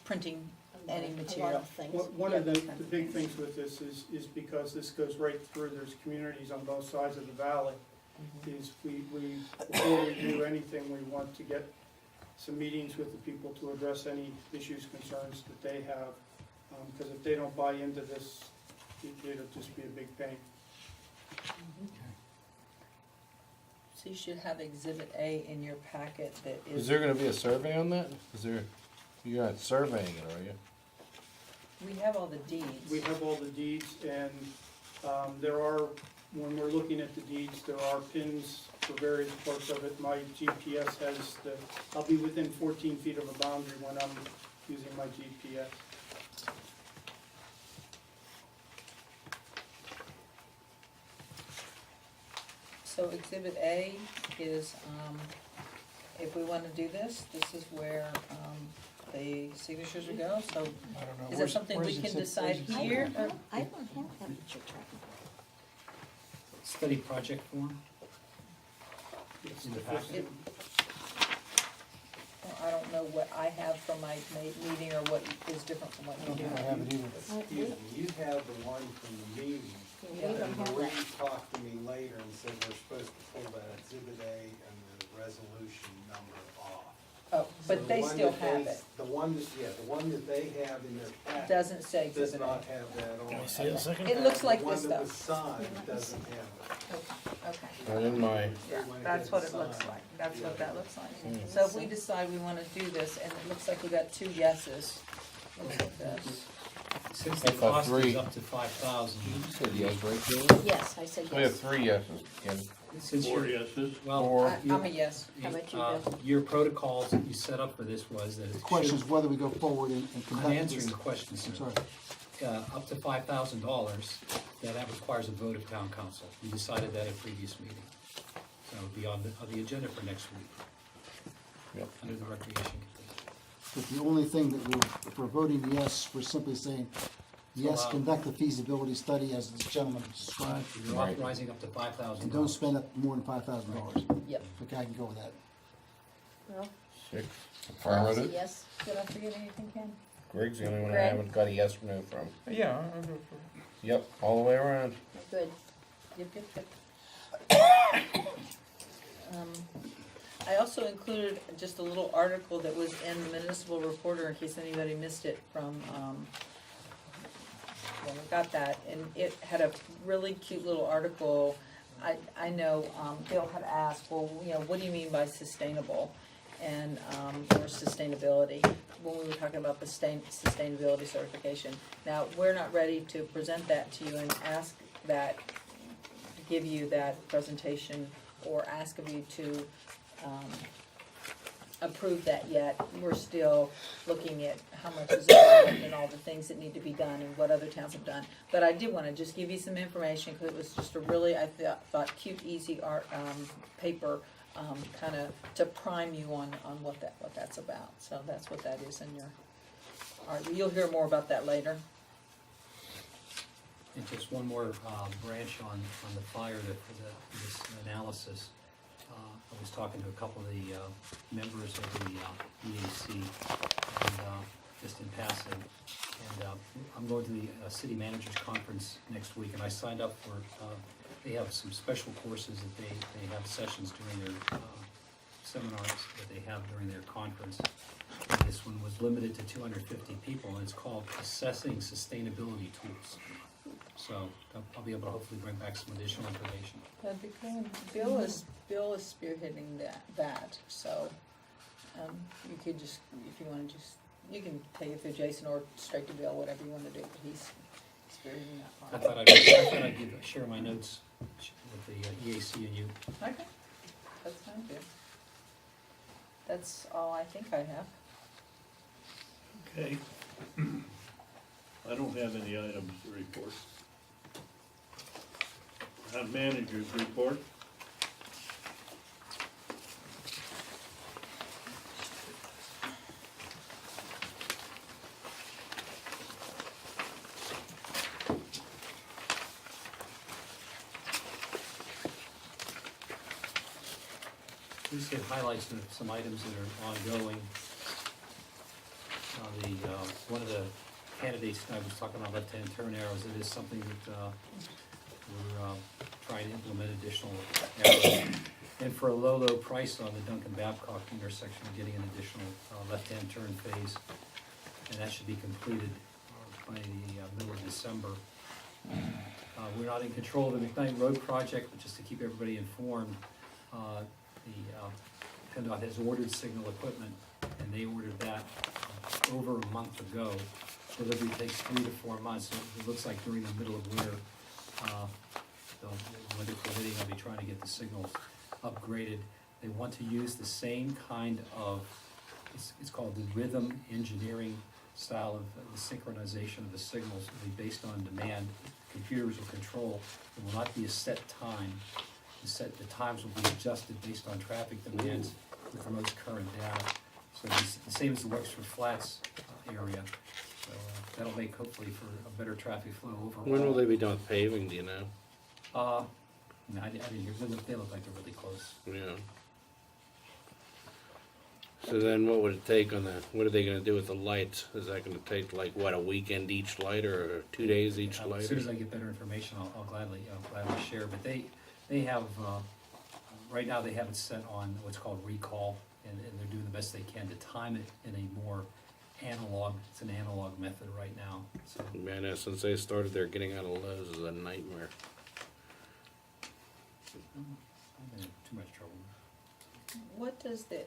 printing any A lot material. of things. One of the big things with this is because this goes right through, there's communities on both sides of the valley, is we, before we do anything, we want to get some meetings with the people to address any issues, concerns that they have. Because if they don't buy into this, it'll just be a big pain. So you should have Exhibit A in your packet that is. Is there gonna be a survey on that? You're not surveying it, are you? We have all the deeds. We have all the deeds, and there are, when we're looking at the deeds, there are pins for various parts of it. My GPS has I'll be within 14 feet of a boundary when I'm using my GPS. So Exhibit A is, if we want to do this, this is where the signatures would go, so I don't know. is that Where's- something we where's can exhibit- decide where's exhibit here? A? Or I don't have that that you're talking Study project form in the packet. I don't know what I have from my meeting or what is different from what you do. I haven't either. Excuse me, you have the one from the meeting. We don't And have Marie that. talked to me later and said we're supposed to pull that exhibit A and the resolution number off. Oh, So but the they one still that have they- it. The one that they have in their packet. Doesn't say Does Exhibit A. not have that on. Can I see it a second? It looks like The one this, that though. was signed doesn't have it. Okay. Not in my, Yeah, that's what it looks like, that's what that looks like. So if we decide we wanna do this, and it looks like we got 2 yeses, looks like this. Since the I thought cost three. is up to 5,000, you said yes, right, Julie? about. Yes, I said So we have yes. 3 yeses, Ken. since 4 you're, yeses. well, I'm a yes. How about you, Bill? your protocols that you set up for this was that The it question should, is whether we go forward and I'm conduct answering this. the question, sir. I'm sorry. Up to $5,000, that requires a vote of town council. We decided that at a previous meeting. So it'll be on the agenda for next week. Yep. Under the recreation committee. But the only thing that if we're voting yes, we're simply saying, yes, allowed. conduct the feasibility study as this gentleman described, You're Right. authorizing up to $5,000. and don't spend up more than $5,000. Yep. Okay, I can go with that. Well, 6. so Affirmative. yes. Did I forget anything, Ken? Greg's the only one I Greg? haven't got a yes or no from. Yeah. Yep, all the way around. Good. Yep, yep, yep. I also included just a little article that was in the Municipal Reporter in case anybody missed it from, well, we got that, and it had a really cute little article. I know, Bill had asked, well, you know, what do you mean by sustainable? And, or sustainability, when we were talking about the sustainability certification. Now, we're not ready to present that to you and ask that, to give you that presentation or ask of you to, approve that yet. We're still looking at how much is involved and all the things that need to be done and what other towns have done. But I did wanna just give you some information, cause it was just a really, I thought cute, easy art, paper, kinda to prime you on what that's about. So that's what that is in your, alright, you'll hear more about that later. And just one more branch on the fire this analysis. I was talking to a couple of the members of the EAC, and just in passing. And I'm going to the city managers conference next week, and I signed up for, they have some special courses that they have sessions during their seminars that they have during their conference. And this one was limited to 250 people, and it's called Assessing Sustainability Tools. So I'll be able to hopefully bring back some additional information. That'd be cool. Bill is spearheading that, so, you could just, if you wanna just, you can take it through Jason or straight to Bill, whatever you wanna do, but he's spearheading that I part. thought I'd share my notes with the EAC and you. Okay, that sounds good. That's all I think I have. Okay. I don't have any items to report. Town manager's report. just get highlights of some items that are ongoing. One of the candidates I was talking about left-hand turn arrows, it is something that we're trying to implement additional arrows. And for a low, low price on the Duncan Babcock intersection, we're getting an additional left-hand turn phase. And that should be completed by the middle of December. We're not in control of the McKnight Road project, but just to keep everybody informed, PennDOT has ordered signal equipment, and they ordered that over a month ago. Delivery takes 3 to 4 months. So it looks like during the middle of winter, weather permitting, I'll be trying to get the signals upgraded. They want to use the same kind of, it's called the rhythm engineering style of the synchronization of the signals. It will be based on demand. Computers will control. It will not be a set time. The times will be adjusted based on traffic demands with the most current data. So it's the same as the Wexford Flats area. So that'll make hopefully for a better traffic flow overall. When will they be done with paving, do you know? No, I didn't hear. They look like they're really close. Yeah. So then what would it take on the, what are they gonna do with the lights? Is that gonna take like, what, a weekend each light or 2 days each light? As soon as I get better information, I'll gladly share. But they have, right now they have it set on what's called recall, and they're doing the best they can to time it in a more analog, it's an analog method right now. So Man, since they started there, getting out of Lowe's is a nightmare. I'm in too much trouble. What does the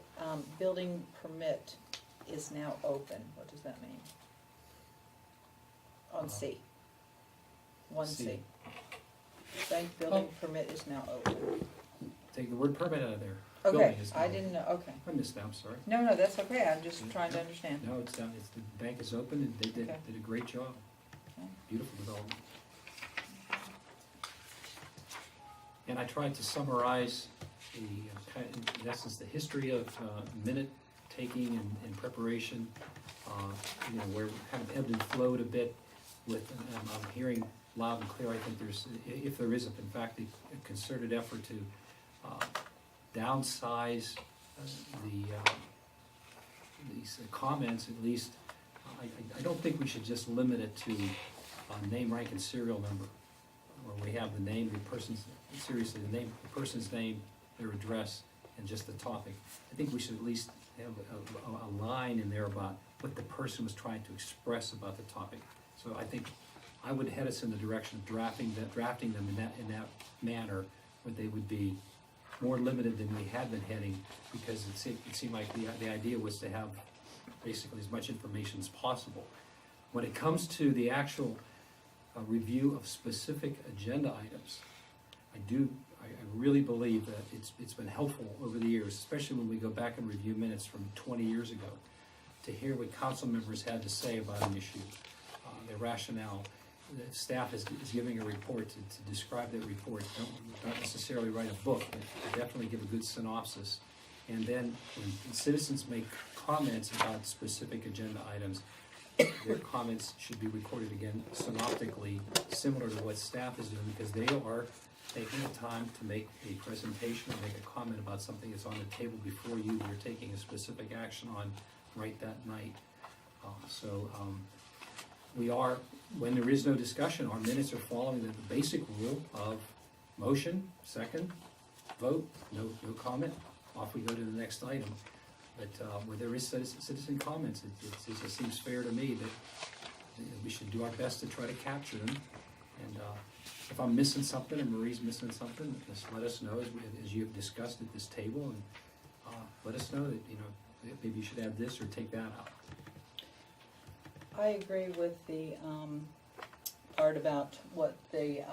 building permit is now open, what does that mean? On C. 1C. C. Bank building permit is now open. Take the word permit out of there. Okay, Building is I now- didn't know, okay. I missed that, I'm sorry. No, that's okay, I'm just trying to understand. No, it's down, the bank is open, and they did Okay. a great job. Okay. Beautiful development. And I tried to summarize in essence, the history of minute taking and preparation. Where we kind of ebbed and flowed a bit with, I'm hearing loud and clear, I think if there is, in fact, a concerted effort to downsize these comments, at least, I don't think we should just limit it to name, rank, and serial number, where we have the name, the person's, seriously, the person's name, their address, and just the topic. I think we should at least have a line in there about what the person was trying to express about the topic. So I think I would head us in the direction of drafting them in that manner, where they would be more limited than we had been heading, because it seemed like the idea was to have basically as much information as possible. When it comes to the actual review of specific agenda items, I really believe that it's been helpful over the years, especially when we go back and review minutes from 20 years ago, to hear what council members had to say about an issue, their rationale. The staff is giving a report to describe that report. Don't necessarily write a book, but definitely give a good synopsis. And then when citizens make comments about specific agenda items, their comments should be recorded again synoptically, similar to what staff is doing, because they are taking the time to make a presentation or make a comment about something that's on the table before you, you're taking a specific action on right that night. We are, when there is no discussion, our minutes are following the basic rule of motion, second, vote, no comment, off we go to the next item. But where there is citizen comments, it just seems fair to me that we should do our best to try to capture them. And if I'm missing something or Marie's missing something, just let us know as you have discussed at this table, and let us know that maybe you should add this or take that out. I agree with the part about what the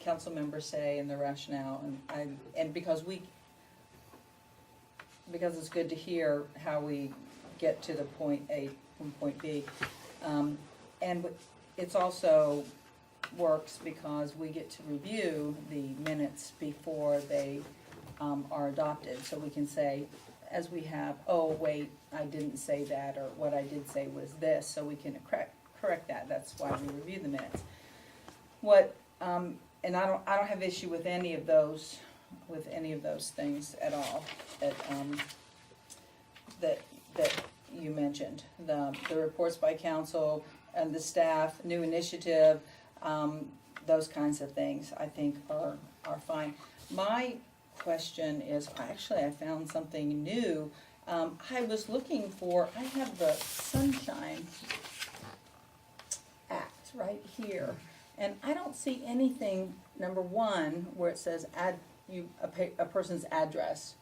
council members say and the rationale, and because it's good to hear how we get to the point A from point B, and it's also works because we get to review the minutes before they are adopted, so we can say, as we have, oh wait, I didn't say that, or what I did say was this, so we can correct that. That's why we review the minutes. And I don't have issue with any of those with any of those things at all, that you mentioned. The reports by council and the staff, new initiative, those kinds of things, I think are fine. My question is, actually, I found something new. I was looking for, I have the Sunshine Act right here, and I don't see anything, number one, where it says a person's address.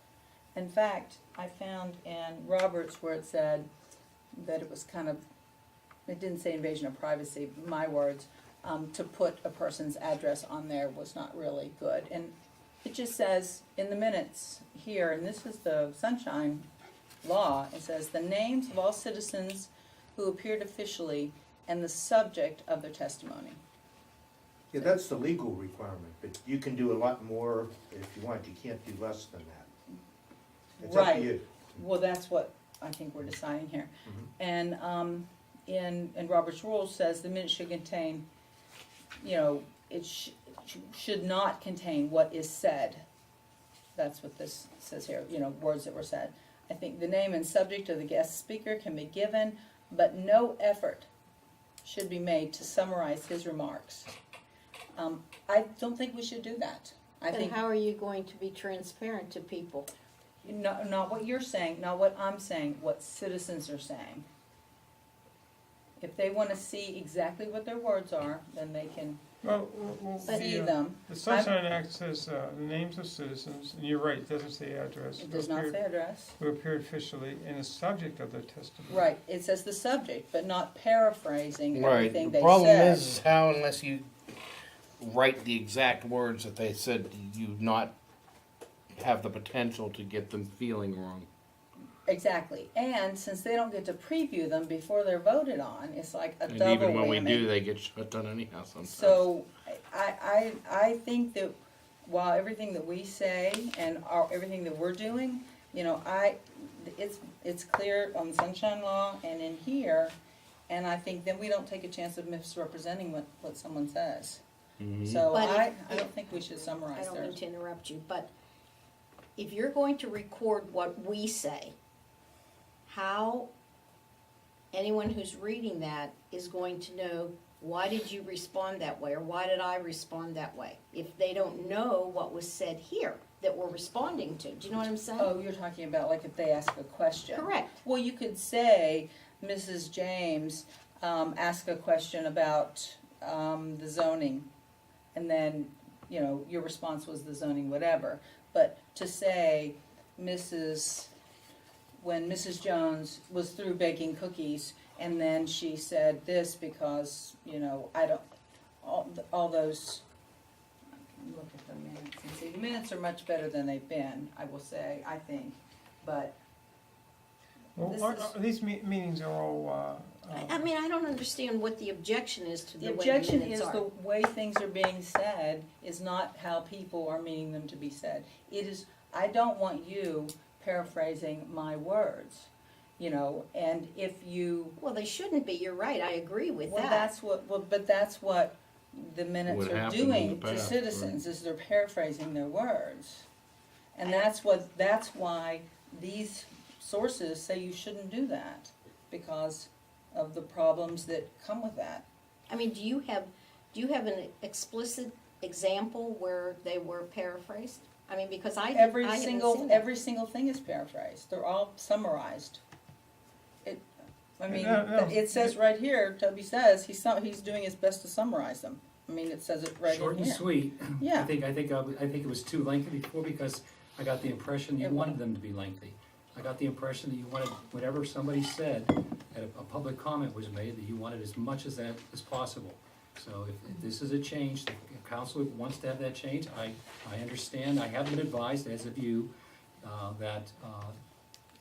In fact, I found in Roberts where it said that it was it didn't say invasion of privacy, my words, to put a person's address on there was not really good. And it just says in the minutes here, and this is the Sunshine Law, it says the names of all citizens who appeared officially and the subject of their testimony. Yeah, that's the legal requirement, but you can do a lot more if you want, you can't do less than that. It's up to you. Well, that's what I think we're deciding here. Mhm. And in Robert's Rules says the minutes should contain, it should not contain what is said. That's what this says here, words that were said. I think the name and subject of the guest speaker can be given, but no effort should be made to summarize his remarks. I don't think we should do that. Then how are you going to be transparent to people? Not what you're saying, not what I'm saying, what citizens are saying. If they want to see exactly what their words are, then they can see them. The Sunshine Act says the names of citizens, and you're right, it doesn't say address. It does not say address. Who appeared officially and the subject of their testimony. Right, it says the subject, but not paraphrasing Right, everything the they problem said. is how, unless you write the exact words that they said, you not have the potential to get them feeling wrong. Exactly, and since they don't get to preview them before they're voted on, it's like a And double even when we whammy. do, they get shut down anyhow sometimes. So, I think that while everything that we say and everything that we're doing, it's clear on the Sunshine Law and in here, and I think then we don't take a chance of misrepresenting what someone says. So But I don't think we should summarize I don't mean theirs. to interrupt you, but if you're going to record what we say, how anyone who's reading that is going to know, why did you respond that way, or why did I respond that way, if they don't know what was said here that we're responding to? Do you know what I'm saying? Oh, you're talking about like if they ask a question. Correct. Well, you could say, Mrs. James asked a question about the zoning, and then, your response was the zoning whatever. But to say, when Mrs. Jones was through baking cookies, and then she said this because, all those, look at the minutes and see, the minutes are much better than they've been, I will say, I think, but These meetings are all, I mean, I don't understand what the objection is to the the way the objection minutes is are. the way things are being said is not how people are meaning them to be said. It is, I don't want you paraphrasing my words, and if you. Well, they shouldn't be, you're right, I agree with Well, that. but that's what the minutes What are happened in doing the to past, citizens, right. is they're paraphrasing their words. And that's why these sources say you shouldn't do that, because of the problems that come with that. I mean, do you have an explicit example where they were paraphrased? I mean, because I haven't seen that. Every single thing is paraphrased, they're all summarized. It says right here, Toby says, he's doing his best to summarize them. I mean, it says it right in here. Short and sweet. Yeah. I think it was too lengthy before, because I got the impression you wanted them to be lengthy. I got the impression that you wanted, whatever somebody said, that a public comment was made, that you wanted as much as that as possible. So if this is a change, the council wants to have that change, I understand. I have been advised, as of you, that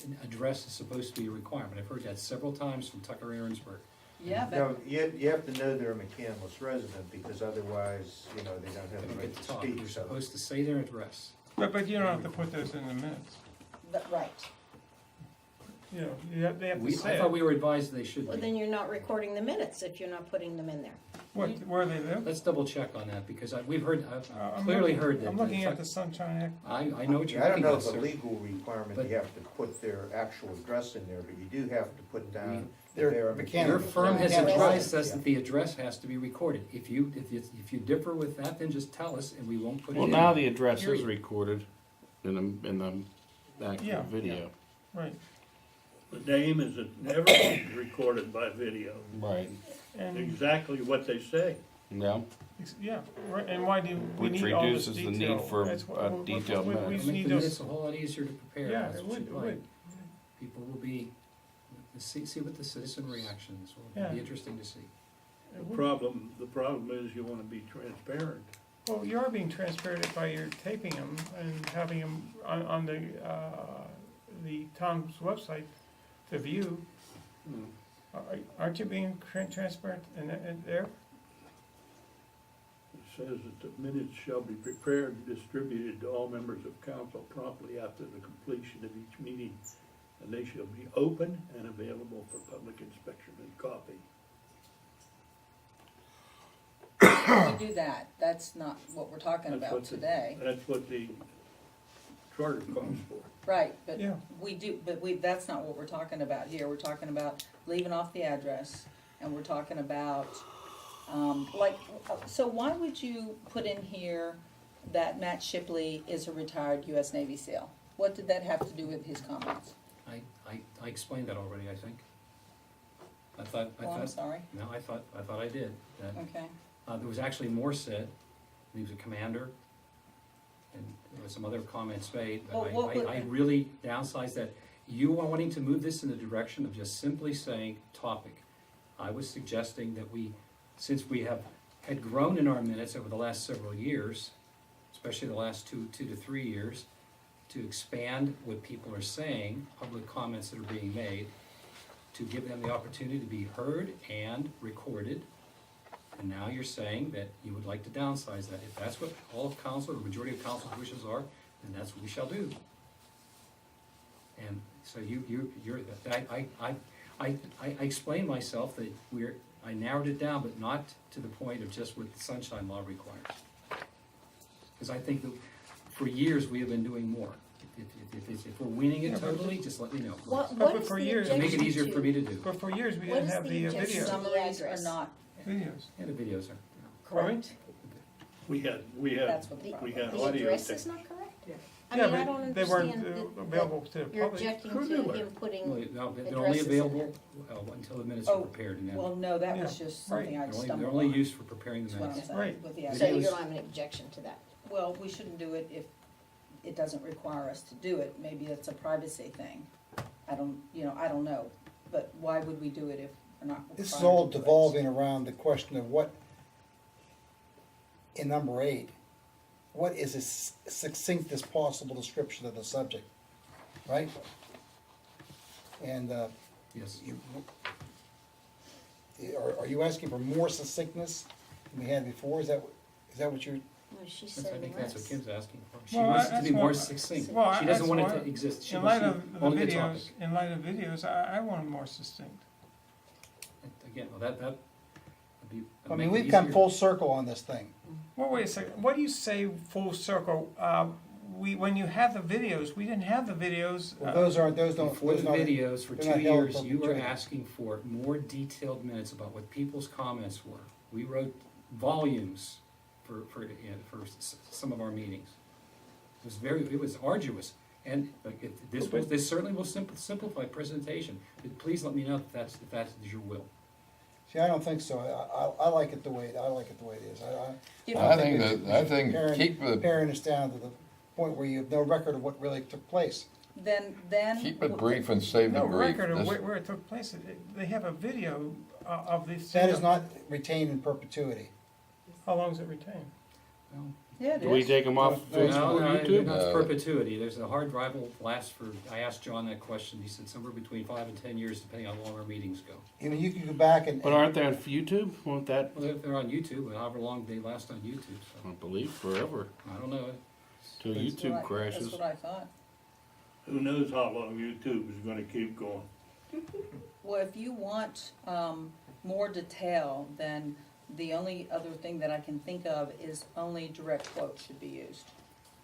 an address is supposed to be a requirement. I've heard that several times from Tucker Aaronsburg. Yeah, but. No, you have to know they're a McCandless resident, because otherwise, they don't have the right to speak, You're so. supposed to say their address. but you don't have to put those in the minutes. Right. They have to I say thought it. we were advised they should Well, be. then you're not recording the minutes if you're not putting them in there. Where they live? Let's double check on that, because we've heard, I've I'm clearly looking- heard that. I'm looking at the Sunshine Act. I know what you're I don't looking know at, if a sir. legal requirement But- you have to put their actual address in there, but you do have to put down Their their mechanic- Your firm has Yeah. advised us Yeah. that the address has to be recorded. If you differ with that, then just tell us and we won't put it Well, in. now the address is Period. recorded in the actual Yeah. video. Right. The name is never recorded by video, Right. And, exactly what they say. Yeah. yeah, right, and why do we Which need all this reduces the detail? need for That's what- a we- detailed we- minutes. We I just mean, need the minutes those, a whole lot easier to prepare. yeah, That's it what would, you'd it like. would. People will be, see what the citizen reactions will Yeah. be interesting to see. It The would. problem is you wanna be transparent. Well, you are being transparent by your taping them and having them on the town's website to view. Aren't you being transparent in there? It says that the minutes shall be prepared and distributed to all members of council promptly after the completion of each meeting, and they shall be open and available for public inspection and copy. We do that, that's not what we're talking That's about what the- today. That's what the charter calls for. Right, but Yeah. that's not what we're talking about here, we're talking about leaving off the address, and we're talking about, so why would you put in here that Matt Shipley is a retired US Navy SEAL? What did that have to do with his comments? I explained that already, I think. I thought. Oh, I'm sorry, No, I thought I did. That, okay. there was actually more said. He was a commander, and there was some other comments made, but Well, what would- I really downsized that. You are wanting to move this in the direction of just simply saying topic. I was suggesting that since we had grown in our minutes over the last several years, especially the last two to 3 years, to expand what people are saying, public comments that are being made, to give them the opportunity to be heard and recorded. And now you're saying that you would like to downsize that. If that's what all of council, or majority of council's wishes are, then that's what we shall do. And so I explained myself that I narrowed it down, but not to the point of just what the sunshine law requires. Because I think that for years we have been doing more. If we're winning it totally, just let me know. What But is for the years- To make it objection easier to- for me to do. But for years, we What didn't is have the the objection? video. Summaries are not Videos. And the videos are. Correct? We had That's what the The, problem the the audio address tape. is not correct? I Yeah, mean, I but don't they weren't understand available to the that you're public. objecting Who to knew him it? putting Well, no, they're only addresses in available until the minutes are Oh, prepared, and then Well, no, that was Yeah, just something I they're only stumbled they're only on. used for preparing the That's what I'm minutes. saying, Right. with the So address. you Videos- don't have an objection to that? Well, we shouldn't do it if it doesn't require us to do it, maybe it's a privacy thing. I don't know, but why would we do it if we're not required This is to all do it? devolving around the question of what, in number 8, what is as succinct as possible description of the subject, right? And, Yes. are you asking for more succinctness than we had before? Is that what you're, Well, she I said think that's what less. Kim's asking for. She Well, wants it to that's be more what- succinct. Well, She doesn't that's want it why- to exist. She In wants light of the only the videos, topic. I want them more succinct. Again, well, that'd be. I make mean, it we've come easier. full circle on this thing. Well, wait a second, what do you say full circle? When you have the videos, we didn't have the videos. Well, those don't, Before those the not. videos, for they're not 2 held years, you were publicly. asking for more detailed minutes about what people's comments were. We wrote volumes for some of our meetings. It was arduous, and this certainly will simplify presentation. But please let me know if that is your will. See, I don't think so. I like it the way, it is. I think keep the, Paring this down to the point where you have no record of what really took place. Then. keep it brief and save the No grief. record of This- where it took place. They have a video of this. That is not retained in perpetuity. How long is it retained? Yeah, it Do we is. take them off No, Facebook, No, YouTube? not No. perpetuity. There's a hard drive will last for, I asked John that question, he said somewhere between 5 and 10 years, depending on how long our meetings go. You know, you can go back and. But aren't they on YouTube? Won't that, Well, they're on YouTube, however long they last on YouTube, I so, believe, forever, I don't know. till That's YouTube what I- crashes? That's what I thought. Who knows how long YouTube is gonna keep going? Well, if you want more detail, then The only other thing that I can think of is only direct quotes should be used.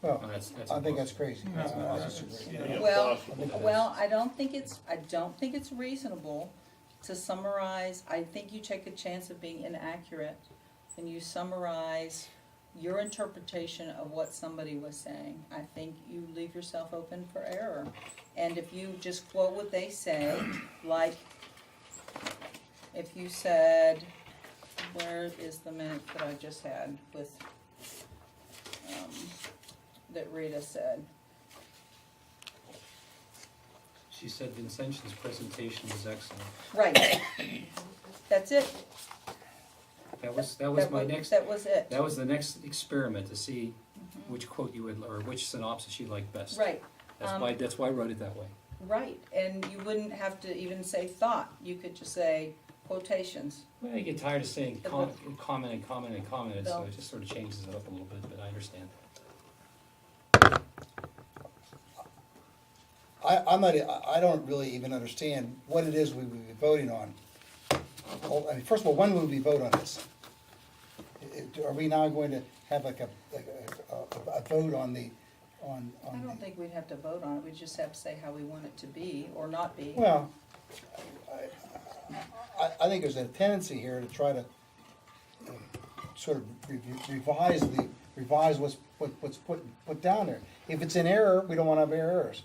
Well, Oh, that's I think that's crazy. That's I impossible. disagree. Yeah, Well, possible. well, I don't think it's reasonable to summarize. I think you take a chance of being inaccurate and you summarize your interpretation of what somebody was saying. I think you leave yourself open for error. And if you just quote what they say, like if you said, where is the minute that I just had with, that Rita said? She said Vincentian's presentation was excellent. Right. That's it. That was my next, That was it. that was the next experiment to see which quote you would, or which synopsis you liked best. Right. That's why I wrote it that way. Right, and you wouldn't have to even say thought, you could just say quotations. Well, you get tired of saying comment and comment and comment, so No. it just sort of changes it up a little bit, but I understand. I don't really even understand what it is we would be voting on. Well, I mean, first of all, when will we vote on this? Are we now going to have like a vote on the, I don't think we'd have to vote on it, we'd just have to say how we want it to be, or not be. Well, I think there's a tendency here to try to sort of revise what's put down there. If it's in error, we don't want to have errors.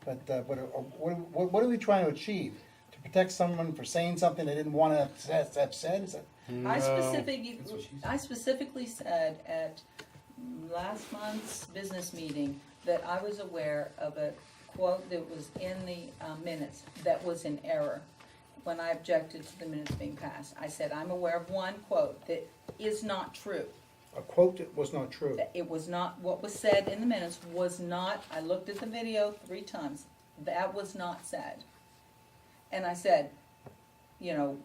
But what are we trying to achieve? To protect someone for saying something they didn't want to have said? Is that? I specifically said at last month's business meeting that I was aware of a quote that was in the minutes that was in error when I objected to the minutes being passed. I said, I'm aware of one quote that is not true. A quote that was not true. That it was not, what was said in the minutes was not, I looked at the video 3 times, that was not said. And I said, you know,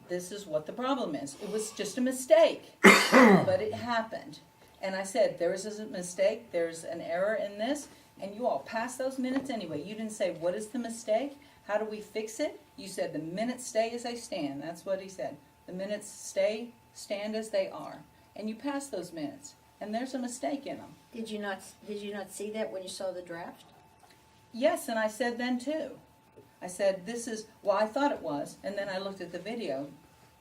this is what the problem is. It was just a mistake, but it happened. And I said, there is a mistake, there's an error in this, and you all passed those minutes anyway. You didn't say, what is the mistake? How do we fix it? You said, the minutes stay as they stand. That's what he said. The minutes stand as they are. And you passed those minutes, and there's a mistake in them. Did you not see that when you saw the draft? Yes, and I said then too. I said, this is, well, I thought it was, and then I looked at the video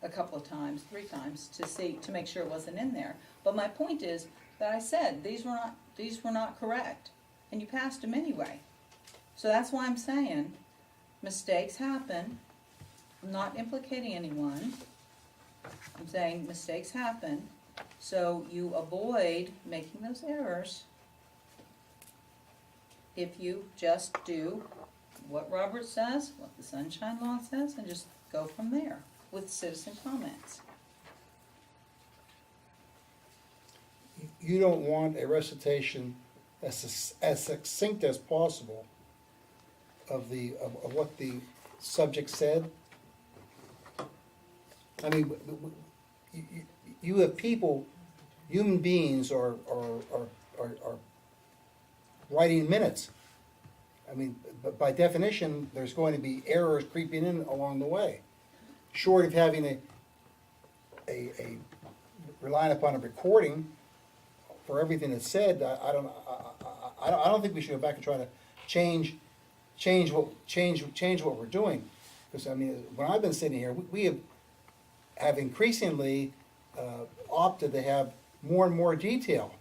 a couple of times, 3 times, to make sure it wasn't in there. But my point is that I said, these were not correct, and you passed them anyway. So that's why I'm saying, mistakes happen. I'm not implicating anyone. I'm saying mistakes happen, so you avoid making those errors if you just do what Robert says, what the Sunshine Law says, and just go from there with citizen comments. You don't want a recitation as succinct as possible of what the subject said. I mean, you have people, human beings are writing minutes. I mean, by definition, there's going to be errors creeping in along the way. Short of having a relying upon a recording for everything that's said, I don't think we should go back and try to change what we're doing. Because I mean, when I've been sitting here, we have increasingly opted to have more and more detail,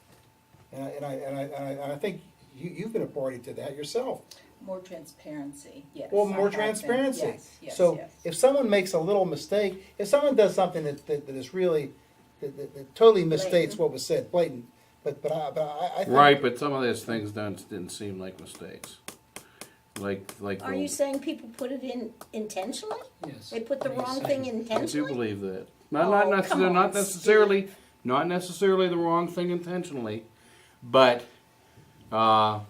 and I think you've been a party to that yourself. More transparency, yes. Well, I more have been. transparency. Yes, So yes. if someone makes a little mistake, if someone does something that is really, that totally misstates Blatant. what was said, blatant, but I think. Right, but some of those things didn't seem like mistakes. Like Are you saying people put it in intentionally? Yes. They put the Yes, wrong I thing do. I do intentionally? believe that. Oh, come on, Not necessarily the wrong thing intentionally, but a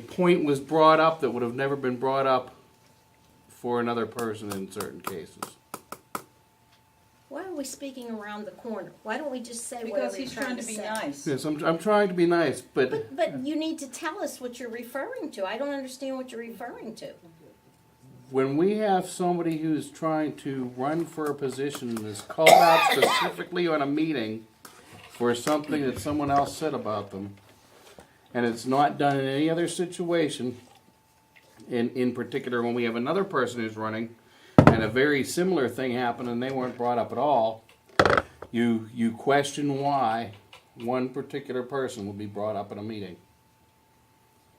point was brought up that would have never been brought up for another person in certain cases. Why are we speaking around the corner? Why don't we just say Because whatever he's you're trying to be say? nice. Yes, I'm trying to be nice, But you need to tell us what you're referring to. I don't understand what you're referring to. when we have somebody who's trying to run for a position and is called out specifically on a meeting for something that someone else said about them, and it's not done in any other situation, in particular when we have another person who's running, and a very similar thing happened and they weren't brought up at all, you question why one particular person will be brought up in a meeting,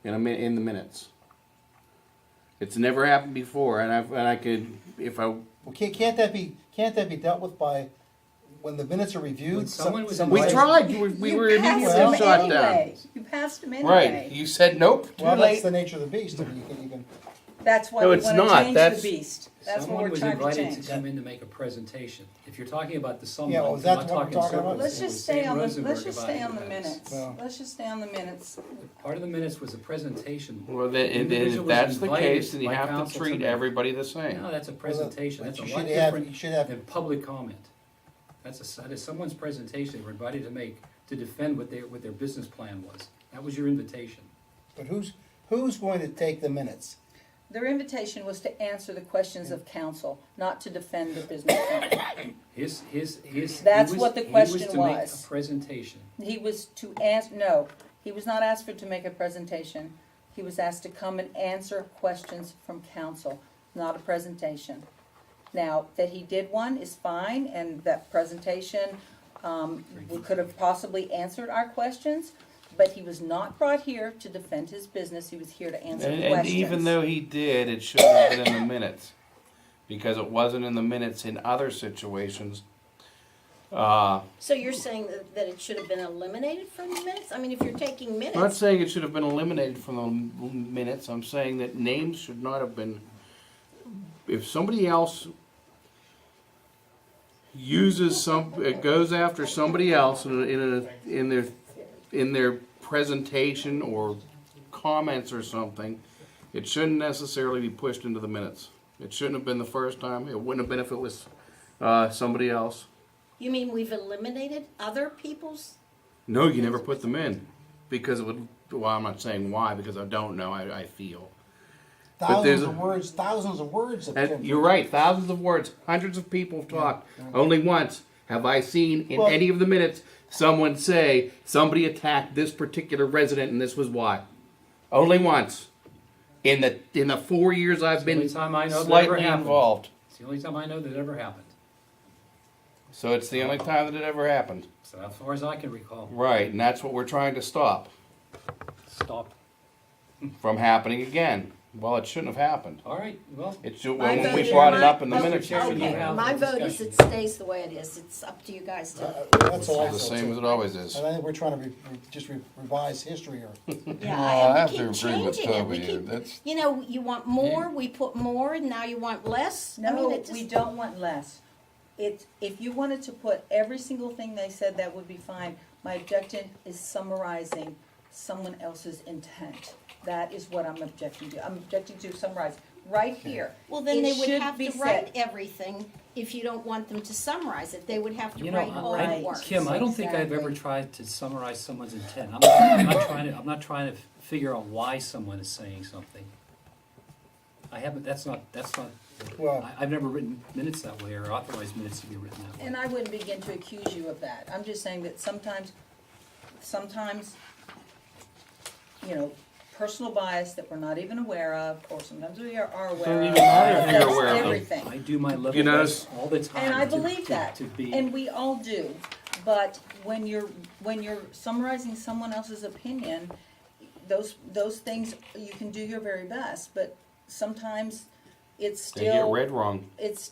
in the minutes. It's never happened before, and I could, if I... Well, can't that be dealt with by, when the minutes are reviewed? When someone was We tried, we were immediately shot down. You passed them anyway. Right, you said nope, too Well, that's late. the nature of the beast, I mean, you can, That's why No, we it's wanna not. change That's- the beast. That's what Someone we're was trying to invited change. to come in to make a presentation. If you're talking about the someone, Yeah, well, I'm that's not what we're talking talking about. circles. Let's It was just stay Sam on the, Rosenberg let's just stay about on the events. minutes. Well- Let's just stay on the minutes. Part of the minutes was a presentation. Well, The then, if individual was that's the invited case, then you by have to council treat make- everybody the same. No, that's a presentation. but That's a you lot should have- different you should have- than public comment. That is someone's presentation they were invited to make to defend what their business plan was. That was your invitation. but who's going to take the minutes? Their invitation was to answer the questions of council, not to defend the business plan. That's what the question He was to make was. a presentation. He was to ask, no, he was not asked for to make a presentation. He was asked to come and answer questions from council, not a presentation. Now, that he did one is fine, and that presentation, we could have possibly answered our questions, but he was not brought here to defend his business, he was here to answer questions. And even though he did, it shouldn't have been in the minutes, because it wasn't in the minutes in other situations. So you're saying that it should have been eliminated from the minutes? I mean, if you're taking minutes. I'm not saying it should have been eliminated from the minutes, I'm saying that names should not have been, if somebody else goes after somebody else in their presentation or comments or something, it shouldn't necessarily be pushed into the minutes. It shouldn't have been the first time, it wouldn't have been if it was somebody else. You mean we've eliminated other people's? No, you never put them in, because it would, well, I'm not saying why, because I don't know, I feel. But there's Thousands of words. And you're right, thousands of words, hundreds of people have talked. Only once have I seen in any of the minutes someone say somebody attacked this particular resident and this was why. Only once. In the 4 years I've been It's the only time I know that ever slightly happened. involved. It's the only time I know that it ever happened. So it's the only time that it ever happened. So as far as I can recall. Right, and that's what we're trying to stop Stop. from happening again. Well, it shouldn't have happened. All right, well. It should, when we brought it up in the Okay, minutes. my vote is it stays the way it is. It's up to you guys to. That's all I It's the feel, same too. as it always is. And I think we're trying to just revise history here. Yeah, I we have to keep agree with changing it. Toby We here. keep, That's, you know, you want more, we put more, and now you want less. I mean, No, it just. we don't want less. If you wanted to put every single thing they said, that would be fine. My objection is summarizing someone else's intent. That is what I'm objecting to. I'm objecting to summarize right here. Well, then It they would should have be to said. write everything if you don't want them to summarize it. They would have to You know, write all the words. Kim, I don't think I've Exactly. ever tried to summarize someone's intent. I'm not trying to figure out why someone is saying something. I haven't, that's not, Well, I've never written minutes that way or authorized minutes to be written that way. And I wouldn't begin to accuse you of that. I'm just saying that sometimes, you know, personal bias that we're not even aware of, or sometimes we are aware Doesn't of. even matter if you're affects aware of it. everything. I do my level You know, best all the time. And I to- believe to- that, To be. and we all do. But when you're summarizing someone else's opinion, those things, you can do your very best, but sometimes it's They get still, read wrong. it's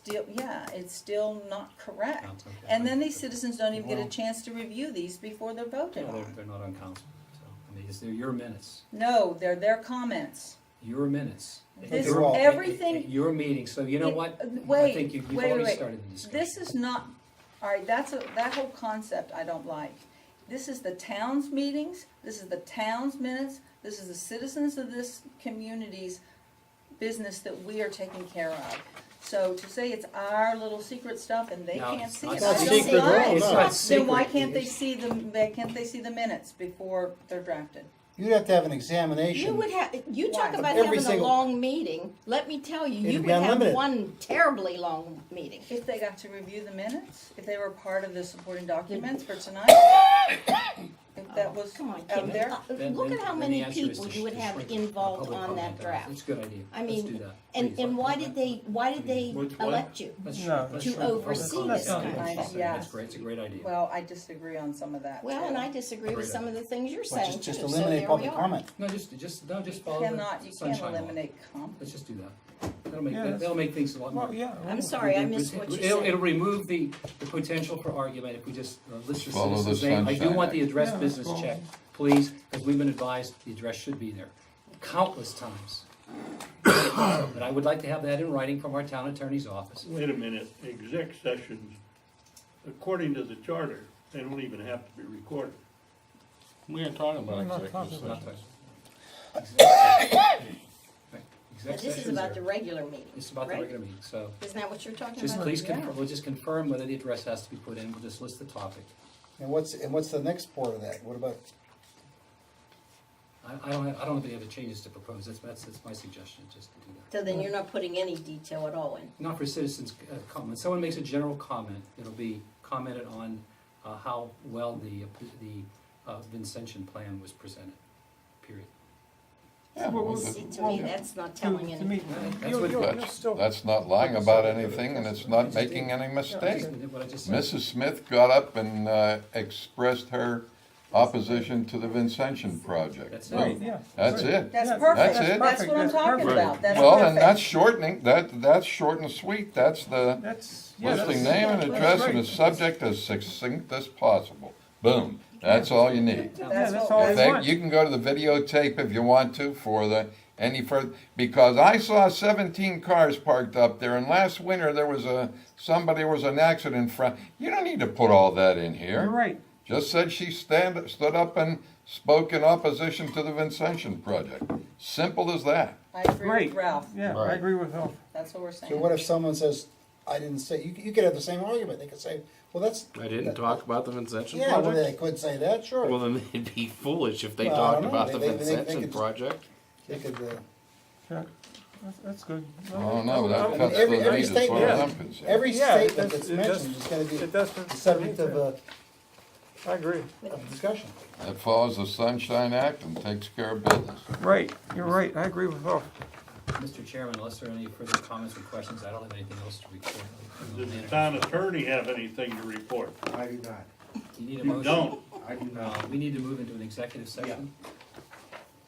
still not correct. Sounds okay. And then these citizens don't even get a chance to review these before they're voted No, on. they're not on council, so, I mean, they're your minutes, No, they're their comments. your minutes. This, Your- everything. Your meeting, so you know It- what? I Wait, think you've wait, already wait. started the discussion. This is not, all right, that whole concept I don't like. This is the town's meetings, this is the town's minutes, this is the citizens of this community's business that we are taking care of. So to say it's our little secret stuff and they No, can't it's see not it, I secret. don't It's not like. It's not Then why secret. can't they see the minutes before they're drafted? you'd have to have an examination. You would have, you talk Of about every having a single- long meeting, let me tell you, It'd you be would have unlimited. one terribly long meeting. If they got to review the minutes, if they were part of the supporting documents for tonight, if that was Come on, out Kim, there. look at how Then many the answer is people to you would to have shrink involved public on comment. that draft. It's a good idea. I Let's mean, do that. And Please. why did they Which one? elect you? Let's No. let's To shrink the public oversee comment this down. kind of That's thing. That's great, it's a great idea. Well, I disagree on some of that. Well, too. and I disagree with some of the things you're Well, saying just too, so eliminate there public we are. comment. No, just follow You the can't sunshine law. eliminate comment. Let's just do that. That'll make, Yeah, that's- that'll make things a lot more. Well, yeah. I'm sorry, I missed what you It'll said. remove the potential for argument if we just list the Follow the citizens' name. I do Sunshine want the Act. address Yeah, business well- checked, please, because we've been advised the address should be there countless times. But I would like to have that in writing from our town attorney's office. Wait a minute, exec sessions, according to the charter, they don't even have to be recorded. We ain't talking about We're not executive talking session. Not that- But Exec this is sessions about are- the regular meeting, It's about the right? regular meeting, so Isn't that what you're talking just about? please confirm, we'll just confirm whether the address has to be put in, we'll just list the topic. And what's the next part of that? What about, I don't have any other changes to propose, that's my suggestion, just to do that. So then you're not putting any detail at all in? Not for citizens' comment. Someone makes a general comment, it'll be commented on how well the Vincentian plan was presented, period. Yeah, well, See, to me, that's not telling To anything. me, That's you'll- what- you'll That's, still- that's not lying about anything, and it's not making any mistake. What I just said. Mrs. Smith got up and expressed her opposition to the Vincentian project. That's Boom. right, yeah. That's it. That's Yeah, perfect. that's it. That's what I'm That's talking perfect. about. That's Well, perfect. and that's shortening, that's short and sweet, that's the That's, yeah, listing that's- name and that's address and right. the subject as succinct as possible. Boom, that's all you need. Yeah, That's that's what all we If I they, want. you can go to the videotape if you want to for any further, because I saw 17 cars parked up there, and last winter there was an accident in front. You don't need to put all that in here. You're right. Just said she stood up and spoke in opposition to the Vincentian project. Simple as that. I agree with Right. Ralph. Yeah, I Right. agree with Ralph. That's what we're saying. so what if someone says, I didn't say, you could have the same argument. They could say, well, that's. I didn't talk about the Vincentian Yeah, well, project. they could say that, sure. Well, then they'd be foolish if they Well, I talked don't know. about the They Vincentian could- project. They could, Yeah, that's good. Oh, no, that I mean, cuts the every meat as far statement- as I'm concerned. every Yeah, it statement does- that's it mentioned does- is gonna be it does the subject of I agree. discussion. That follows the Sunshine Act and takes care of business. Right, you're right, I agree with Ralph. Mr. Chairman, unless there are any further comments or questions, I don't have anything else to report. Does the town attorney have anything to report? I do not. You need a You motion? don't. I do not. We need to move into an executive session.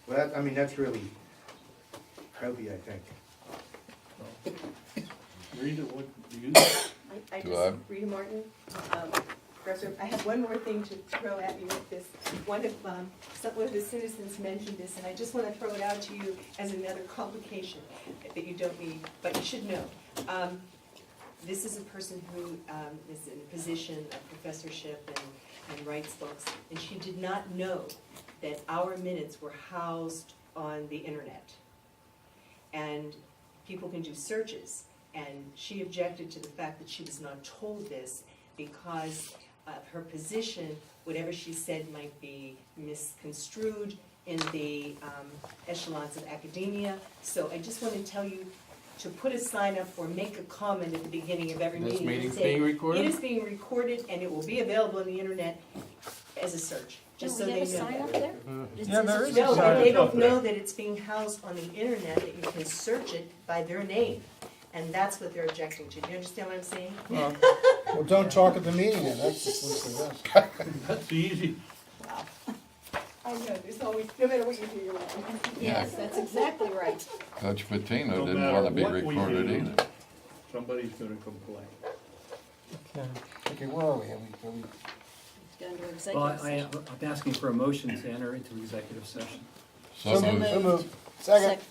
Well, that's really Toby, I think. Rita, what do you? I Do just, I- Rita Martin, Professor, I have one more thing to throw at you with this. One of the citizens mentioned this, and I just want to throw it out to you as another complication that you don't need, but you should know. This is a person who is in a position of professorship and writes books, and she did not know that our minutes were housed on the internet. And people can do searches, and she objected to the fact that she was not told this because of her position. Whatever she said might be misconstrued in the echelons of academia. So I just want to tell you to put a sign up or make a comment at the beginning of every This meeting. and meeting's say, being recorded? It is being recorded and it will be available on the internet as a search, just so Don't we they have a know. sign up there? Yeah, there is a No, sign but they up don't there. know that it's being housed on the internet, that you can search it by their name. And that's what they're objecting to. Do you understand what I'm saying? Well, don't talk at the meeting then, that's the solution to this. That's easy. I know, there's always, no matter what you do, you're wrong. Yes, that's exactly right. Coach Patino No didn't matter want to be what we recorded do, either. Somebody's gonna complain. Okay, where are we? Are we? Go into Well, executive session. I'm asking for a motion to enter into executive session. So moved. So moved. Second.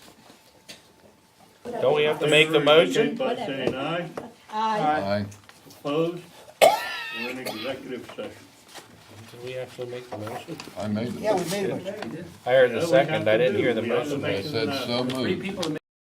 Don't we have to make the motion? By saying aye, Aye. opposed, we're in executive session. Did we actually make the motion? I made the Yeah, we made a motion. I heard Yeah, the we second, have I to didn't do. hear the We have to motion. make I it said an so Three moved. people